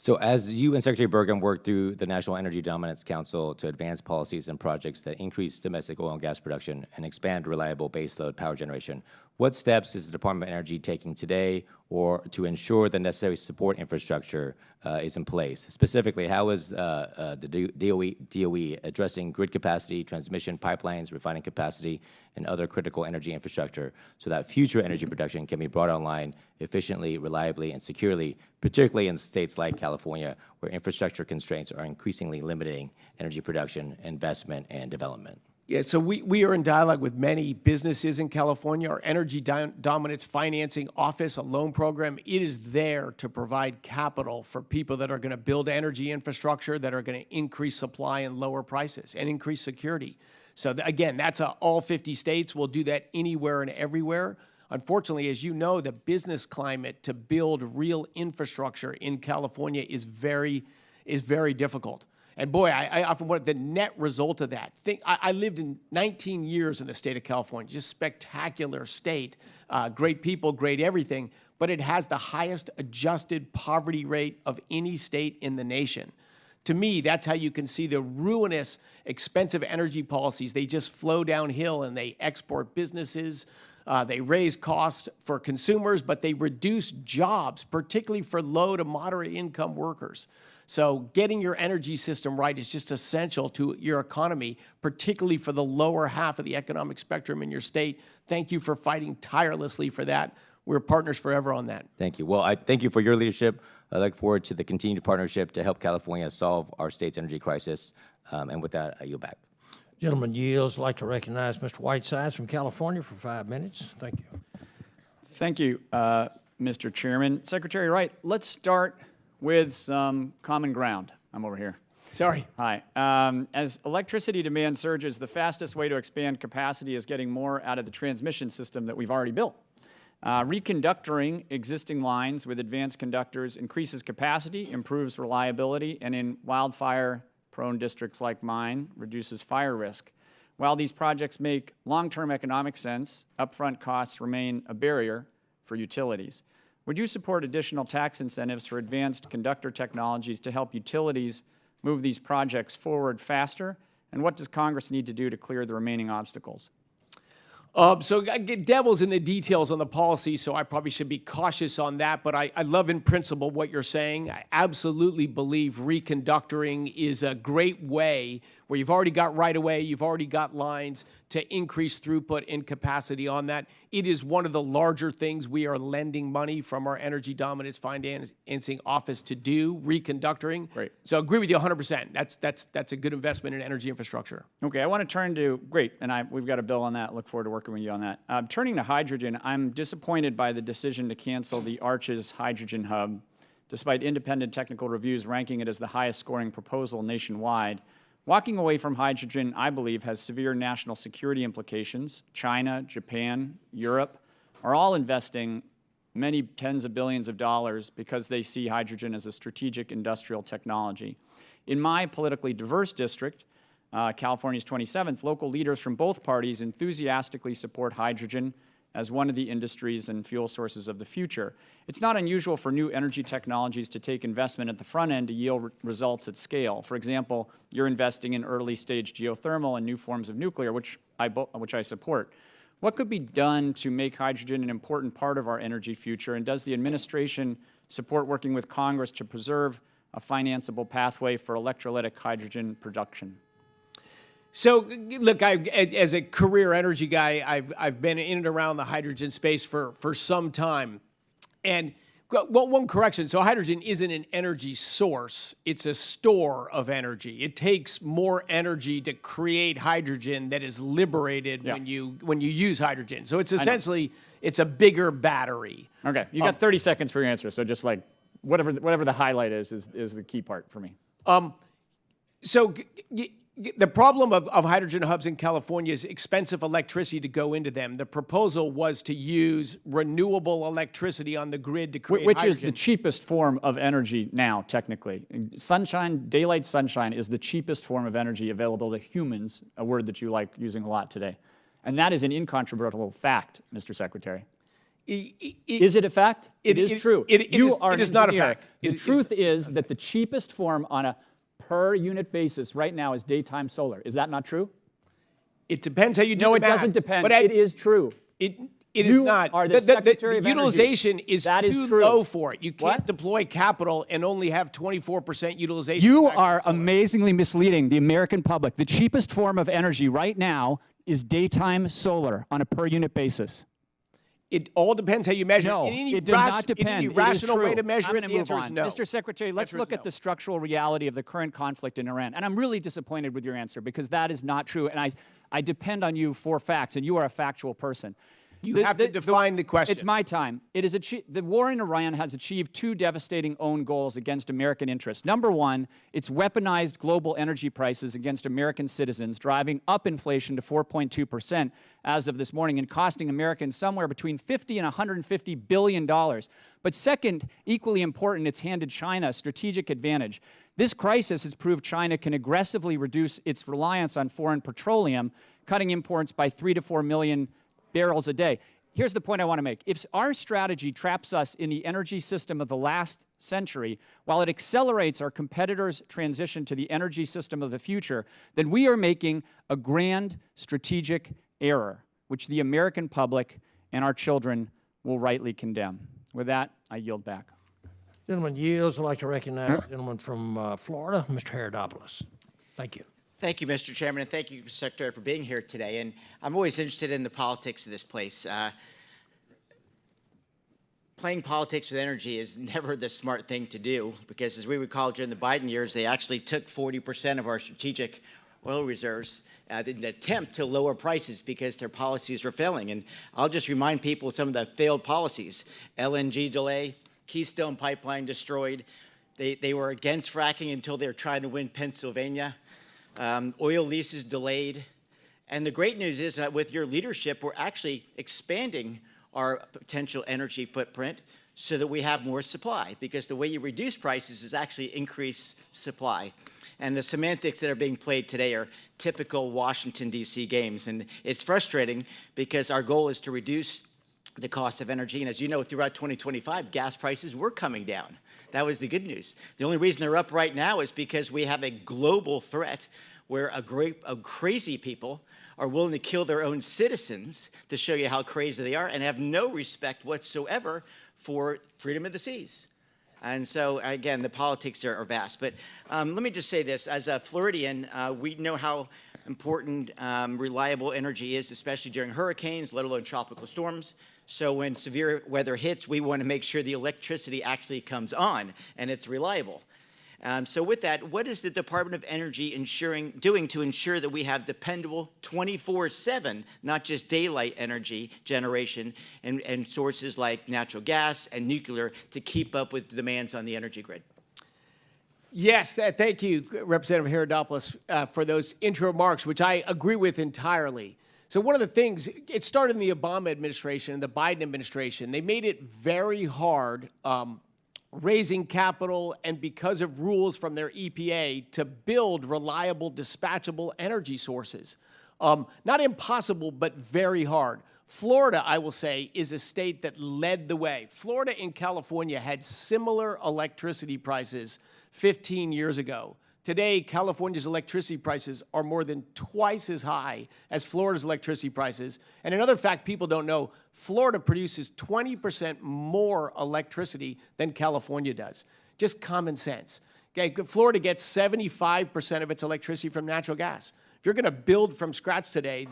So as you and Secretary Burgum work through the National Energy Dominance Council to advance policies and projects that increase domestic oil and gas production and expand reliable baseload power generation, what steps is the Department of Energy taking today or to ensure the necessary support infrastructure is in place? Specifically, how is the DOE addressing grid capacity, transmission pipelines, refining capacity, and other critical energy infrastructure so that future energy production can be brought online efficiently, reliably, and securely, particularly in states like California, where infrastructure constraints are increasingly limiting energy production, investment, and development? Yeah, so we are in dialogue with many businesses in California. Our Energy Dominance Financing Office, a loan program, it is there to provide capital for people that are going to build energy infrastructure, that are going to increase supply and lower prices and increase security. So again, that's all 50 states. We'll do that anywhere and everywhere. Unfortunately, as you know, the business climate to build real infrastructure in California is very difficult. And boy, I often wonder the net result of that. I lived in 19 years in the state of California, just spectacular state, great people, great everything, but it has the highest adjusted poverty rate of any state in the nation. To me, that's how you can see the ruinous, expensive energy policies. They just flow downhill and they export businesses. They raise costs for consumers, but they reduce jobs, particularly for low to moderate income workers. So getting your energy system right is just essential to your economy, particularly for the lower half of the economic spectrum in your state. Thank you for fighting tirelessly for that. We're partners forever on that. Thank you. Well, I thank you for your leadership. I look forward to the continued partnership to help California solve our state's energy crisis. And with that, I yield back. Gentleman yields. I'd like to recognize Mr. Whitesides from California for 5 minutes. Thank you. Thank you, Mr. Chairman. Secretary Wright, let's start with some common ground. I'm over here. Sorry. Hi. As electricity demand surges, the fastest way to expand capacity is getting more out of the transmission system that we've already built. Reconductoring existing lines with advanced conductors increases capacity, improves reliability, and in wildfire-prone districts like mine, reduces fire risk. While these projects make long-term economic sense, upfront costs remain a barrier for utilities. Would you support additional tax incentives for advanced conductor technologies to help utilities move these projects forward faster? And what does Congress need to do to clear the remaining obstacles? So I get devil's in the details on the policy, so I probably should be cautious on that, but I love in principle what you're saying. I absolutely believe reconductoring is a great way where you've already got right-of-way, you've already got lines to increase throughput and capacity on that. It is one of the larger things we are lending money from our Energy Dominance Financing Office to do, reconductoring. Great. So I agree with you 100%. That's a good investment in energy infrastructure. Okay, I want to turn to, great, and we've got a bill on that. Look forward to working with you on that. Turning to hydrogen, I'm disappointed by the decision to cancel the Arches Hydrogen Hub, despite independent technical reviews ranking it as the highest scoring proposal nationwide. Walking away from hydrogen, I believe, has severe national security implications. China, Japan, Europe are all investing many tens of billions of dollars because they see hydrogen as a strategic industrial technology. In my politically diverse district, California's 27th, local leaders from both parties enthusiastically support hydrogen as one of the industries and fuel sources of the future. It's not unusual for new energy technologies to take investment at the front end to yield results at scale. For example, you're investing in early-stage geothermal and new forms of nuclear, which I support. What could be done to make hydrogen an important part of our energy future, and does the administration support working with Congress to preserve a financeable pathway for electrolytic hydrogen production? So, look, as a career energy guy, I've been in and around the hydrogen space for some time. And one correction, so hydrogen isn't an energy source, it's a store of energy. It takes more energy to create hydrogen that is liberated when you use hydrogen. So it's essentially, it's a bigger battery. Okay, you got 30 seconds for your answer, so just like whatever the highlight is the key part for me. So the problem of hydrogen hubs in California is expensive electricity to go into them. The proposal was to use renewable electricity on the grid to create Which hydrogen. is the cheapest form of energy now, technically. Sunshine, daylight sunshine is the cheapest form of energy available to humans, a word that you like using a lot today. And that is an incontrovertible fact, Mr. Secretary. Is it a fact? It is true. It is not a fact. The truth is that the cheapest form on a per unit basis right now is daytime solar. Is that not true? It depends how you do No, the it math. doesn't depend. But It is true. It is You not. are the Secretary of the Energy. utilization is That is too true. low for it. You can't What? deploy capital and only have 24% utilization. You factor are of solar. amazingly misleading the American public. The cheapest form of energy right now is daytime solar on a per unit basis. It all depends how you measure. No, In any it does not in depend. any It is rational way true. to measure I'm it, gonna the move answer is on. no. Mr. Secretary, let's Answer is look no. at the structural reality of the current conflict in Iran. And I'm really disappointed with your answer because that is not true. And I depend on you for facts, and you are a factual person. You have to define the question. It's my time. The war in Iran has achieved two devastating own goals against American interests. Number one, it's weaponized global energy prices against American citizens, driving up inflation to 4.2% as of this morning and costing Americans somewhere between $50 and $150 billion. But second, equally important, it's handed China a strategic advantage. This crisis has proved China can aggressively reduce its reliance on foreign petroleum, cutting imports by 3 to 4 million barrels a day. Here's the point I want to make. If our strategy traps us in the energy system of the last century, while it accelerates our competitors' transition to the energy system of the future, then we are making a grand strategic error, which the American public and our children will rightly condemn. With that, I yield back. Gentleman yields. I'd like to recognize the gentleman from Florida, Mr. Herodopoulos. Thank you. Thank you, Mr. Chairman, and thank you, Mr. Secretary, for being here today. And I'm always interested in the politics of this place. Playing politics with energy is never the smart thing to do because, as we recall, during the Biden years, they actually took 40% of our strategic oil reserves in an attempt to lower prices because their policies were failing. And I'll just remind people of some of the failed policies. LNG delay, Keystone Pipeline destroyed. They were against fracking until they were trying to win Pennsylvania. Oil leases delayed. And the great news is that with your leadership, we're actually expanding our potential energy footprint so that we have more supply, because the way you reduce prices is actually increase supply. And the semantics that are being played today are typical Washington, D.C. games. And it's frustrating because our goal is to reduce the cost of energy. And as you know, throughout 2025, gas prices were coming down. That was the good news. The only reason they're up right now is because we have a global threat where a group of crazy people are willing to kill their own citizens to show you how crazy they are and have no respect whatsoever for freedom of the seas. And so, again, the politics are vast. But let me just say this. As a Floridian, we know how important reliable energy is, especially during hurricanes, let alone tropical storms. So when severe weather hits, we want to make sure the electricity actually comes on and it's reliable. So with that, what is the Department of Energy doing to ensure that we have dependable 24/7, not just daylight energy generation and sources like natural gas and nuclear to keep up with the demands on the energy grid? Yes, thank you, Representative Herodopoulos, for those intro remarks, which I agree with entirely. So one of the things, it started in the Obama administration and the Biden administration. They made it very hard raising capital and because of rules from their EPA to build reliable, dispatchable energy sources. Not impossible, but very hard. Florida, I will say, is a state that led the way. Florida and California had similar electricity prices 15 years ago. Today, California's electricity prices are more than twice as high as Florida's electricity prices. And another fact people don't know, Florida produces 20% more electricity than California does. Just common sense. Okay, Florida gets 75% of its electricity from natural gas. If you're going to build from scratch today,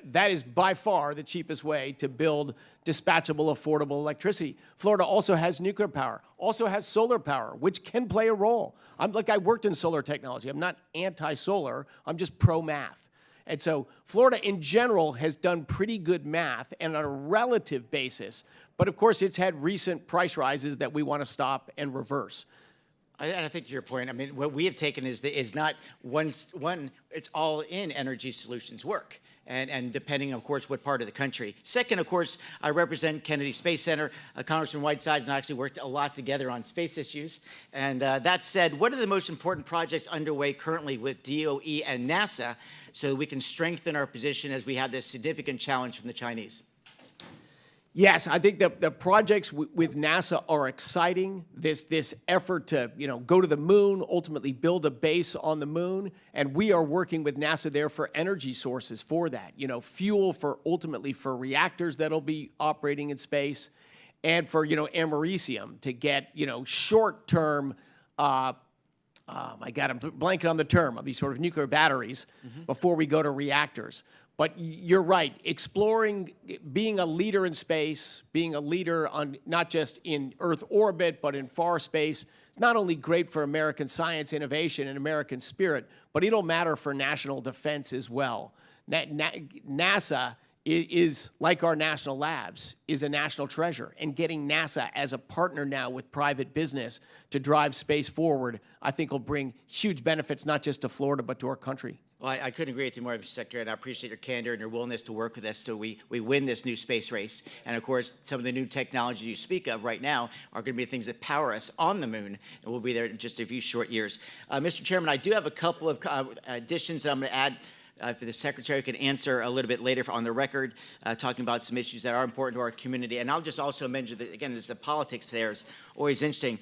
that is by far the cheapest way to build dispatchable, affordable electricity. Florida also has nuclear power, also has solar power, which can play a role. I worked in solar technology. I'm not anti-solar. I'm just pro-math. And so Florida in general has done pretty good math and on a relative basis. But of course, it's had recent price rises that we want to stop and reverse. And I think to your point, I mean, what we have taken is not one, it's all in energy solutions work. And depending, of course, what part of the country. Second, of course, I represent Kennedy Space Center. Congressman Whitesides and I actually worked a lot together on space issues. And that said, what are the most important projects underway currently with DOE and NASA so we can strengthen our position as we have this significant challenge from the Chinese? Yes, I think the projects with NASA are exciting. This effort to go to the moon, ultimately build a base on the moon, and we are working with NASA there for energy sources for that. Fuel for ultimately for reactors that'll be operating in space, and for americium to get short-term. My God, I'm blanking on the term of these sort of nuclear batteries before we go to reactors. But you're right, exploring, being a leader in space, being a leader on not just in Earth orbit, but in far space, it's not only great for American science innovation and American spirit, but it'll matter for national defense as well. NASA is, like our national labs, is a national treasure. And getting NASA as a partner now with private business to drive space forward, I think will bring huge benefits, not just to Florida, but to our country. Well, I couldn't agree with you more, Mr. Secretary, and I appreciate your candor and your willingness to work with us so we win this new space race. And of course, some of the new technologies you speak of right now are going to be the things that power us on the moon, and we'll be there in just a few short years. Mr. Chairman, I do have a couple of additions that I'm going to add that the Secretary can answer a little bit later on the record, talking about some issues that are important to our community. And I'll just also mention that, again, this is the politics there is always interesting.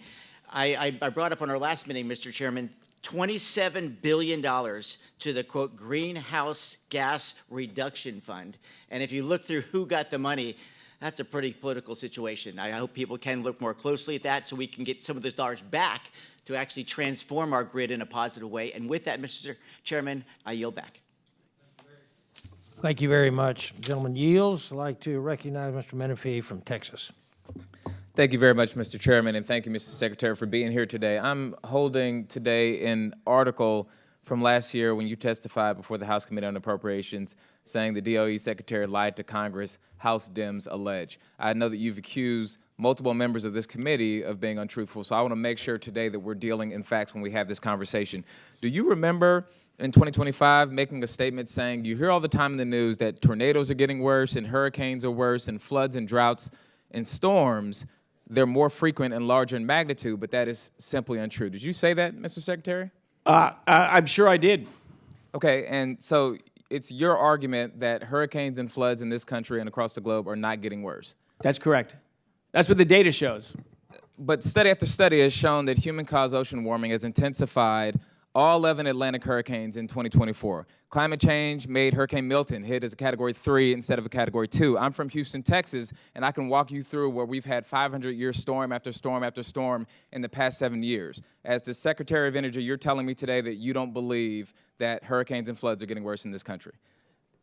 I brought up on our last meeting, Mr. Chairman, $27 billion to the, quote, Greenhouse Gas Reduction Fund. And if you look through who got the money, that's a pretty political situation. I hope people can look more closely at that so we can get some of those dollars back to actually transform our grid in a positive way. And with that, Mr. Chairman, I yield back. Thank you very much. Gentleman yields. I'd like to recognize Mr. Menifee from Texas. Thank you very much, Mr. Chairman, and thank you, Mr. Secretary, for being here today. I'm holding today an article from last year when you testified before the House Committee on Appropriations saying the DOE Secretary lied to Congress, House Dems allege. I know that you've accused multiple members of this committee of being untruthful, so I want to make sure today that we're dealing in facts when we have this conversation. Do you remember in 2025 making a statement saying you hear all the time in the news that tornadoes are getting worse and hurricanes are worse and floods and droughts and storms, they're more frequent and larger in magnitude, but that is simply untrue. Did you say that, Mr. Secretary? I'm sure I did. Okay, and so it's your argument that hurricanes and floods in this country and across the globe are not getting worse. That's correct. That's what the data shows. But study after study has shown that human-caused ocean warming has intensified all 11 Atlantic hurricanes in 2024. Climate change made Hurricane Milton hit as a Category 3 instead of a Category 2. I'm from Houston, Texas, and I can walk you through where we've had 500-year storm after storm after storm in the past 7 years. As the Secretary of Energy, you're telling me today that you don't believe that hurricanes and floods are getting worse in this country.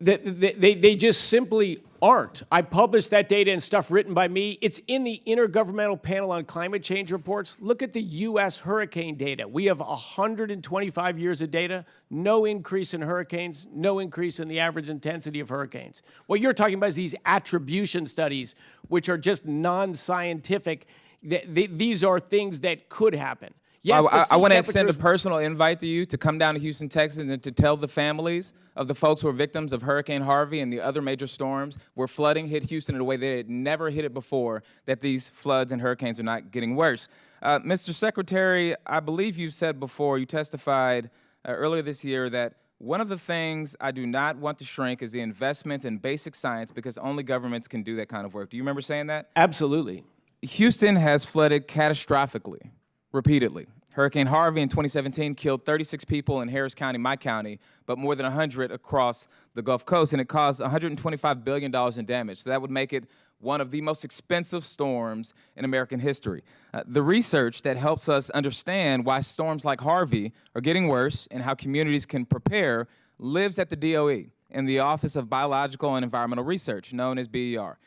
They just simply aren't. I published that data and stuff written by me. It's in the Intergovernmental Panel on Climate Change reports. Look at the U.S. hurricane data. We have 125 years of data, no increase in hurricanes, no increase in the average intensity of hurricanes. What you're talking about is these attribution studies, which are just non-scientific. These are things that could happen. Yes, I want to extend a personal invite to you to come down to Houston, Texas, and to tell the families of the folks who are victims of Hurricane Harvey and the other major storms where flooding hit Houston in a way that it never hit it before, that these floods and hurricanes are not getting worse. Mr. Secretary, I believe you said before, you testified earlier this year that one of the things I do not want to shrink is the investment in basic science because only governments can do that kind of work. Do you remember saying that? Absolutely. Houston has flooded catastrophically. Repeatedly. Hurricane Harvey in 2017 killed 36 people in Harris County, my county, but more than 100 across the Gulf Coast, and it caused $125 billion in damage. So that would make it one of the most expensive storms in American history. The research that helps us understand why storms like Harvey are getting worse and how communities can prepare lives at the DOE in the Office of Biological and Environmental Research, known as BER.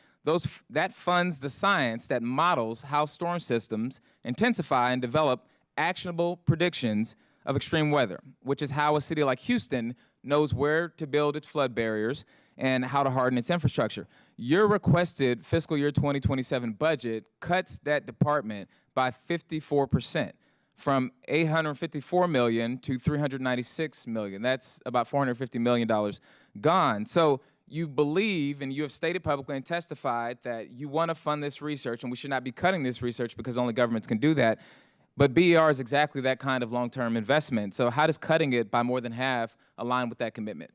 That funds the science that models how storm systems intensify and develop actionable predictions of extreme weather, which is how a city like Houston knows where to build its flood barriers and how to harden its infrastructure. Your requested fiscal year 2027 budget cuts that department by 54%, from $854 million to $396 million. That's about $450 million gone. So you believe, and you have stated publicly and testified that you want to fund this research, and we should not be cutting this research because only governments can do that. But BER is exactly that kind of long-term investment. So how does cutting it by more than half align with that commitment?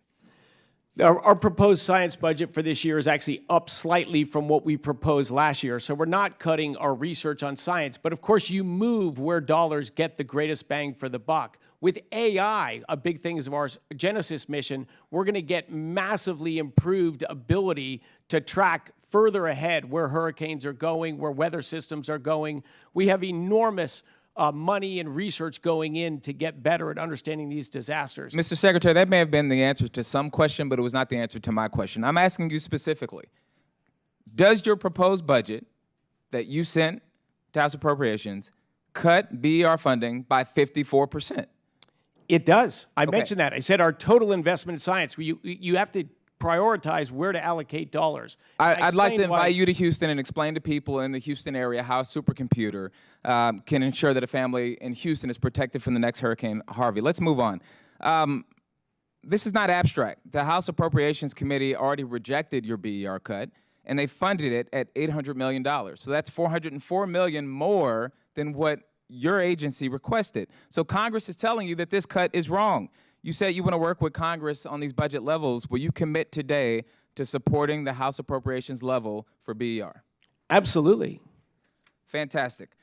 Our proposed science budget for this year is actually up slightly from what we proposed last year. So we're not cutting our research on science. But of course, you move where dollars get the greatest bang for the buck. With AI, a big thing is of our Genesis mission, we're going to get massively improved ability to track further ahead where hurricanes are going, where weather systems are going. We have enormous money and research going in to get better at understanding these disasters. Mr. Secretary, that may have been the answer to some question, but it was not the answer to my question. I'm asking you specifically, does your proposed budget that you sent to House Appropriations cut BER funding by 54%? It does. I mentioned that. I said our total investment in science, you have to prioritize where to allocate dollars. I'd like to invite you to Houston and explain to people in the Houston area how a supercomputer can ensure that a family in Houston is protected from the next Hurricane Harvey. Let's move on. This is not abstract. The House Appropriations Committee already rejected your BER cut, and they funded it at $800 million. So that's $404 million more than what your agency requested. So Congress is telling you that this cut is wrong. You said you want to work with Congress on these budget levels. Will you commit today to supporting the House Appropriations level for BER? Absolutely. Fantastic.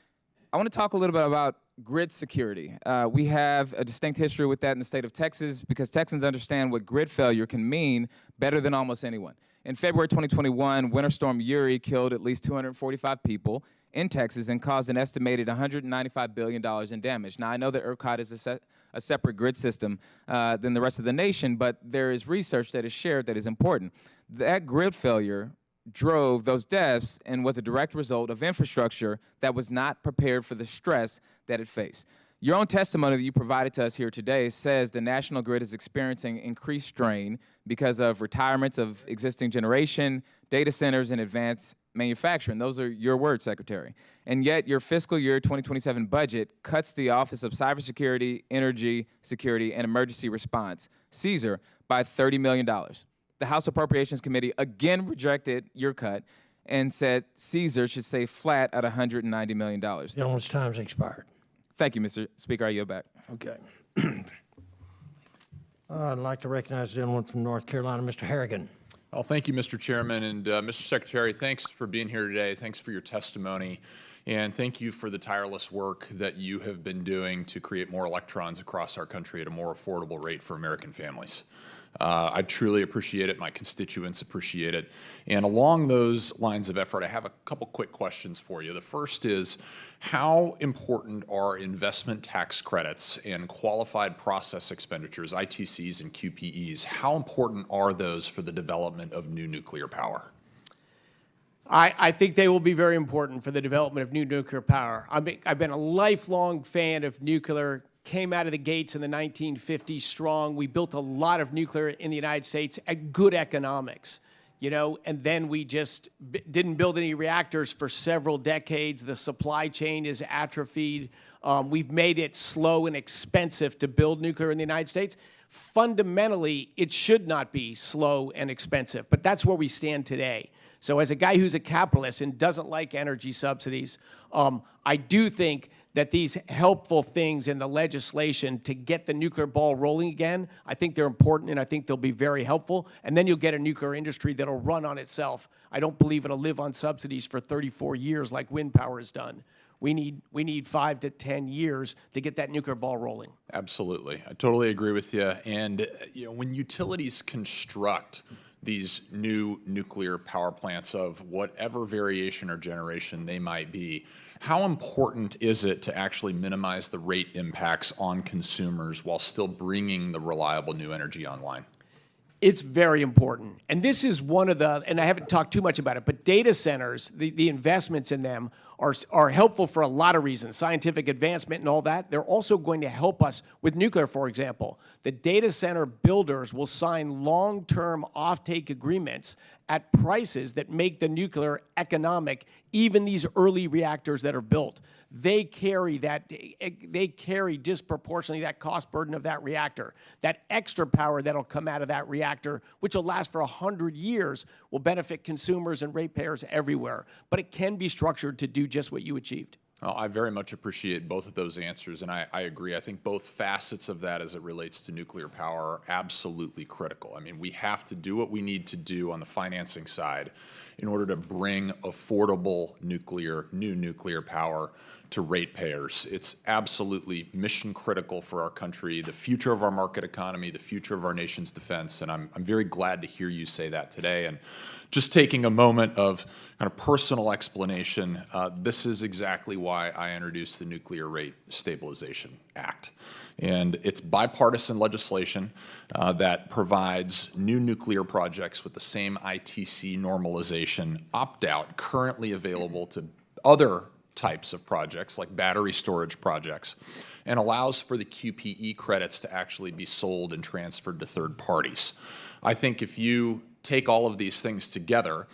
I want to talk a little bit about grid security. We have a distinct history with that in the state of Texas because Texans understand what grid failure can mean better than almost anyone. In February 2021, Winter Storm Uri killed at least 245 people in Texas and caused an estimated $195 billion in damage. Now, I know that ERCOT is a separate grid system than the rest of the nation, but there is research that is shared that is important. That grid failure drove those deaths and was a direct result of infrastructure that was not prepared for the stress that it faced. Your own testimony that you provided to us here today says the national grid is experiencing increased strain because of retirements of existing generation, data centers, and advanced manufacturing. Those are your words, Secretary. And yet your fiscal year 2027 budget cuts the Office of Cybersecurity, Energy Security, and Emergency Response, CSER, by $30 million. The House Appropriations Committee again rejected your cut and said CSER should stay flat at $190 million. Gentleman's time's expired. Thank you, Mr. Speaker. I yield back. Okay. I'd like to recognize the gentleman from North Carolina, Mr. Harrigan. Well, thank you, Mr. Chairman. And Mr. Secretary, thanks for being here today. Thanks for your testimony. And thank you for the tireless work that you have been doing to create more electrons across our country at a more affordable rate for American families. I truly appreciate it. My constituents appreciate it. And along those lines of effort, I have a couple quick questions for you. The first is, how important are investment tax credits and qualified process expenditures, ITCs and QPEs? How important are those for the development of new nuclear power? I think they will be very important for the development of new nuclear power. I've been a lifelong fan of nuclear. Came out of the gates in the 1950s strong. We built a lot of nuclear in the United States at good economics, you know, and then we just didn't build any reactors for several decades. The supply chain is atrophied. We've made it slow and expensive to build nuclear in the United States. Fundamentally, it should not be slow and expensive, but that's where we stand today. So as a guy who's a capitalist and doesn't like energy subsidies, I do think that these helpful things in the legislation to get the nuclear ball rolling again, I think they're important and I think they'll be very helpful. And then you'll get a nuclear industry that'll run on itself. I don't believe it'll live on subsidies for 34 years like wind power has done. We need 5 to 10 years to get that nuclear ball rolling. Absolutely. I totally agree with you. And when utilities construct these new nuclear power plants of whatever variation or generation they might be, how important is it to actually minimize the rate impacts on consumers while still bringing the reliable new energy online? It's very important. And this is one of the, and I haven't talked too much about it, but data centers, the investments in them are helpful for a lot of reasons, scientific advancement and all that. They're also going to help us with nuclear, for example. The data center builders will sign long-term offtake agreements at prices that make the nuclear economic, even these early reactors that are built. They carry disproportionately that cost burden of that reactor. That extra power that'll come out of that reactor, which will last for 100 years, will benefit consumers and ratepayers everywhere. But it can be structured to do just what you achieved. Well, I very much appreciate both of those answers, and I agree. I think both facets of that as it relates to nuclear power are absolutely critical. I mean, we have to do what we need to do on the financing side in order to bring affordable new nuclear power to ratepayers. It's absolutely mission critical for our country, the future of our market economy, the future of our nation's defense, and I'm very glad to hear you say that today. And just taking a moment of kind of personal explanation, this is exactly why I introduced the Nuclear Rate Stabilization Act. And it's bipartisan legislation that provides new nuclear projects with the same ITC normalization opt-out currently available to other types of projects like battery storage projects, and allows for the QPE credits to actually be sold and transferred to third parties. I think if you take all of these things together,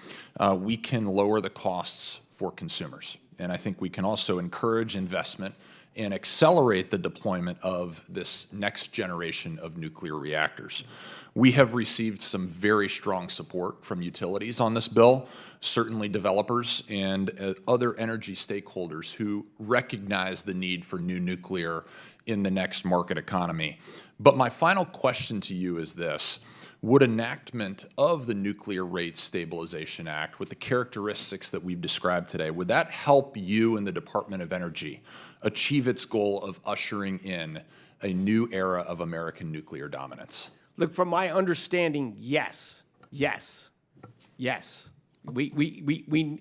we can lower the costs for consumers. And I think we can also encourage investment and accelerate the deployment of this next generation of nuclear reactors. We have received some very strong support from utilities on this bill, certainly developers and other energy stakeholders who recognize the need for new nuclear in the next market economy. But my final question to you is this: would enactment of the Nuclear Rate Stabilization Act with the characteristics that we've described today, would that help you in the Department of Energy achieve its goal of ushering in a new era of American nuclear dominance? Look, from my understanding, yes, yes, yes. We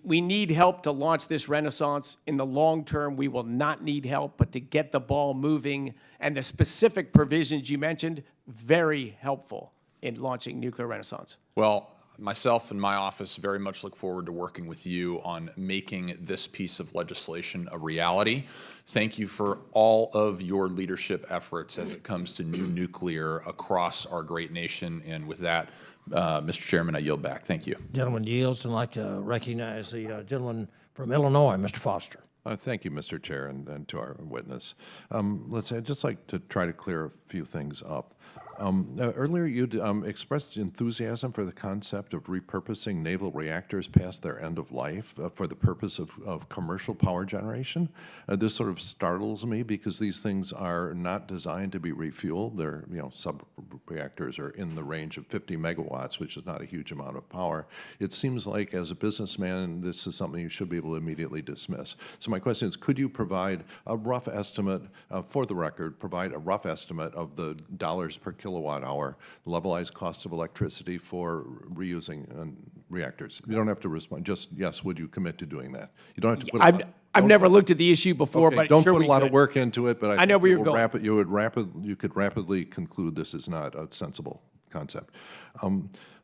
need help to launch this renaissance. In the long term, we will not need help, but to get the ball moving, and the specific provisions you mentioned, very helpful in launching nuclear renaissance. Well, myself and my office very much look forward to working with you on making this piece of legislation a reality. Thank you for all of your leadership efforts as it comes to new nuclear across our great nation. And with that, Mr. Chairman, I yield back. Thank you. Gentleman yields, and I'd like to recognize the gentleman from Illinois, Mr. Foster. Thank you, Mr. Chair, and to our witness. I'd just like to try to clear a few things up. Earlier, you expressed enthusiasm for the concept of repurposing naval reactors past their end of life for the purpose of commercial power generation. This sort of startles me because these things are not designed to be refueled. They're, sub-reactors are in the range of 50 megawatts, which is not a huge amount of power. It seems like, as a businessman, this is something you should be able to immediately dismiss. So my question is, could you provide a rough estimate, for the record, provide a rough estimate of the dollars per kilowatt hour levelized cost of electricity for reusing reactors? You don't have to respond. Just yes, would you commit to doing that? You don't have to put. I've never looked at the issue before, okay, but don't sure put a lot could. of work into it. But I know where you're going. You could rapidly conclude this is not a sensible concept.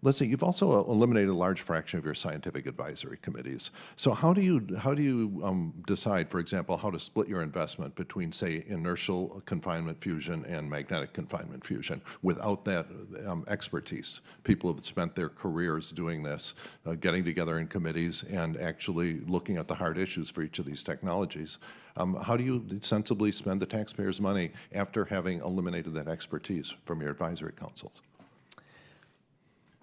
Let's see. You've also eliminated a large fraction of your scientific advisory committees. So how do you decide, for example, how to split your investment between, say, inertial confinement fusion and magnetic confinement fusion without that expertise? People have spent their careers doing this, getting together in committees and actually looking at the hard issues for each of these technologies. How do you sensibly spend the taxpayers' money after having eliminated that expertise from your advisory councils?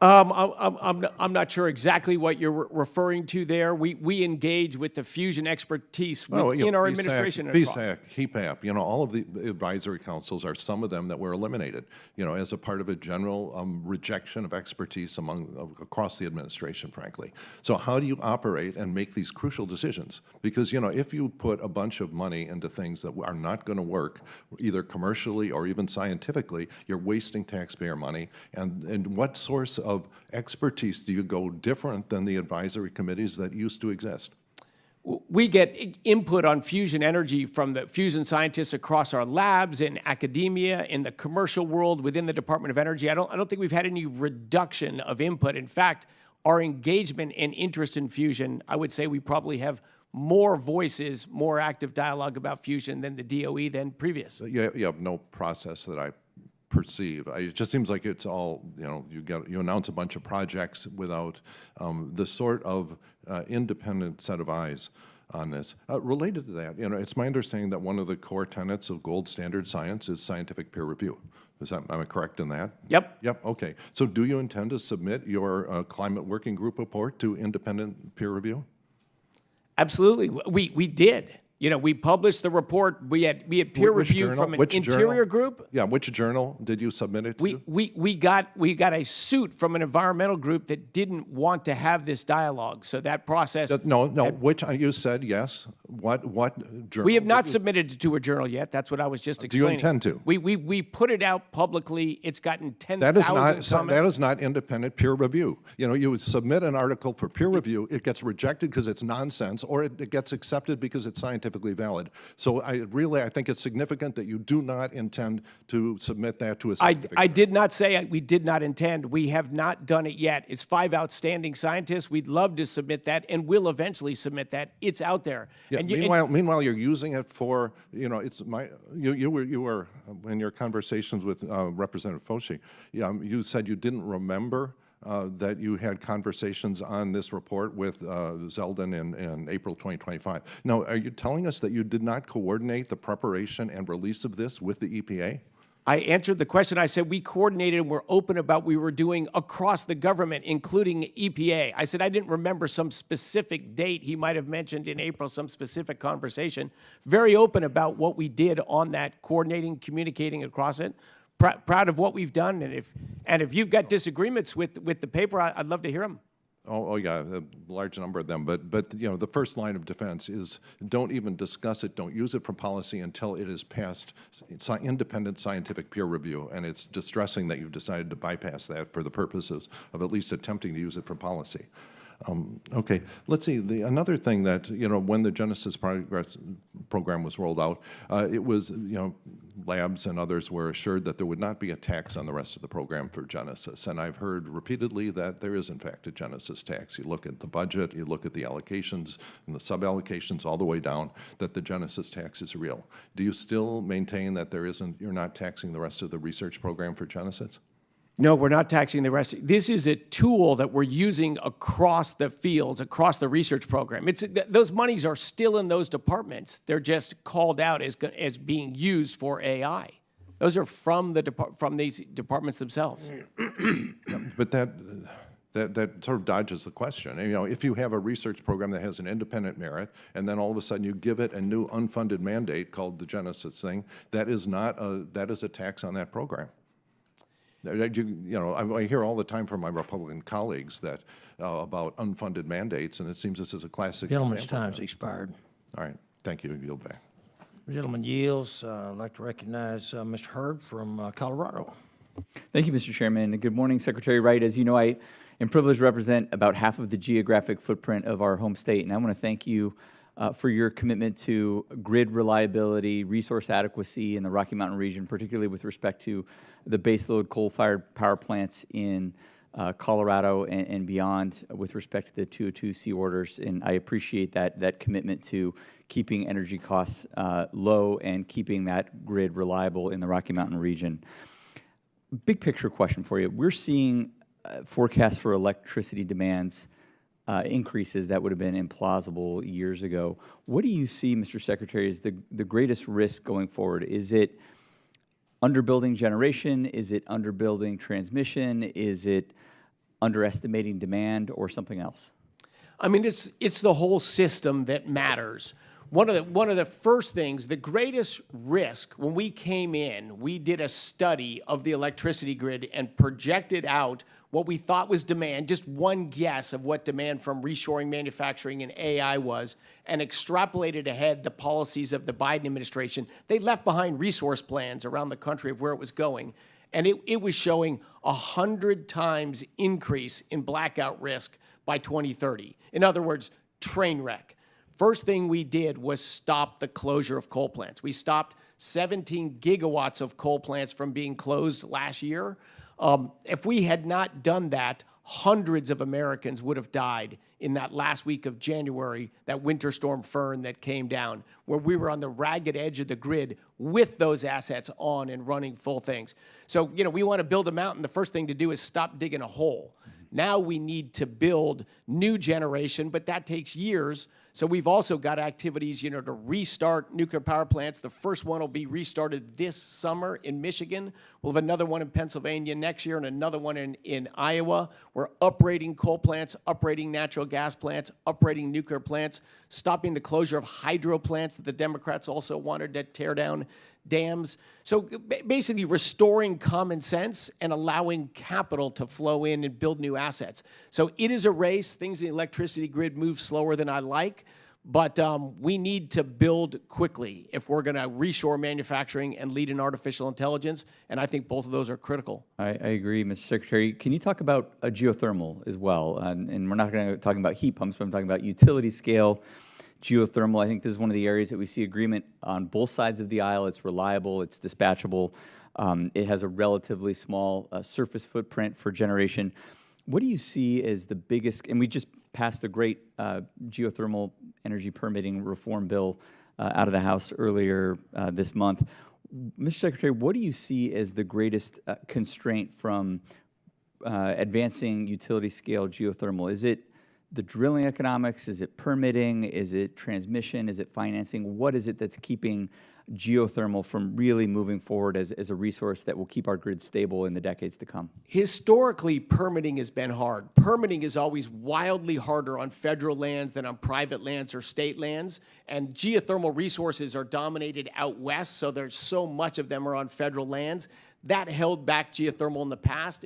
I'm not sure exactly what you're referring to there. We engage with the fusion expertise in our administration. PSAC, HEPAP, all of the advisory councils are some of them that were eliminated, as a part of a general rejection of expertise across the administration, frankly. So how do you operate and make these crucial decisions? Because, if you put a bunch of money into things that are not going to work, either commercially or even scientifically, you're wasting taxpayer money. And what source of expertise do you go different than the advisory committees that used to exist? We get input on fusion energy from the fusion scientists across our labs, in academia, in the commercial world, within the Department of Energy. I don't think we've had any reduction of input. In fact, our engagement and interest in fusion, I would say we probably have more voices, more active dialogue about fusion than the DOE than previous. You have no process that I perceive. It just seems like it's all, you announce a bunch of projects without the sort of independent set of eyes on this. Related to that, it's my understanding that one of the core tenets of gold standard science is scientific peer review. Am I correct in that? Yep. Yep, okay. So do you intend to submit your climate working group report to independent peer review? Absolutely. We did. You know, we published the report. We had peer Which review journal? from an Which interior journal? group. Yeah, which journal did you submit it to? We got a suit from an environmental group that didn't want to have this dialogue. So that process. No, which, you said yes. What journal? We have not submitted it to a journal yet. That's what I was just Do you explaining. intend to? We put it out publicly. It's gotten 10,000 That is comments. that is not independent peer review. You know, you would submit an article for peer review, it gets rejected because it's nonsense, or it gets accepted because it's scientifically valid. So I think it's significant that you do not intend to submit that to a scientific. I did not say we did not intend. We have not done it yet. It's 5 outstanding scientists. We'd love to submit that, and we'll eventually submit that. It's out there. Yeah, And meanwhile, you're using it for, you know, you were in your conversations with Representative Foshi, you said you didn't remember that you had conversations on this report with Zeldin in April 2025. Now, are you telling us that you did not coordinate the preparation and release of this with the EPA? I answered the question. I said we coordinated and we're open about what we were doing across the government, including EPA. I said I didn't remember some specific date he might have mentioned in April, some specific conversation. Very open about what we did on that, coordinating, communicating across it. Proud of what we've done, and if you've got disagreements with the paper, I'd love to hear them. Oh yeah, a large number of them. But you know, the first line of defense is don't even discuss it, don't use it for policy until it is passed independent scientific peer review. And it's distressing that you've decided to bypass that for the purposes of at least attempting to use it for policy. Okay, let's see. Another thing that, you know, when the Genesis program was rolled out, it was, you know, labs and others were assured that there would not be a tax on the rest of the program for Genesis. And I've heard repeatedly that there is, in fact, a Genesis tax. You look at the budget, you look at the allocations and the sub-allocations all the way down, that the Genesis tax is real. Do you still maintain that you're not taxing the rest of the research program for Genesis? No, we're not taxing the rest. This is a tool that we're using across the fields, across the research program. Those monies are still in those departments. They're just called out as being used for AI. Those are from these departments themselves. But that sort of dodges the question. You know, if you have a research program that has an independent merit, and then all of a sudden you give it a new unfunded mandate called the Genesis thing, that is a tax on that program. You know, I hear all the time from my Republican colleagues that about unfunded mandates, and it seems this is a classic Gentleman's example. time's expired. All right, thank you. Yield back. The gentleman yields. I'd like to recognize Mr. Hurd from Colorado. Thank you, Mr. Chairman. Good morning, Secretary Wright. As you know, I am privileged to represent about half of the geographic footprint of our home state, and I want to thank you for your commitment to grid reliability, resource adequacy in the Rocky Mountain region, particularly with respect to the baseload coal-fired power plants in Colorado and beyond with respect to the 202C orders. And I appreciate that commitment to keeping energy costs low and keeping that grid reliable in the Rocky Mountain region. Big picture question for you. We're seeing forecasts for electricity demands increases that would have been implausible years ago. What do you see, Mr. Secretary, as the greatest risk going forward? Is it underbuilding generation? Is it underbuilding transmission? Is it underestimating demand or something else? I mean, it's the whole system that matters. One of the first things, the greatest risk, when we came in, we did a study of the electricity grid and projected out what we thought was demand, just one guess of what demand from reshoring manufacturing and AI was, and extrapolated ahead the policies of the Biden administration. They left behind resource plans around the country of where it was going, and it was showing 100 times increase in blackout risk by 2030. In other words, train wreck. First thing we did was stop the closure of coal plants. We stopped 17 gigawatts of coal plants from being closed last year. If we had not done that, hundreds of Americans would have died in that last week of January, that winter storm Fern that came down, where we were on the ragged edge of the grid with those assets on and running full things. So, you know, we want to build a mountain. The first thing to do is stop digging a hole. Now we need to build new generation, but that takes years. So we've also got activities, to restart nuclear power plants. The first one will be restarted this summer in Michigan. We'll have another one in Pennsylvania next year and another one in Iowa. We're uprating coal plants, uprating natural gas plants, uprating nuclear plants, stopping the closure of hydro plants that the Democrats also wanted to tear down, dams. So basically restoring common sense and allowing capital to flow in and build new assets. So it is a race. Things in the electricity grid move slower than I like, but we need to build quickly if we're going to reshore manufacturing and lead in artificial intelligence, and I think both of those are critical. I agree, Mr. Secretary. Can you talk about geothermal as well? And we're not going to talk about heat pumps, but I'm talking about utility scale geothermal. I think this is one of the areas that we see agreement on both sides of the aisle. It's reliable, it's dispatchable, it has a relatively small surface footprint for generation. What do you see as the biggest, and we just passed a great geothermal energy permitting reform bill out of the House earlier this month. Mr. Secretary, what do you see as the greatest constraint from advancing utility scale geothermal? Is it the drilling economics? Is it permitting? Is it transmission? Is it financing? What is it that's keeping geothermal from really moving forward as a resource that will keep our grid stable in the decades to come? Historically, permitting has been hard. Permitting is always wildly harder on federal lands than on private lands or state lands, and geothermal resources are dominated out west, so there's so much of them are on federal lands. That held back geothermal in the past.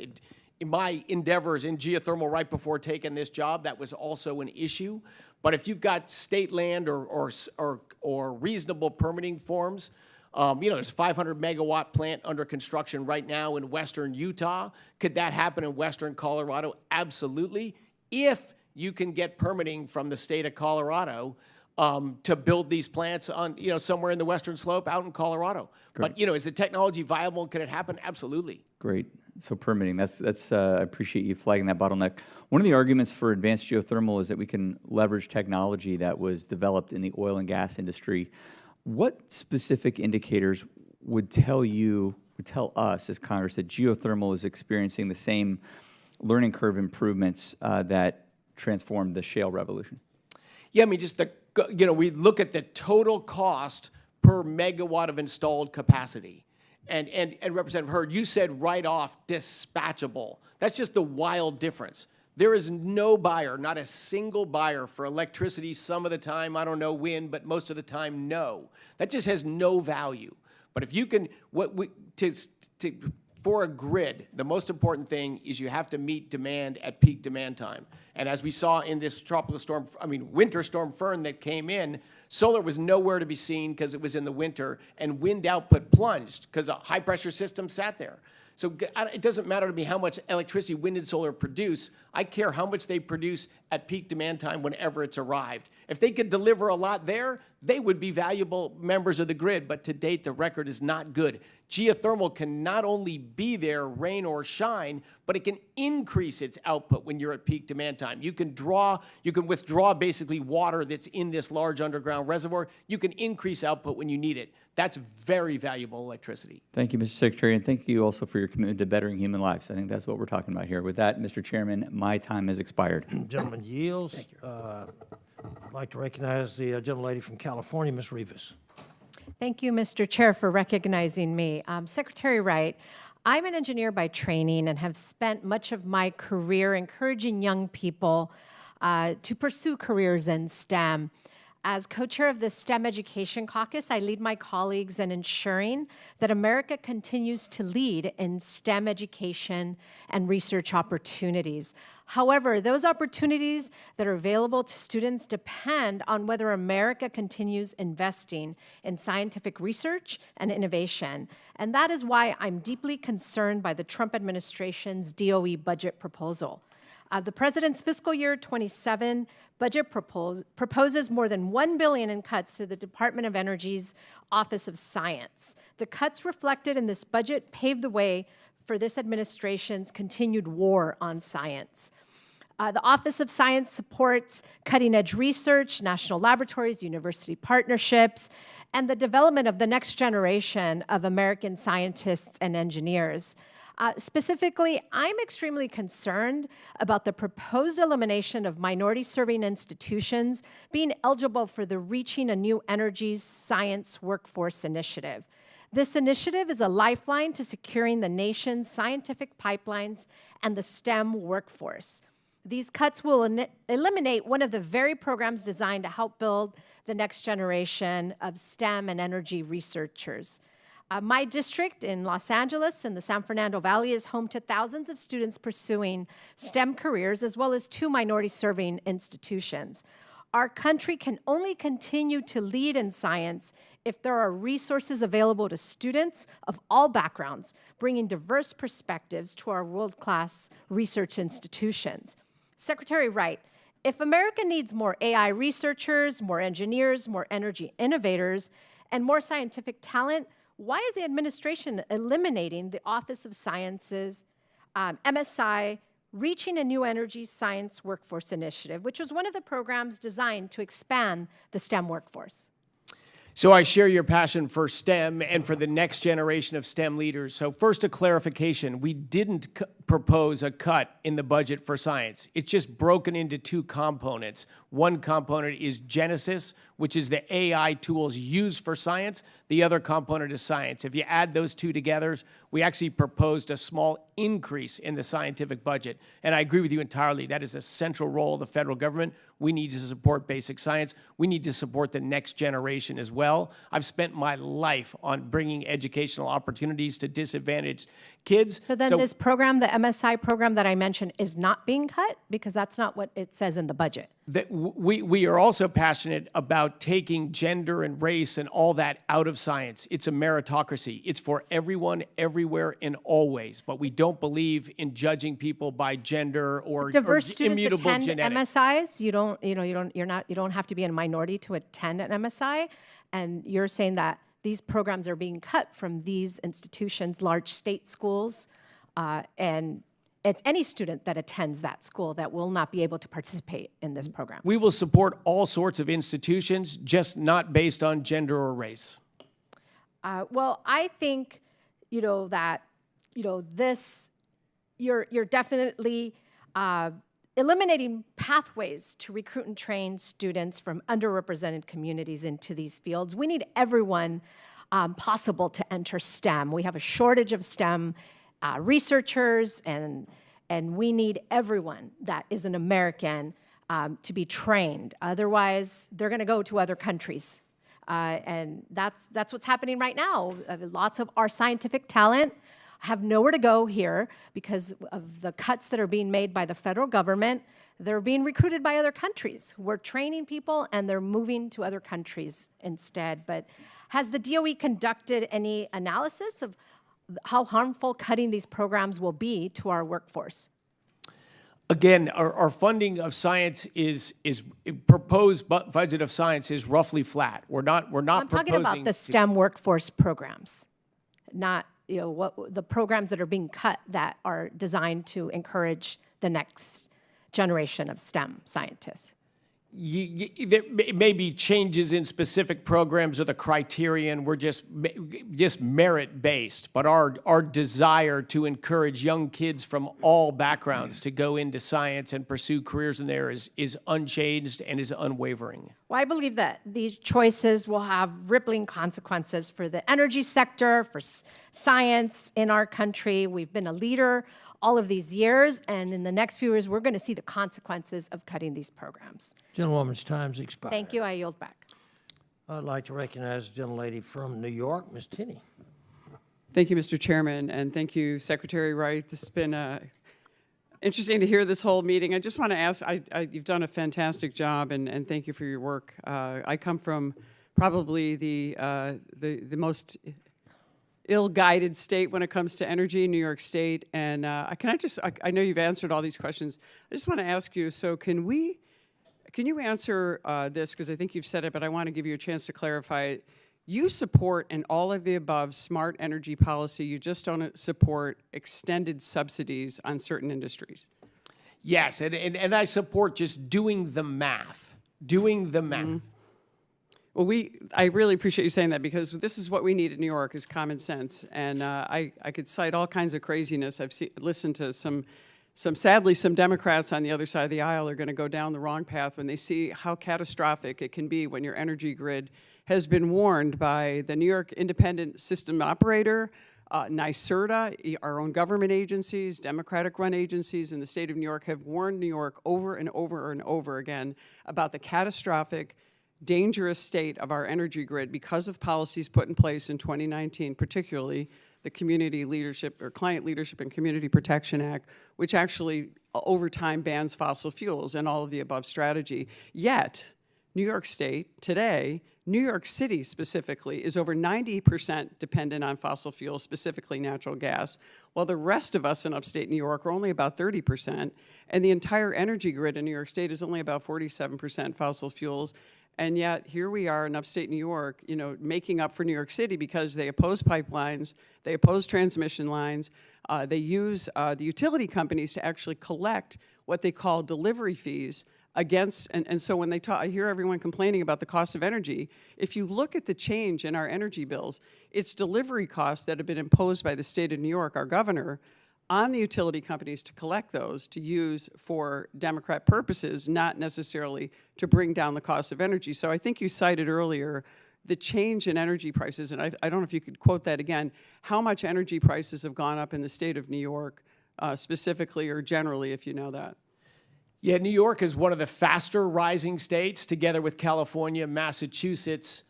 In my endeavors in geothermal right before taking this job, that was also an issue. But if you've got state land or reasonable permitting forms, there's a 500 megawatt plant under construction right now in western Utah. Could that happen in western Colorado? Absolutely. If you can get permitting from the state of Colorado to build these plants on, somewhere in the western slope out in Colorado. Great. But, is the technology viable? Can it happen? Absolutely. Great. So permitting, that's I appreciate you flagging that bottleneck. One of the arguments for advanced geothermal is that we can leverage technology that was developed in the oil and gas industry. What specific indicators would tell us as Congress that geothermal is experiencing the same learning curve improvements that transformed the shale revolution? Yeah, I mean, just we look at the total cost per megawatt of installed capacity. And Representative Hurd, you said right off dispatchable. That's just the wild difference. There is no buyer, not a single buyer for electricity some of the time, I don't know when, but most of the time, no. That just has no value. But if you can, for a grid, the most important thing is you have to meet demand at peak demand time. And as we saw in this winter storm Fern that came in, solar was nowhere to be seen because it was in the winter, and wind output plunged because a high-pressure system sat there. So it doesn't matter to me how much electricity wind and solar produce. I care how much they produce at peak demand time whenever it's arrived. If they could deliver a lot there, they would be valuable members of the grid, but to date, the record is not good. Geothermal can not only be there, rain or shine, but it can increase its output when you're at peak demand time. You can withdraw basically water that's in this large underground reservoir. You can increase output when you need it. That's very valuable electricity. Thank you, Mr. Secretary, and thank you also for your commitment to bettering human lives. I think that's what we're talking about here. With that, Mr. Chairman, my time has expired. Gentleman yields. Thank you. I'd like to recognize the gentlelady from California, Ms. Rivas. Thank you, Mr. Chair, for recognizing me. Secretary Wright, I'm an engineer by training and have spent much of my career encouraging young people to pursue careers in STEM. As co-chair of the STEM Education Caucus, I lead my colleagues in ensuring that America continues to lead in STEM education and research opportunities. However, those opportunities that are available to students depend on whether America continues investing in scientific research and innovation. And that is why I'm deeply concerned by the Trump administration's DOE budget proposal. The president's fiscal year 27 budget proposes more than $1 billion in cuts to the Department of Energy's Office of Science. The cuts reflected in this budget pave the way for this administration's continued war on science. The Office of Science supports cutting-edge research, national laboratories, university partnerships, and the development of the next generation of American scientists and engineers. Specifically, I'm extremely concerned about the proposed elimination of minority-serving institutions being eligible for the Reaching a New Energy Science Workforce Initiative. This initiative is a lifeline to securing the nation's scientific pipelines and the STEM workforce. These cuts will eliminate one of the very programs designed to help build the next generation of STEM and energy researchers. My district in Los Angeles and the San Fernando Valley is home to thousands of students pursuing STEM careers, as well as 2 minority-serving institutions. Our country can only continue to lead in science if there are resources available to students of all backgrounds, bringing diverse perspectives to our world-class research institutions. Secretary Wright, if America needs more AI researchers, more engineers, more energy innovators, and more scientific talent, why is the administration eliminating the Office of Sciences, MSI, Reaching a New Energy Science Workforce Initiative, which was one of the programs designed to expand the STEM workforce? So I share your passion for STEM and for the next generation of STEM leaders. So first, a clarification. We didn't propose a cut in the budget for science. It's just broken into 2 components. One component is Genesis, which is the AI tools used for science. The other component is science. If you add those 2 together, we actually proposed a small increase in the scientific budget. And I agree with you entirely. That is a central role of the federal government. We need to support basic science. We need to support the next generation as well. I've spent my life on bringing educational opportunities to disadvantaged kids. So then this program, the MSI program that I mentioned, is not being cut because that's not what it says in the budget. That we are also passionate about taking gender and race and all that out of science. It's a meritocracy. It's for everyone, everywhere, and always. But we don't believe in judging people by gender or Diverse students immutable attend genetics. MSIs. You don't have to be a minority to attend an MSI, and you're saying that these programs are being cut from these institutions, large state schools, and it's any student that attends that school that will not be able to participate in this program. We will support all sorts of institutions, just not based on gender or race. Well, I think, that, this, you're definitely eliminating pathways to recruit and train students from underrepresented communities into these fields. We need everyone possible to enter STEM. We have a shortage of STEM researchers, and we need everyone that is an American to be trained. Otherwise, they're going to go to other countries. And that's what's happening right now. Lots of our scientific talent have nowhere to go here because of the cuts that are being made by the federal government. They're being recruited by other countries. We're training people, and they're moving to other countries instead. But has the DOE conducted any analysis of how harmful cutting these programs will be to our workforce? Again, our funding of science is proposed budget of science is roughly flat. We're not I'm talking about the STEM workforce programs, not what the programs that are being cut that are designed to encourage the next generation of STEM scientists. There may be changes in specific programs or the criterion. We're just merit-based, but our desire to encourage young kids from all backgrounds to go into science and pursue careers in there is unchanged and is unwavering. Well, I believe that these choices will have rippling consequences for the energy sector, for science in our country. We've been a leader all of these years, and in the next few years, we're going to see the consequences of cutting these programs. Gentlewoman's time's expired. Thank you. I yield back. I'd like to recognize the gentlelady from New York, Ms. Tinney. Thank you, Mr. Chairman, and thank you, Secretary Wright. This has been interesting to hear this whole meeting. I just want to ask, you've done a fantastic job, and thank you for your work. I come from probably the most ill-guided state when it comes to energy, New York State, and I know you've answered all these questions. I just want to ask you, so can you answer this, because I think you've said it, but I want to give you a chance to clarify it. You support an all of the above smart energy policy, you just don't support extended subsidies on certain industries. Yes, and I support just doing the math, Mm-hmm. Well, I really appreciate you saying that, because this is what we need in New York is common sense. And I could cite all kinds of craziness. I've listened to sadly, some Democrats on the other side of the aisle are going to go down the wrong path when they see how catastrophic it can be when your energy grid has been warned by the New York Independent System Operator, NYSERDA, our own government agencies, Democratic-run agencies in the state of New York have warned New York over and over and over again about the catastrophic, dangerous state of our energy grid because of policies put in place in 2019, particularly the Community Leadership or Client Leadership and Community Protection Act, which actually over time bans fossil fuels and all of the above strategy. Yet, New York State today, New York City specifically, is over 90% dependent on fossil fuels, specifically natural gas, while the rest of us in upstate New York are only about 30%, and the entire energy grid in New York State is only about 47% fossil fuels. And yet, here we are in upstate New York, making up for New York City because they oppose pipelines, they oppose transmission lines, they use the utility companies to actually collect what they call delivery fees against, and so when I hear everyone complaining about the cost of energy, if you look at the change in our energy bills, it's delivery costs that have been imposed by the state of New York, our governor, on the utility companies to collect those to use for Democrat purposes, not necessarily to bring down the cost of energy. So I think you cited earlier the change in energy prices, and I don't know if you could quote that again, how much energy prices have gone up in the state of New York specifically or generally, if you know that. Yeah, New York is one of the faster rising states, together with California, Massachusetts,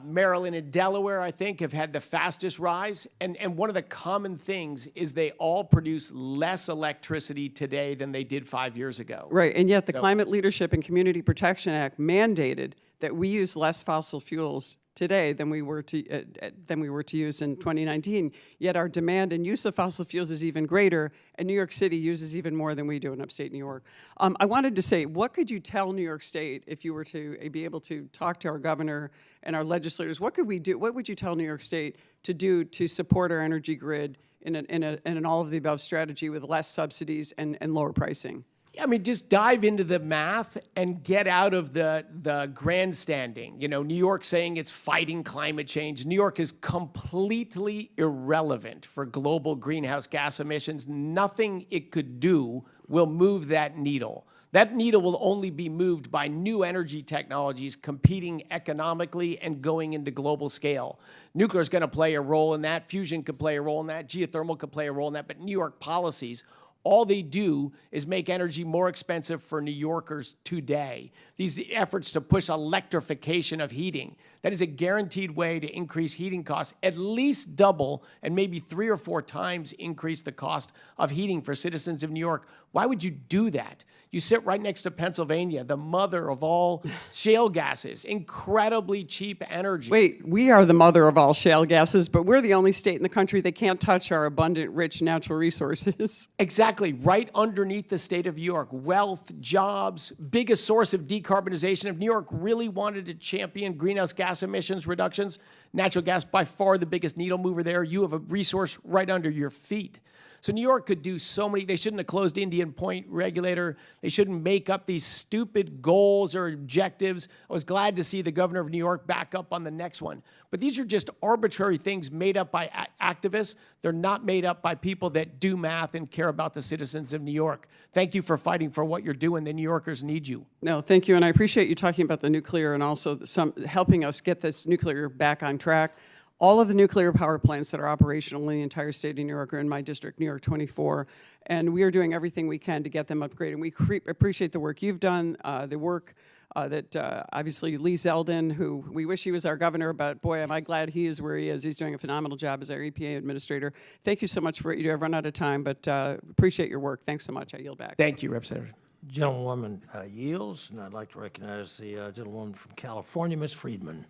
Maryland and Delaware, I think, have had the fastest rise. And one of the common things is they all produce less electricity today than they did 5 years ago. Right, and yet the Climate Leadership and Community Protection Act mandated that we use less fossil fuels today than we were to use in 2019. Yet our demand and use of fossil fuels is even greater, and New York City uses even more than we do in upstate New York. I wanted to say, what could you tell New York State if you were to be able to talk to our governor and our legislators? What could we do? What would you tell New York State to do to support our energy grid in an all of the above strategy with less subsidies and lower pricing? I mean, just dive into the math and get out of the grandstanding. New York saying it's fighting climate change. New York is completely irrelevant for global greenhouse gas emissions. Nothing it could do will move that needle. That needle will only be moved by new energy technologies competing economically and going into global scale. Nuclear is going to play a role in that. Fusion could play a role in that. Geothermal could play a role in that. But New York policies, all they do is make energy more expensive for New Yorkers today. These efforts to push electrification of heating, that is a guaranteed way to increase heating costs, at least double and maybe 3 or 4 times increase the cost of heating for citizens of New York. Why would you do that? You sit right next to Pennsylvania, the mother of all shale gases, incredibly cheap energy. Wait, we are the mother of all shale gases, but we're the only state in the country that can't touch our abundant, rich natural resources. Exactly, right underneath the state of New York. Wealth, jobs, biggest source of decarbonization. If New York really wanted to champion greenhouse gas emissions reductions, natural gas by far the biggest needle mover there. You have a resource right under your feet. So New York could do so many. They shouldn't have closed Indian Point regulator. They shouldn't make up these stupid goals or objectives. I was glad to see the governor of New York back up on the next one. But these are just arbitrary things made up by activists. They're not made up by people that do math and care about the citizens of New York. Thank you for fighting for what you're doing. The New Yorkers need you. No, thank you. And I appreciate you talking about the nuclear and also helping us get this nuclear back on track. All of the nuclear power plants that are operational in the entire state of New York are in my district, New York 24, and we are doing everything we can to get them upgraded. And we appreciate the work you've done, the work that obviously Lee Zeldin, who we wish he was our governor, but boy, am I glad he is where he is. He's doing a phenomenal job as our EPA administrator. Thank you so much for what you do. I've run out of time, but appreciate your work. Thanks so much. I yield back. Thank you, Representative. Gentlewoman yields, and I'd like to recognize the gentlewoman from California, Ms. Friedman.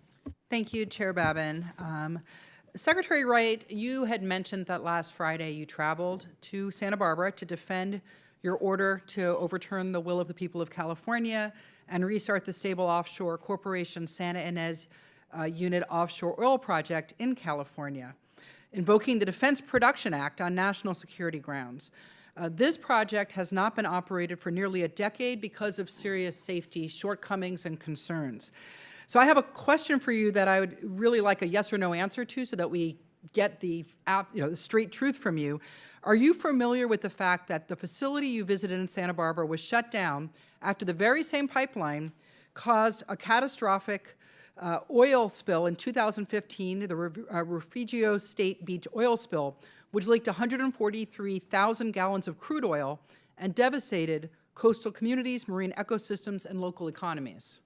Thank you, Chair Babin. Secretary Wright, you had mentioned that last Friday you traveled to Santa Barbara to defend your order to overturn the will of the people of California and restart the stable offshore corporation Santa Ynez Unit offshore oil project in California, invoking the Defense Production Act on national security grounds. This project has not been operated for nearly a decade because of serious safety shortcomings and concerns. So I have a question for you that I would really like a yes or no answer to so that we get the straight truth from you. Are you familiar with the fact that the facility you visited in Santa Barbara was shut down after the very same pipeline caused a catastrophic oil spill in 2015, the Refugio State Beach oil spill, which leaked 143,000 gallons of crude oil and devastated coastal communities, marine ecosystems, and local economies?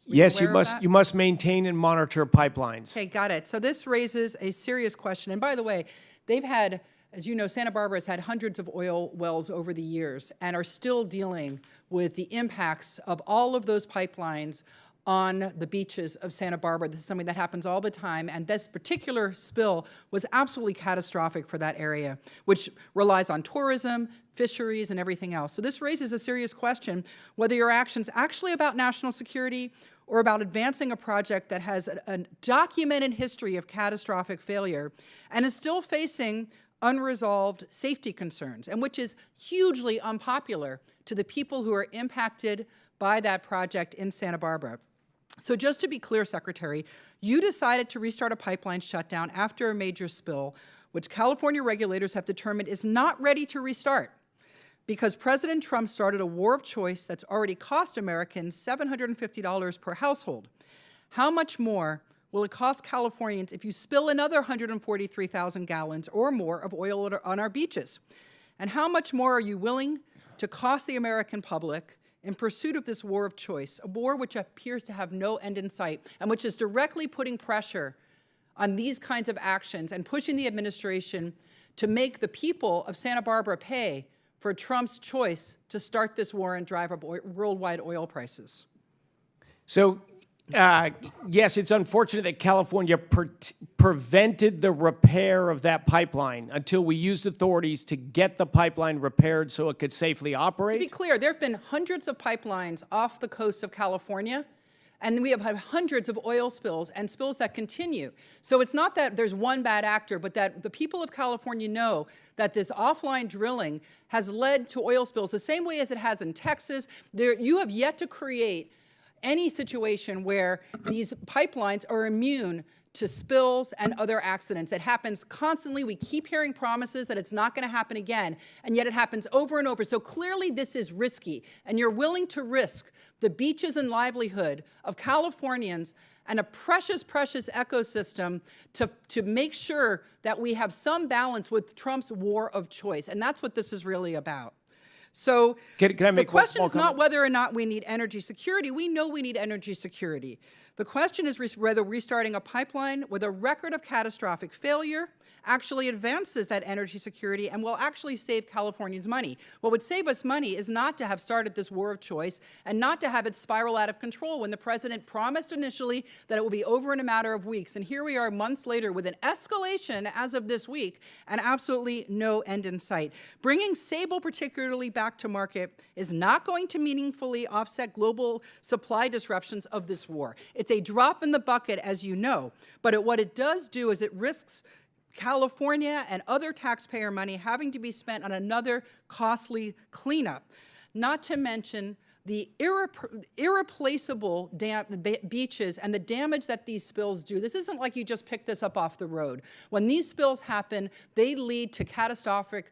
Yes, you must maintain and monitor pipelines. Okay, got it. So this raises a serious question. And by the way, they've had, as you know, Santa Barbara has had hundreds of oil wells over the years and are still dealing with the impacts of all of those pipelines on the beaches of Santa Barbara. This is something that happens all the time, and this particular spill was absolutely catastrophic for that area, which relies on tourism, fisheries, and everything else. So this raises a serious question whether your action's actually about national security or about advancing a project that has a documented history of catastrophic failure and is still facing unresolved safety concerns, and which is hugely unpopular to the people who are impacted by that project in Santa Barbara. So just to be clear, Secretary, you decided to restart a pipeline shutdown after a major spill, which California regulators have determined is not ready to restart because President Trump started a war of choice that's already cost Americans $750 per household. How much more will it cost Californians if you spill another 143,000 gallons or more of oil on our beaches? And how much more are you willing to cost the American public in pursuit of this war of choice, a war which appears to have no end in sight and which is directly putting pressure on these kinds of actions and pushing the administration to make the people of Santa Barbara pay for Trump's choice to start this war and drive up worldwide oil prices? So, yes, it's unfortunate that California prevented the repair of that pipeline until we used authorities to get the pipeline repaired so it could safely operate. To be clear, there have been hundreds of pipelines off the coast of California, and we have had hundreds of oil spills and spills that continue. So it's not that there's one bad actor, but that the people of California know that this offline drilling has led to oil spills the same way as it has in Texas. You have yet to create any situation where these pipelines are immune to spills and other accidents. It happens constantly. We keep hearing promises that it's not going to happen again, and yet it happens over and over. So clearly this is risky, and you're willing to risk the beaches and livelihood of Californians and a precious, precious ecosystem to make sure that we have some balance with Trump's war of choice, and that's what this is really about. So can I make the question is one not whether or not we need energy security. We know we need energy security. The question is whether restarting a pipeline with a record of catastrophic failure actually advances that energy security and will actually save Californians money. What would save us money is not to have started this war of choice and not to have it spiral out of control when the president promised initially that it will be over in a matter of weeks. And here we are months later with an escalation as of this week and absolutely no end in sight. Bringing Sable particularly back to market is not going to meaningfully offset global supply disruptions of this war. It's a drop in the bucket, as you know, but what it does do is it risks California and other taxpayer money having to be spent on another costly cleanup, not to mention the irreplaceable beaches and the damage that these spills do. This isn't like you just pick this up off the road. When these spills happen, they lead to catastrophic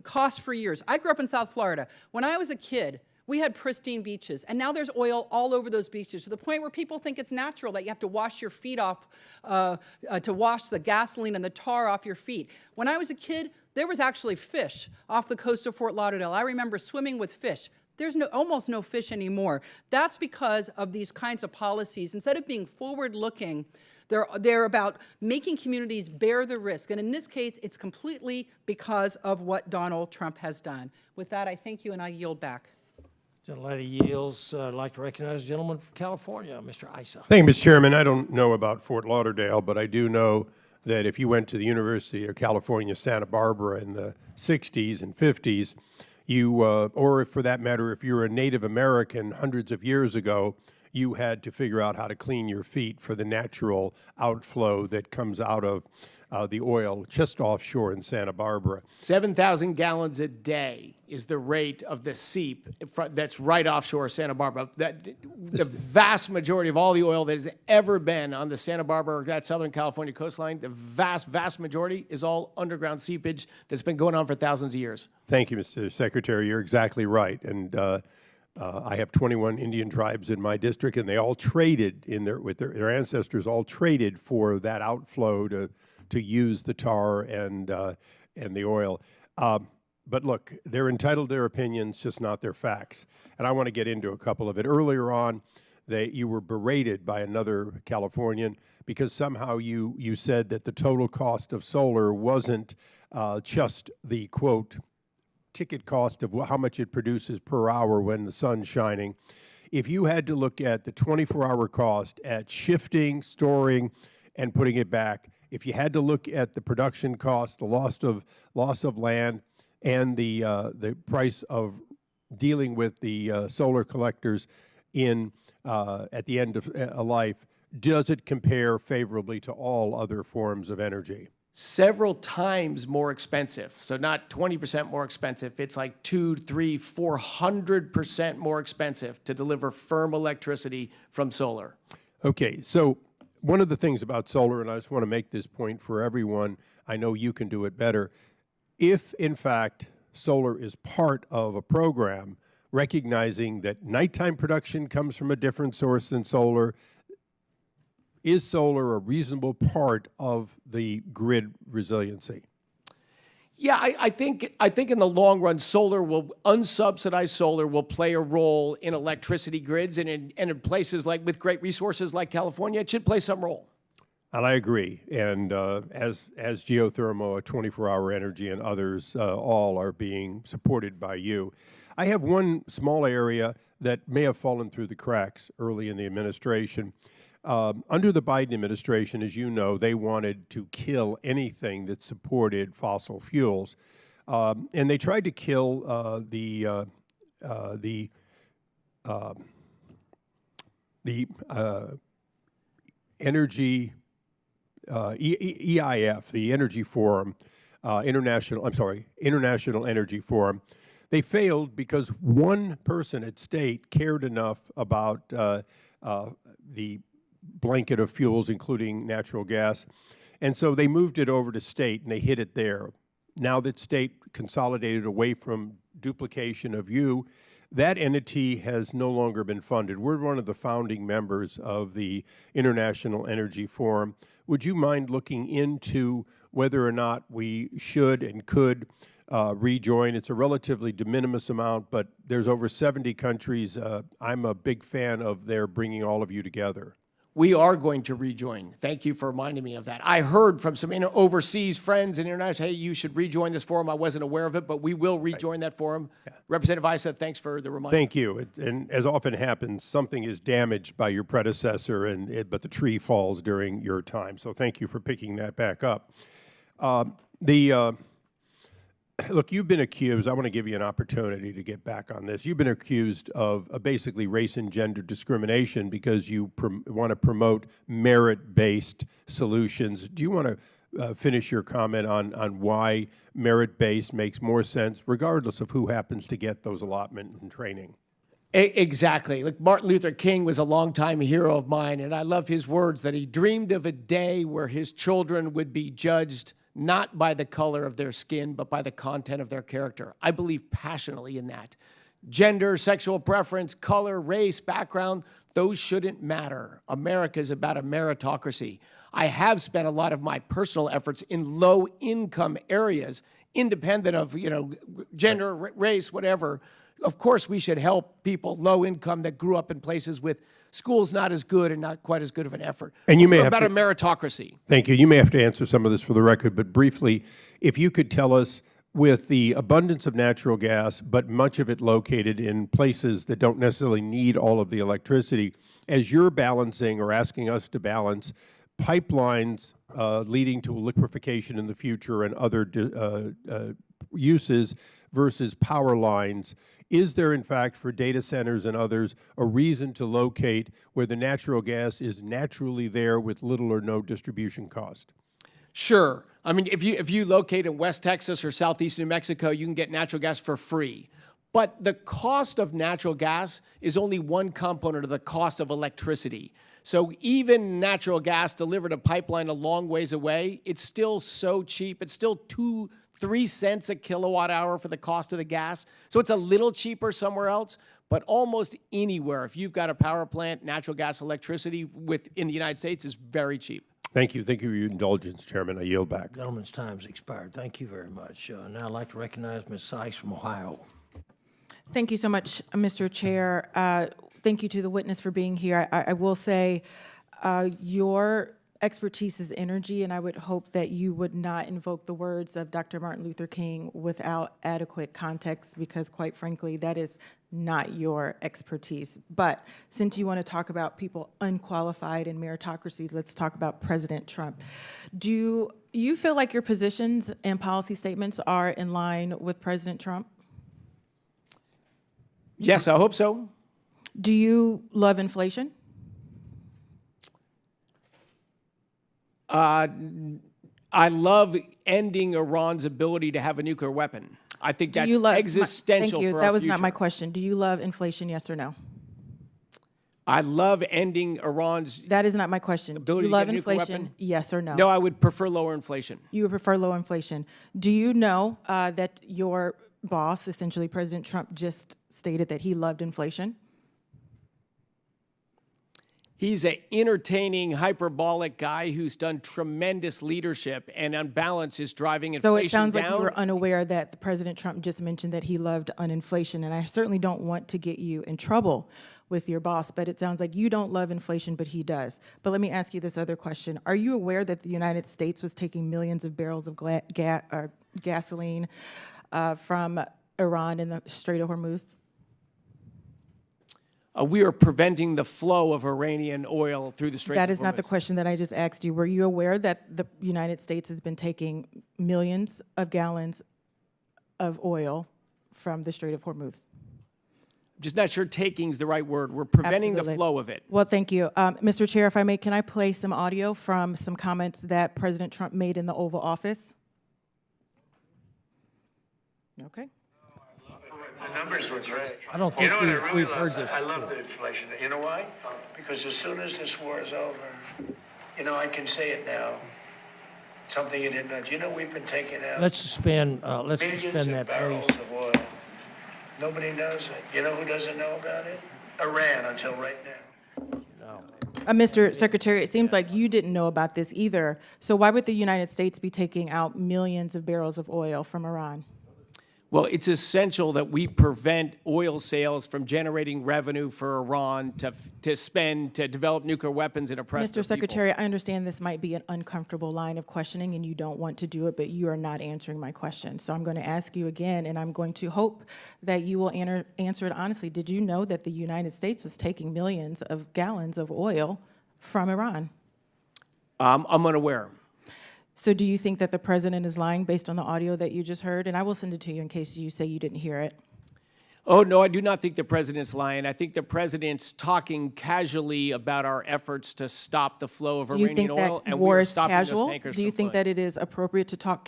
costs for years. I grew up in South Florida. When I was a kid, we had pristine beaches, and now there's oil all over those beaches to the point where people think it's natural that you have to wash your feet off, to wash the gasoline and the tar off your feet. When I was a kid, there was actually fish off the coast of Fort Lauderdale. I remember swimming with fish. There's almost no fish anymore. That's because of these kinds of policies. Instead of being forward-looking, they're about making communities bear the risk. And in this case, it's completely because of what Donald Trump has done. With that, I thank you, and I yield back. Gentlelady yields. I'd like to recognize the gentleman from California, Mr. Issa. Thank you, Mr. Chairman. I don't know about Fort Lauderdale, but I do know that if you went to the University of California, Santa Barbara in the 60s and 50s, or if, for that matter, if you're a Native American hundreds of years ago, you had to figure out how to clean your feet for the natural outflow that comes out of the oil just offshore in Santa Barbara. 7,000 gallons a day is the rate of the seep that's right offshore Santa Barbara. The vast majority of all the oil that has ever been on the Santa Barbara or that Southern California coastline, the vast majority is all underground seepage that's been going on for thousands of years. Thank you, Mr. Secretary. You're exactly right. And I have 21 Indian tribes in my district, and they all traded with their ancestors all traded for that outflow to use the tar and the oil. But look, they're entitled to their opinions, just not their facts. And I want to get into a couple of it. Earlier on, you were berated by another Californian because somehow you said that the total cost of solar wasn't just the, quote, ticket cost of how much it produces per hour when the sun's shining. If you had to look at the 24-hour cost at shifting, storing, and putting it back, if you had to look at the production cost, the loss of land, and the price of dealing with the solar collectors at the end of a life, does it compare favorably to all other forms of energy? Several times more expensive. So not 20% more expensive. It's like 200, 300, 400% more expensive to deliver firm electricity from solar. Okay, so one of the things about solar, and I just want to make this point for everyone, I know you can do it better. If, in fact, solar is part of a program, recognizing that nighttime production comes from a different source than solar, is solar a reasonable part of the grid resiliency? Yeah, I think in the long run, unsubsidized solar will play a role in electricity grids, and in places like with great resources like California, it should play some role. And I agree. And as geothermal, 24-hour energy, and others all are being supported by you. I have one small area that may have fallen through the cracks early in the administration. Under the Biden administration, as you know, they wanted to kill anything that supported fossil fuels. And they tried to kill the energy, EIF, the Energy Forum, International Energy Forum. They failed because one person at state cared enough about the blanket of fuels, including natural gas. And so they moved it over to state, and they hid it there. Now that state consolidated away from duplication of you, that entity has no longer been funded. We're one of the founding members of the International Energy Forum. Would you mind looking into whether or not we should and could rejoin? It's a relatively de minimis amount, but there's over 70 countries. I'm a big fan of their bringing all of you together. We are going to rejoin. Thank you for reminding me of that. I heard from some overseas friends and international, hey, you should rejoin this forum. I wasn't aware of it, but we will rejoin that forum. Yeah. Representative Issa, thanks for the reminder. Thank you. And as often happens, something is damaged by your predecessor, but the tree falls during your time. So thank you for picking that back up. Look, you've been accused, I want to give you an opportunity to get back on this. You've been accused of basically race and gender discrimination because you want to promote merit-based solutions. Do you want to finish your comment on why merit-based makes more sense, regardless of who happens to get those allotment and training? Exactly. Like Martin Luther King was a longtime hero of mine, and I love his words that he dreamed of a day where his children would be judged not by the color of their skin, but by the content of their character. I believe passionately in that. Gender, sexual preference, color, race, background, those shouldn't matter. America is about a meritocracy. I have spent a lot of my personal efforts in low-income areas, independent of gender, race, whatever. Of course, we should help people low income that grew up in places with schools not as good and not quite as good of an effort. And you may We're have about to, a meritocracy. Thank you. You may have to answer some of this for the record, but briefly, if you could tell us, with the abundance of natural gas, but much of it located in places that don't necessarily need all of the electricity, as you're balancing or asking us to balance pipelines leading to liquefaction in the future and other uses versus power lines, is there, in fact, for data centers and others, a reason to locate where the natural gas is naturally there with little or no distribution cost? Sure. I mean, if you locate in West Texas or Southeast New Mexico, you can get natural gas for free. But the cost of natural gas is only one component of the cost of electricity. So even natural gas delivered a pipeline a long ways away, it's still so cheap. It's still 2-3 cents a kilowatt hour for the cost of the gas. So it's a little cheaper somewhere else, but almost anywhere, if you've got a power plant, natural gas, electricity in the United States is very cheap. Thank you. Thank you for your indulgence, Chairman. I yield back. Gentleman's time's expired. Thank you very much. Now I'd like to recognize Ms. Sykes from Ohio. Thank you so much, Mr. Chair. Thank you to the witness for being here. I will say your expertise is energy, and I would hope that you would not invoke the words of Dr. Martin Luther King without adequate context, because quite frankly, that is not your expertise. But since you want to talk about people unqualified in meritocracies, let's talk about President Trump. Do you feel like your positions and policy statements are in line with President Trump? Yes, I hope so. Do you love inflation? I love ending Iran's ability to have a nuclear weapon. I think that's existential thank you. for That our was future. not my question. Do you love inflation, yes or no? I love ending Iran's That is not my question. Do ability you to love get a nuclear inflation, weapon. yes or no? No, I would prefer lower inflation. You would prefer low inflation. Do you know that your boss, essentially President Trump, just stated that he loved inflation? He's an entertaining, hyperbolic guy who's done tremendous leadership and on balance is driving inflation So down. it sounds like you were unaware that the President Trump just mentioned that he loved inflation, and I certainly don't want to get you in trouble with your boss, but it sounds like you don't love inflation, but he does. But let me ask you this other question. Are you aware that the United States was taking millions of barrels of gasoline from Iran in the Strait of Hormuz? We are preventing the flow of Iranian oil through the Strait of Hormuz. That is not the question that I just asked you. Were you aware that the United States has been taking millions of gallons of oil from the Strait of Hormuz? Just not sure taking is the right word. We're preventing Absolutely. the flow of it. Well, thank you. Mr. Chair, if I may, can I play some audio from some comments that President Trump made in the Oval Office? Okay. The numbers were great. I don't think we've heard this. I love the inflation. You know why? Because as soon as this war is over, I can say it now. Something you didn't know. Do you know we've been taking out Let's suspend millions that, of barrels please. of oil? Nobody knows it. You know who doesn't know about it? Iran until right now. Mr. Secretary, it seems like you didn't know about this either. So why would the United States be taking out millions of barrels of oil from Iran? Well, it's essential that we prevent oil sales from generating revenue for Iran to spend to develop nuclear weapons and oppress their Mr. Secretary, I understand this might be an uncomfortable line of questioning and you don't want to do it, but you are not answering my question. So I'm going to ask you again, and I'm going to hope that you will answer it honestly. Did you know that the United States was taking millions of gallons of oil from Iran? I'm unaware. So do you think that the president is lying based on the audio that you just heard? And I will send it to you in case you say you didn't hear it. Oh, no, I do not think the president's lying. I think the president's talking casually about our efforts to stop the flow of Do you Iranian think that oil, and war we're is stopping those casual? tankers Do you from think flowing. that it is appropriate to talk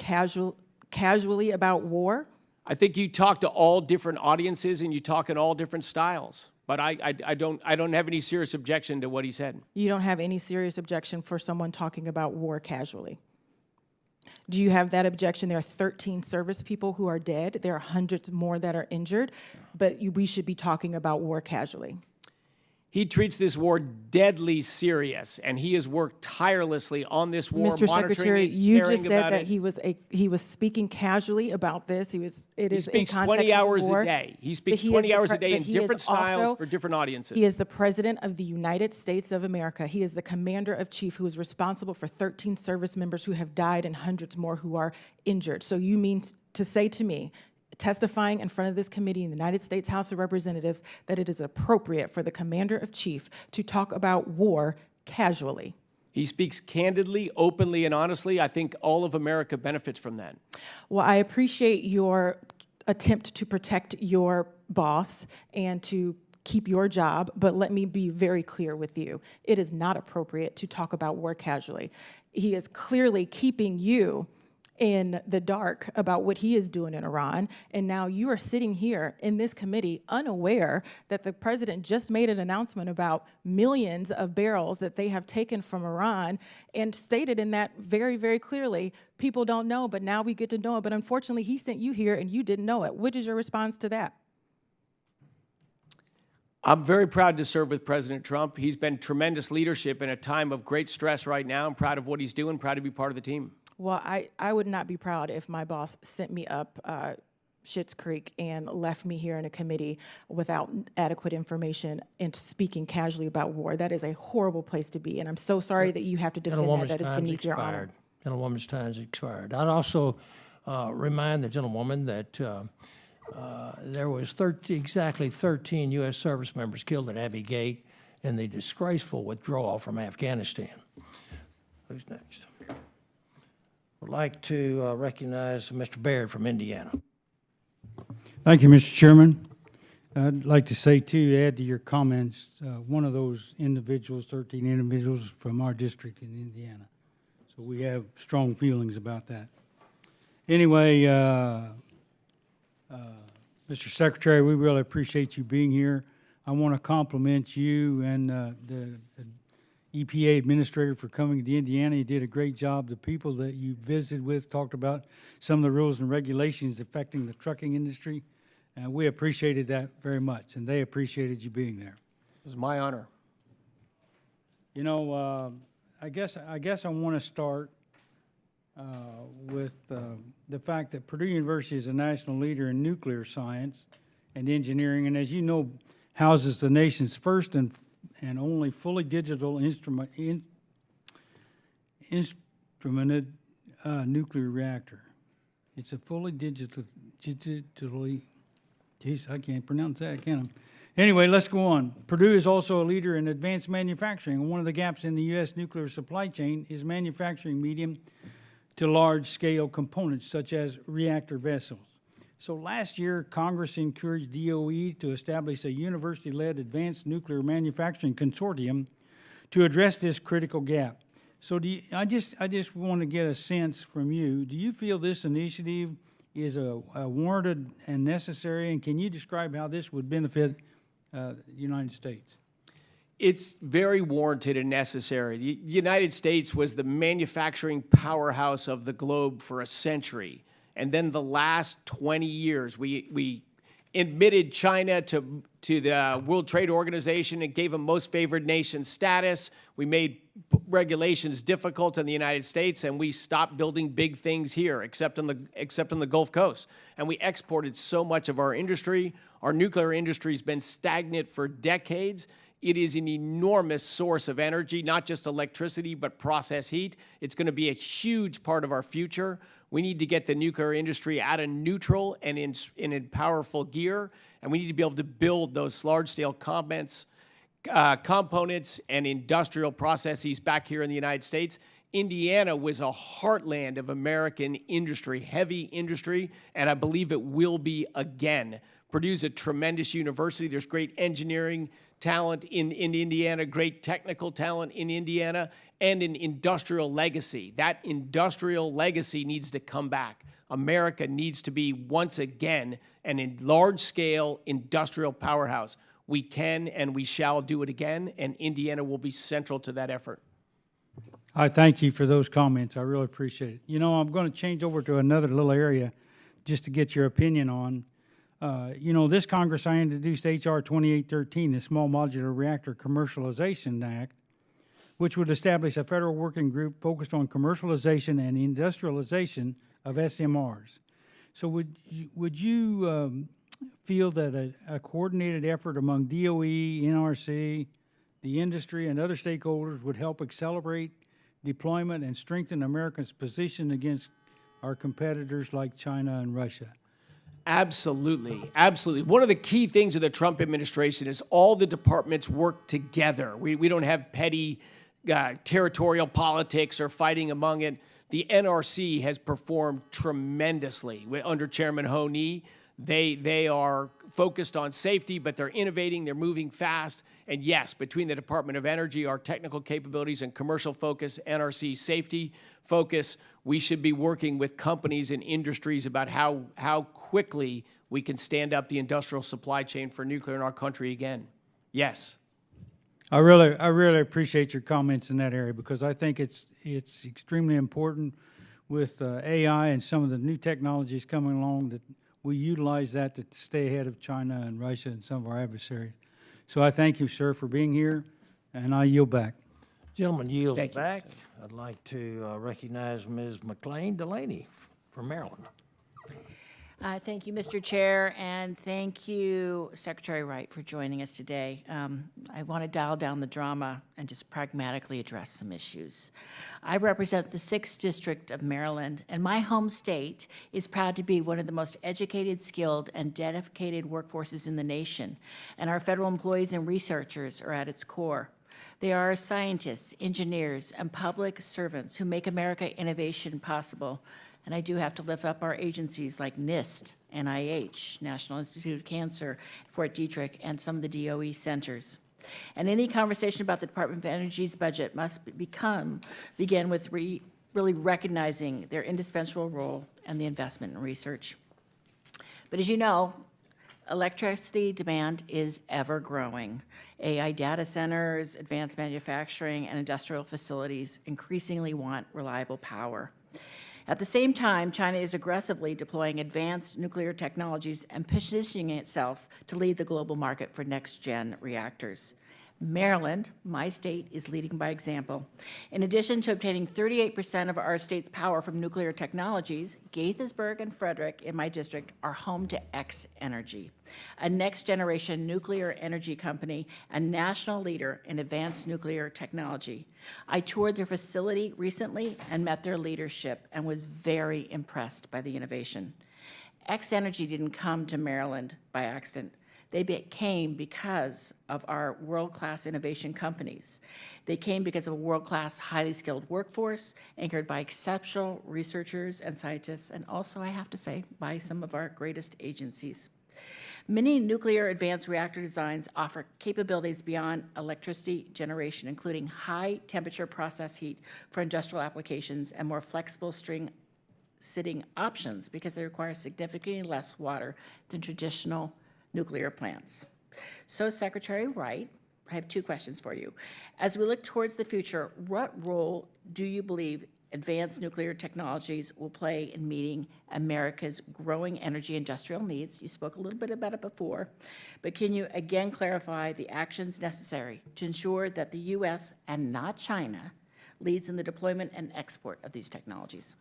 casually about war? I think you talk to all different audiences and you talk in all different styles. But I don't have any serious objection to what he said. You don't have any serious objection for someone talking about war casually? Do you have that objection? There are 13 service people who are dead. There are hundreds more that are injured, but we should be talking about war casually. He treats this war deadly serious, and he has worked tirelessly on this war, Mr. monitoring Secretary, it, you caring just said about that it. he was speaking casually about this. It He is in speaks context 20 of hours war. a day. He But speaks he is 20 the hours a pre- day but in he is different styles also- for different audiences. He is the president of the United States of America. He is the commander of chief who is responsible for 13 service members who have died and hundreds more who are injured. So you mean to say to me, testifying in front of this committee in the United States House of Representatives, that it is appropriate for the commander of chief to talk about war casually? He speaks candidly, openly, and honestly. I think all of America benefits from that. Well, I appreciate your attempt to protect your boss and to keep your job, but let me be very clear with you. It is not appropriate to talk about war casually. He is clearly keeping you in the dark about what he is doing in Iran. And now you are sitting here in this committee unaware that the president just made an announcement about millions of barrels that they have taken from Iran and stated in that very, very clearly, people don't know, but now we get to know it. But unfortunately, he sent you here and you didn't know it. What is your response to that? I'm very proud to serve with President Trump. He's been tremendous leadership in a time of great stress right now. I'm proud of what he's doing, proud to be part of the team. Well, I would not be proud if my boss sent me up Schitt's Creek and left me here in a committee without adequate information and speaking casually about war. That is a horrible place to be, and I'm so sorry that you have to defend that. That is beneath your honor. Gentlewoman's time's expired. I'd also remind the gentlewoman that there was exactly 13 U.S. service members killed at Abbey Gate in the disgraceful withdrawal from Afghanistan. Who's next? I'd like to recognize Mr. Baird from Indiana. Thank you, Mr. Chairman. I'd like to say, too, to add to your comments, one of those individuals, 13 individuals from our district in Indiana. So we have strong feelings about that. Anyway, Mr. Secretary, we really appreciate you being here. I want to compliment you and the EPA administrator for coming to Indiana. You did a great job. The people that you visited with talked about some of the rules and regulations affecting the trucking industry, and we appreciated that very much, and they appreciated you being there. It was my honor. You know, I guess I want to start with the fact that Purdue University is a national leader in nuclear science and engineering, and as you know, houses the nation's first and only fully digital instrumented nuclear reactor. It's a fully digitally, geez, I can't pronounce that, can I? Anyway, let's go on. Purdue is also a leader in advanced manufacturing, and one of the gaps in the U.S. nuclear supply chain is manufacturing medium to large-scale components, such as reactor vessels. So last year, Congress encouraged DOE to establish a university-led advanced nuclear manufacturing consortium to address this critical gap. So I just want to get a sense from you. Do you feel this initiative is a warranted and necessary, and can you describe how this would benefit the United States? It's very warranted and necessary. The United States was the manufacturing powerhouse of the globe for a century. And then the last 20 years, we admitted China to the World Trade Organization and gave them most favored nation status. We made regulations difficult in the United States, and we stopped building big things here, except on the Gulf Coast. And we exported so much of our industry. Our nuclear industry's been stagnant for decades. It is an enormous source of energy, not just electricity, but process heat. It's going to be a huge part of our future. We need to get the nuclear industry out of neutral and in powerful gear, and we need to be able to build those large-scale components and industrial processes back here in the United States. Indiana was a heartland of American industry, heavy industry, and I believe it will be again. Purdue's a tremendous university. There's great engineering talent in Indiana, great technical talent in Indiana, and an industrial legacy. That industrial legacy needs to come back. America needs to be, once again, an large-scale industrial powerhouse. We can and we shall do it again, and Indiana will be central to that effort. I thank you for those comments. I really appreciate it. You know, I'm going to change over to another little area just to get your opinion on. You know, this Congress, I introduced H.R. 2813, the Small Modular Reactor Commercialization Act, which would establish a federal working group focused on commercialization and industrialization of SMRs. So would you feel that a coordinated effort among DOE, NRC, the industry, and other stakeholders would help accelerate deployment and strengthen America's position against our competitors like China and Russia? Absolutely, absolutely. One of the key things of the Trump administration is all the departments work together. We don't have petty territorial politics or fighting among it. The NRC has performed tremendously under Chairman Ho Ni. They are focused on safety, but they're innovating, they're moving fast. And yes, between the Department of Energy, our technical capabilities and commercial focus, NRC safety focus, we should be working with companies and industries about how quickly we can stand up the industrial supply chain for nuclear in our country again. Yes. I really appreciate your comments in that area, because I think it's extremely important with AI and some of the new technologies coming along that we utilize that to stay ahead of China and Russia and some of our adversaries. So I thank you, sir, for being here, and I yield back. Gentleman yields back. I'd like to recognize Ms. McLean Delaney from Maryland. Thank you, Mr. Chair, and thank you, Secretary Wright, for joining us today. I want to dial down the drama and just pragmatically address some issues. I represent the 6th District of Maryland, and my home state is proud to be one of the most educated, skilled, and dedicated workforces in the nation, and our federal employees and researchers are at its core. They are scientists, engineers, and public servants who make America innovation possible. And I do have to lift up our agencies like NIST, NIH, National Institute of Cancer, Fort Detrick, and some of the DOE centers. And any conversation about the Department of Energy's budget must begin with really recognizing their indispensable role and the investment in research. But as you know, electricity demand is ever growing. AI data centers, advanced manufacturing, and industrial facilities increasingly want reliable power. At the same time, China is aggressively deploying advanced nuclear technologies and positioning itself to lead the global market for next-gen reactors. Maryland, my state, is leading by example. In addition to obtaining 38% of our state's power from nuclear technologies, Gaithersburg and Frederick in my district are home to X Energy, a next-generation nuclear energy company and national leader in advanced nuclear technology. I toured their facility recently and met their leadership and was very impressed by the innovation. X Energy didn't come to Maryland by accident. They came because of our world-class innovation companies. They came because of a world-class, highly skilled workforce anchored by exceptional researchers and scientists, and also, I have to say, by some of our greatest agencies. Many nuclear advanced reactor designs offer capabilities beyond electricity generation, including high-temperature process heat for industrial applications and more flexible string sitting options because they require significantly less water than traditional nuclear plants. So, Secretary Wright, I have 2 questions for you. As we look towards the future, what role do you believe advanced nuclear technologies will play in meeting America's growing energy industrial needs? You spoke a little bit about it before, but can you again clarify the actions necessary to ensure that the U.S. and not China leads in the deployment and export of these technologies?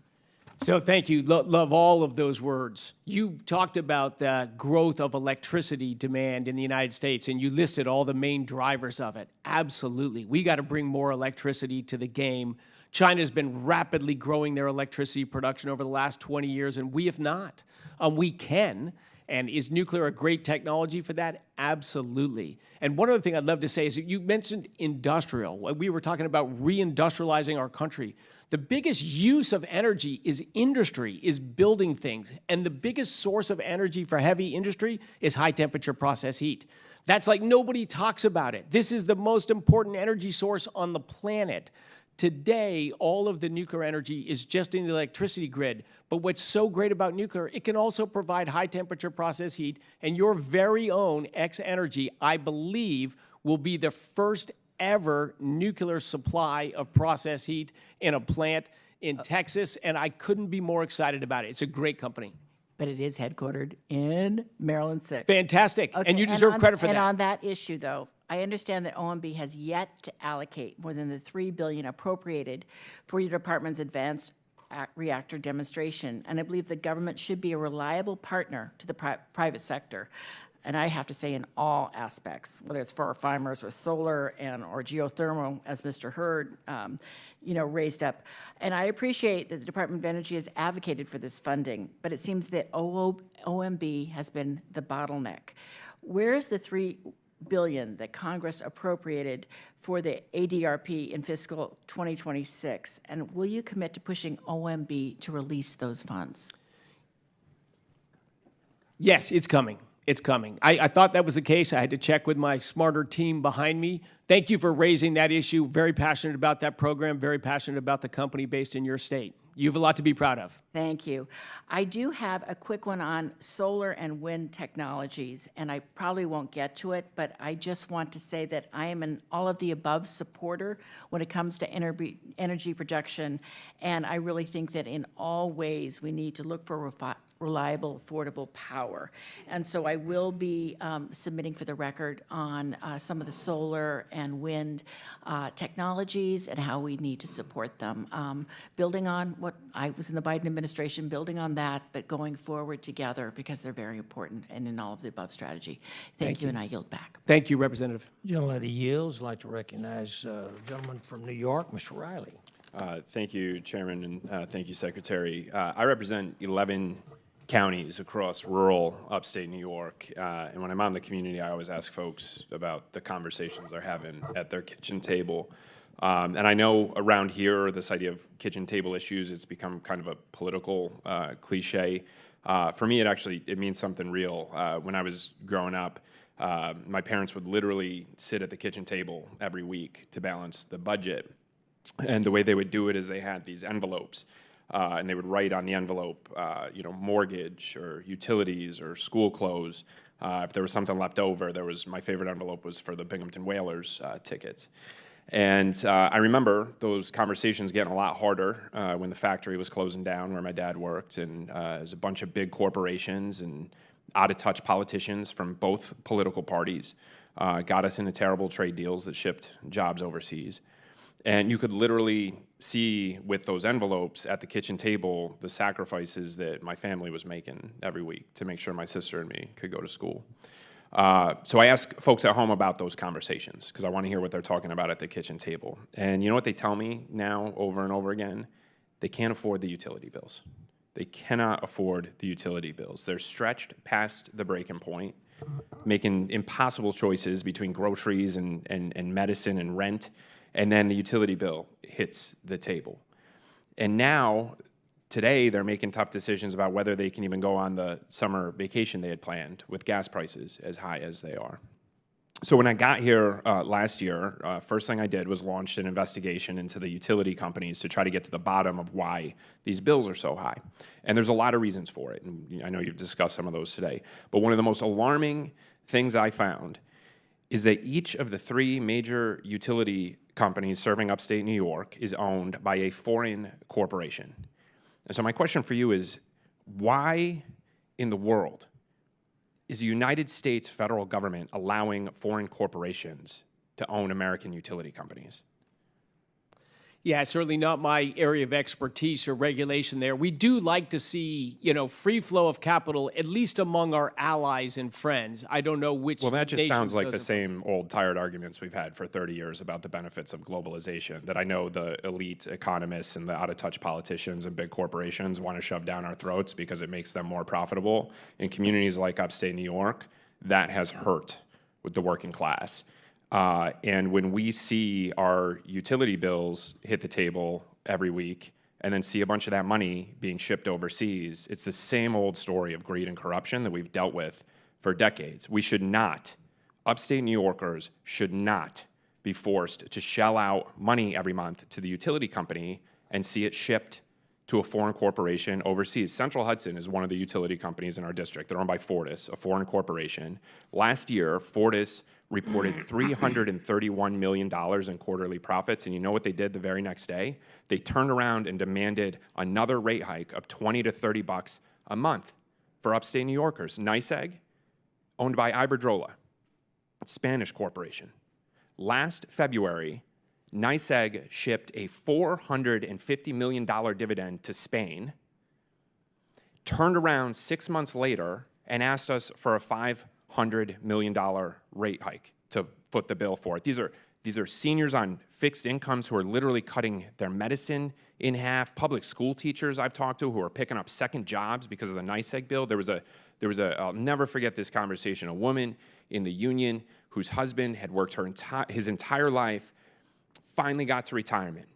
So thank you. Love all of those words. You talked about the growth of electricity demand in the United States, and you listed all the main drivers of it. Absolutely. We got to bring more electricity to the game. China's been rapidly growing their electricity production over the last 20 years, and we have not. We can. And is nuclear a great technology for that? Absolutely. And one other thing I'd love to say is that you mentioned industrial. We were talking about reindustrializing our country. The biggest use of energy is industry, is building things. And the biggest source of energy for heavy industry is high temperature process heat. That's like nobody talks about it. This is the most important energy source on the planet. Today, all of the nuclear energy is just in the electricity grid. But what's so great about nuclear, it can also provide high temperature process heat. And your very own X Energy, I believe, will be the first ever nuclear supply of process heat in a plant in Texas. And I couldn't be more excited about it. It's a great company. But it is headquartered in Maryland 6. Fantastic. Okay, and you deserve credit for that. And on that issue, though, I understand that OMB has yet to allocate more than the $3 billion appropriated for your department's advanced reactor demonstration, and I believe the government should be a reliable partner to the private sector. And I have to say, in all aspects, whether it's for our farmers with solar or geothermal, as Mr. Hurd, raised up. And I appreciate that the Department of Energy has advocated for this funding, but it seems that OMB has been the bottleneck. Where's the $3 billion that Congress appropriated for the ADRP in fiscal 2026? And will you commit to pushing OMB to release those funds? Yes, it's coming. It's coming. I thought that was the case. I had to check with my smarter team behind me. Thank you for raising that issue. Very passionate about that program, very passionate about the company based in your state. You have a lot to be proud of. Thank you. I do have a quick one on solar and wind technologies, and I probably won't get to it, but I just want to say that I am an all-of-the-above supporter when it comes to energy production, and I really think that in all ways we need to look for reliable, affordable power. And so I will be submitting for the record on some of the solar and wind technologies and how we need to support them. Building on what I was in the Biden administration, building on that, but going forward together because they're very important and in all of the above strategy. Thank you, and I yield back. Thank you, Representative. Gentlelady yields. I'd like to recognize the gentleman from New York, Mr. Riley. Thank you, Chairman, and thank you, Secretary. I represent 11 counties across rural upstate New York, and when I'm out in the community, I always ask folks about the conversations they're having at their kitchen table. And I know around here, this idea of kitchen table issues, it's become kind of a political cliche. For me, it means something real. When I was growing up, my parents would literally sit at the kitchen table every week to balance the budget. And the way they would do it is they had these envelopes, and they would write on the envelope, mortgage or utilities or school clothes. If there was something left over, my favorite envelope was for the Binghamton Whalers tickets. And I remember those conversations getting a lot harder when the factory was closing down where my dad worked, and it was a bunch of big corporations and out-of-touch politicians from both political parties got us into terrible trade deals that shipped jobs overseas. And you could literally see with those envelopes at the kitchen table the sacrifices that my family was making every week to make sure my sister and me could go to school. So I ask folks at home about those conversations because I want to hear what they're talking about at the kitchen table. And you know what they tell me now over and over again? They can't afford the utility bills. They cannot afford the utility bills. They're stretched past the breaking point, making impossible choices between groceries and medicine and rent. And then the utility bill hits the table. And now, today, they're making tough decisions about whether they can even go on the summer vacation they had planned with gas prices as high as they are. So when I got here last year, first thing I did was launched an investigation into the utility companies to try to get to the bottom of why these bills are so high. And there's a lot of reasons for it, and I know you've discussed some of those today. But one of the most alarming things I found is that each of the three major utility companies serving upstate New York is owned by a foreign corporation. And so my question for you is, why in the world is the United States federal government allowing foreign corporations to own American utility companies? Yeah, certainly not my area of expertise or regulation there. We do like to see, free flow of capital, at least among our allies and friends. I don't know which. Well, that just sounds like the same old tired arguments we've had for 30 years about the benefits of globalization that I know the elite economists and the out-of-touch politicians and big corporations want to shove down our throats because it makes them more profitable. In communities like upstate New York, that has hurt with the working class. And when we see our utility bills hit the table every week and then see a bunch of that money being shipped overseas, it's the same old story of greed and corruption that we've dealt with for decades. We should not, upstate New Yorkers should not be forced to shell out money every month to the utility company and see it shipped to a foreign corporation overseas. Central Hudson is one of the utility companies in our district. They're owned by Fortis, a foreign corporation. Last year, Fortis reported $331 million in quarterly profits, and you know what they did the very next day? They turned around and demanded another rate hike of $20 to $30 a month for upstate New Yorkers. NYSEG, owned by Iberdrola, Spanish corporation. Last February, NYSEG shipped a $450 million dividend to Spain, turned around 6 months later and asked us for a $500 million rate hike to foot the bill for it. These are seniors on fixed incomes who are literally cutting their medicine in half. Public school teachers I've talked to who are picking up second jobs because of the NYSEG bill. There was a I'll never forget this conversation, a woman in the union whose husband had worked his entire life, finally got to retirement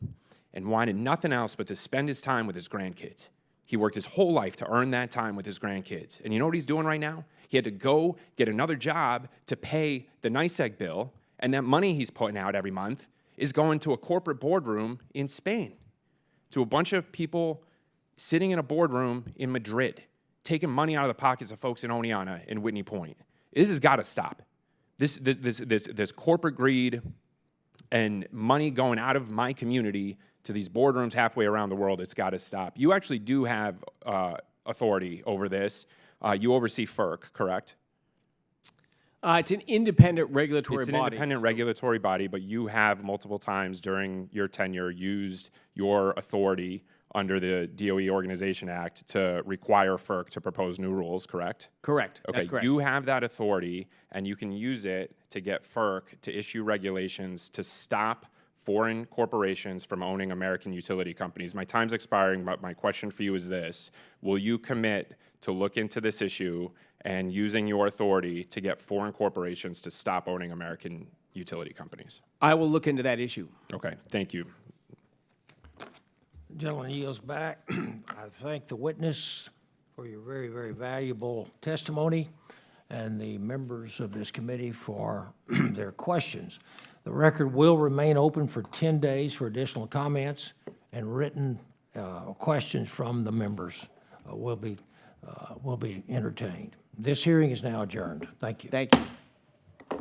and wanted nothing else but to spend his time with his grandkids. He worked his whole life to earn that time with his grandkids. And you know what he's doing right now? He had to go get another job to pay the NYSEG bill, and that money he's putting out every month is going to a corporate boardroom in Spain, to a bunch of people sitting in a boardroom in Madrid, taking money out of the pockets of folks in Oneonta and Whitney Point. This has got to stop. This corporate greed and money going out of my community to these boardrooms halfway around the world, it's got to stop. You actually do have authority over this. You oversee FERC, correct? It's an independent regulatory body. It's an independent regulatory body, but you have multiple times during your tenure used your authority under the DOE Organization Act to require FERC to propose new rules, correct? Correct. Okay, That's correct. you have that authority, and you can use it to get FERC to issue regulations to stop foreign corporations from owning American utility companies. My time's expiring, but my question for you is this. Will you commit to look into this issue and using your authority to get foreign corporations to stop owning American utility companies? I will look into that issue. Okay, thank you. Gentleman yields back. I thank the witness for your very, very valuable testimony and the members of this committee for their questions. The record will remain open for 10 days for additional comments, and written questions from the members will be entertained. This hearing is now adjourned. Thank you. Thank you.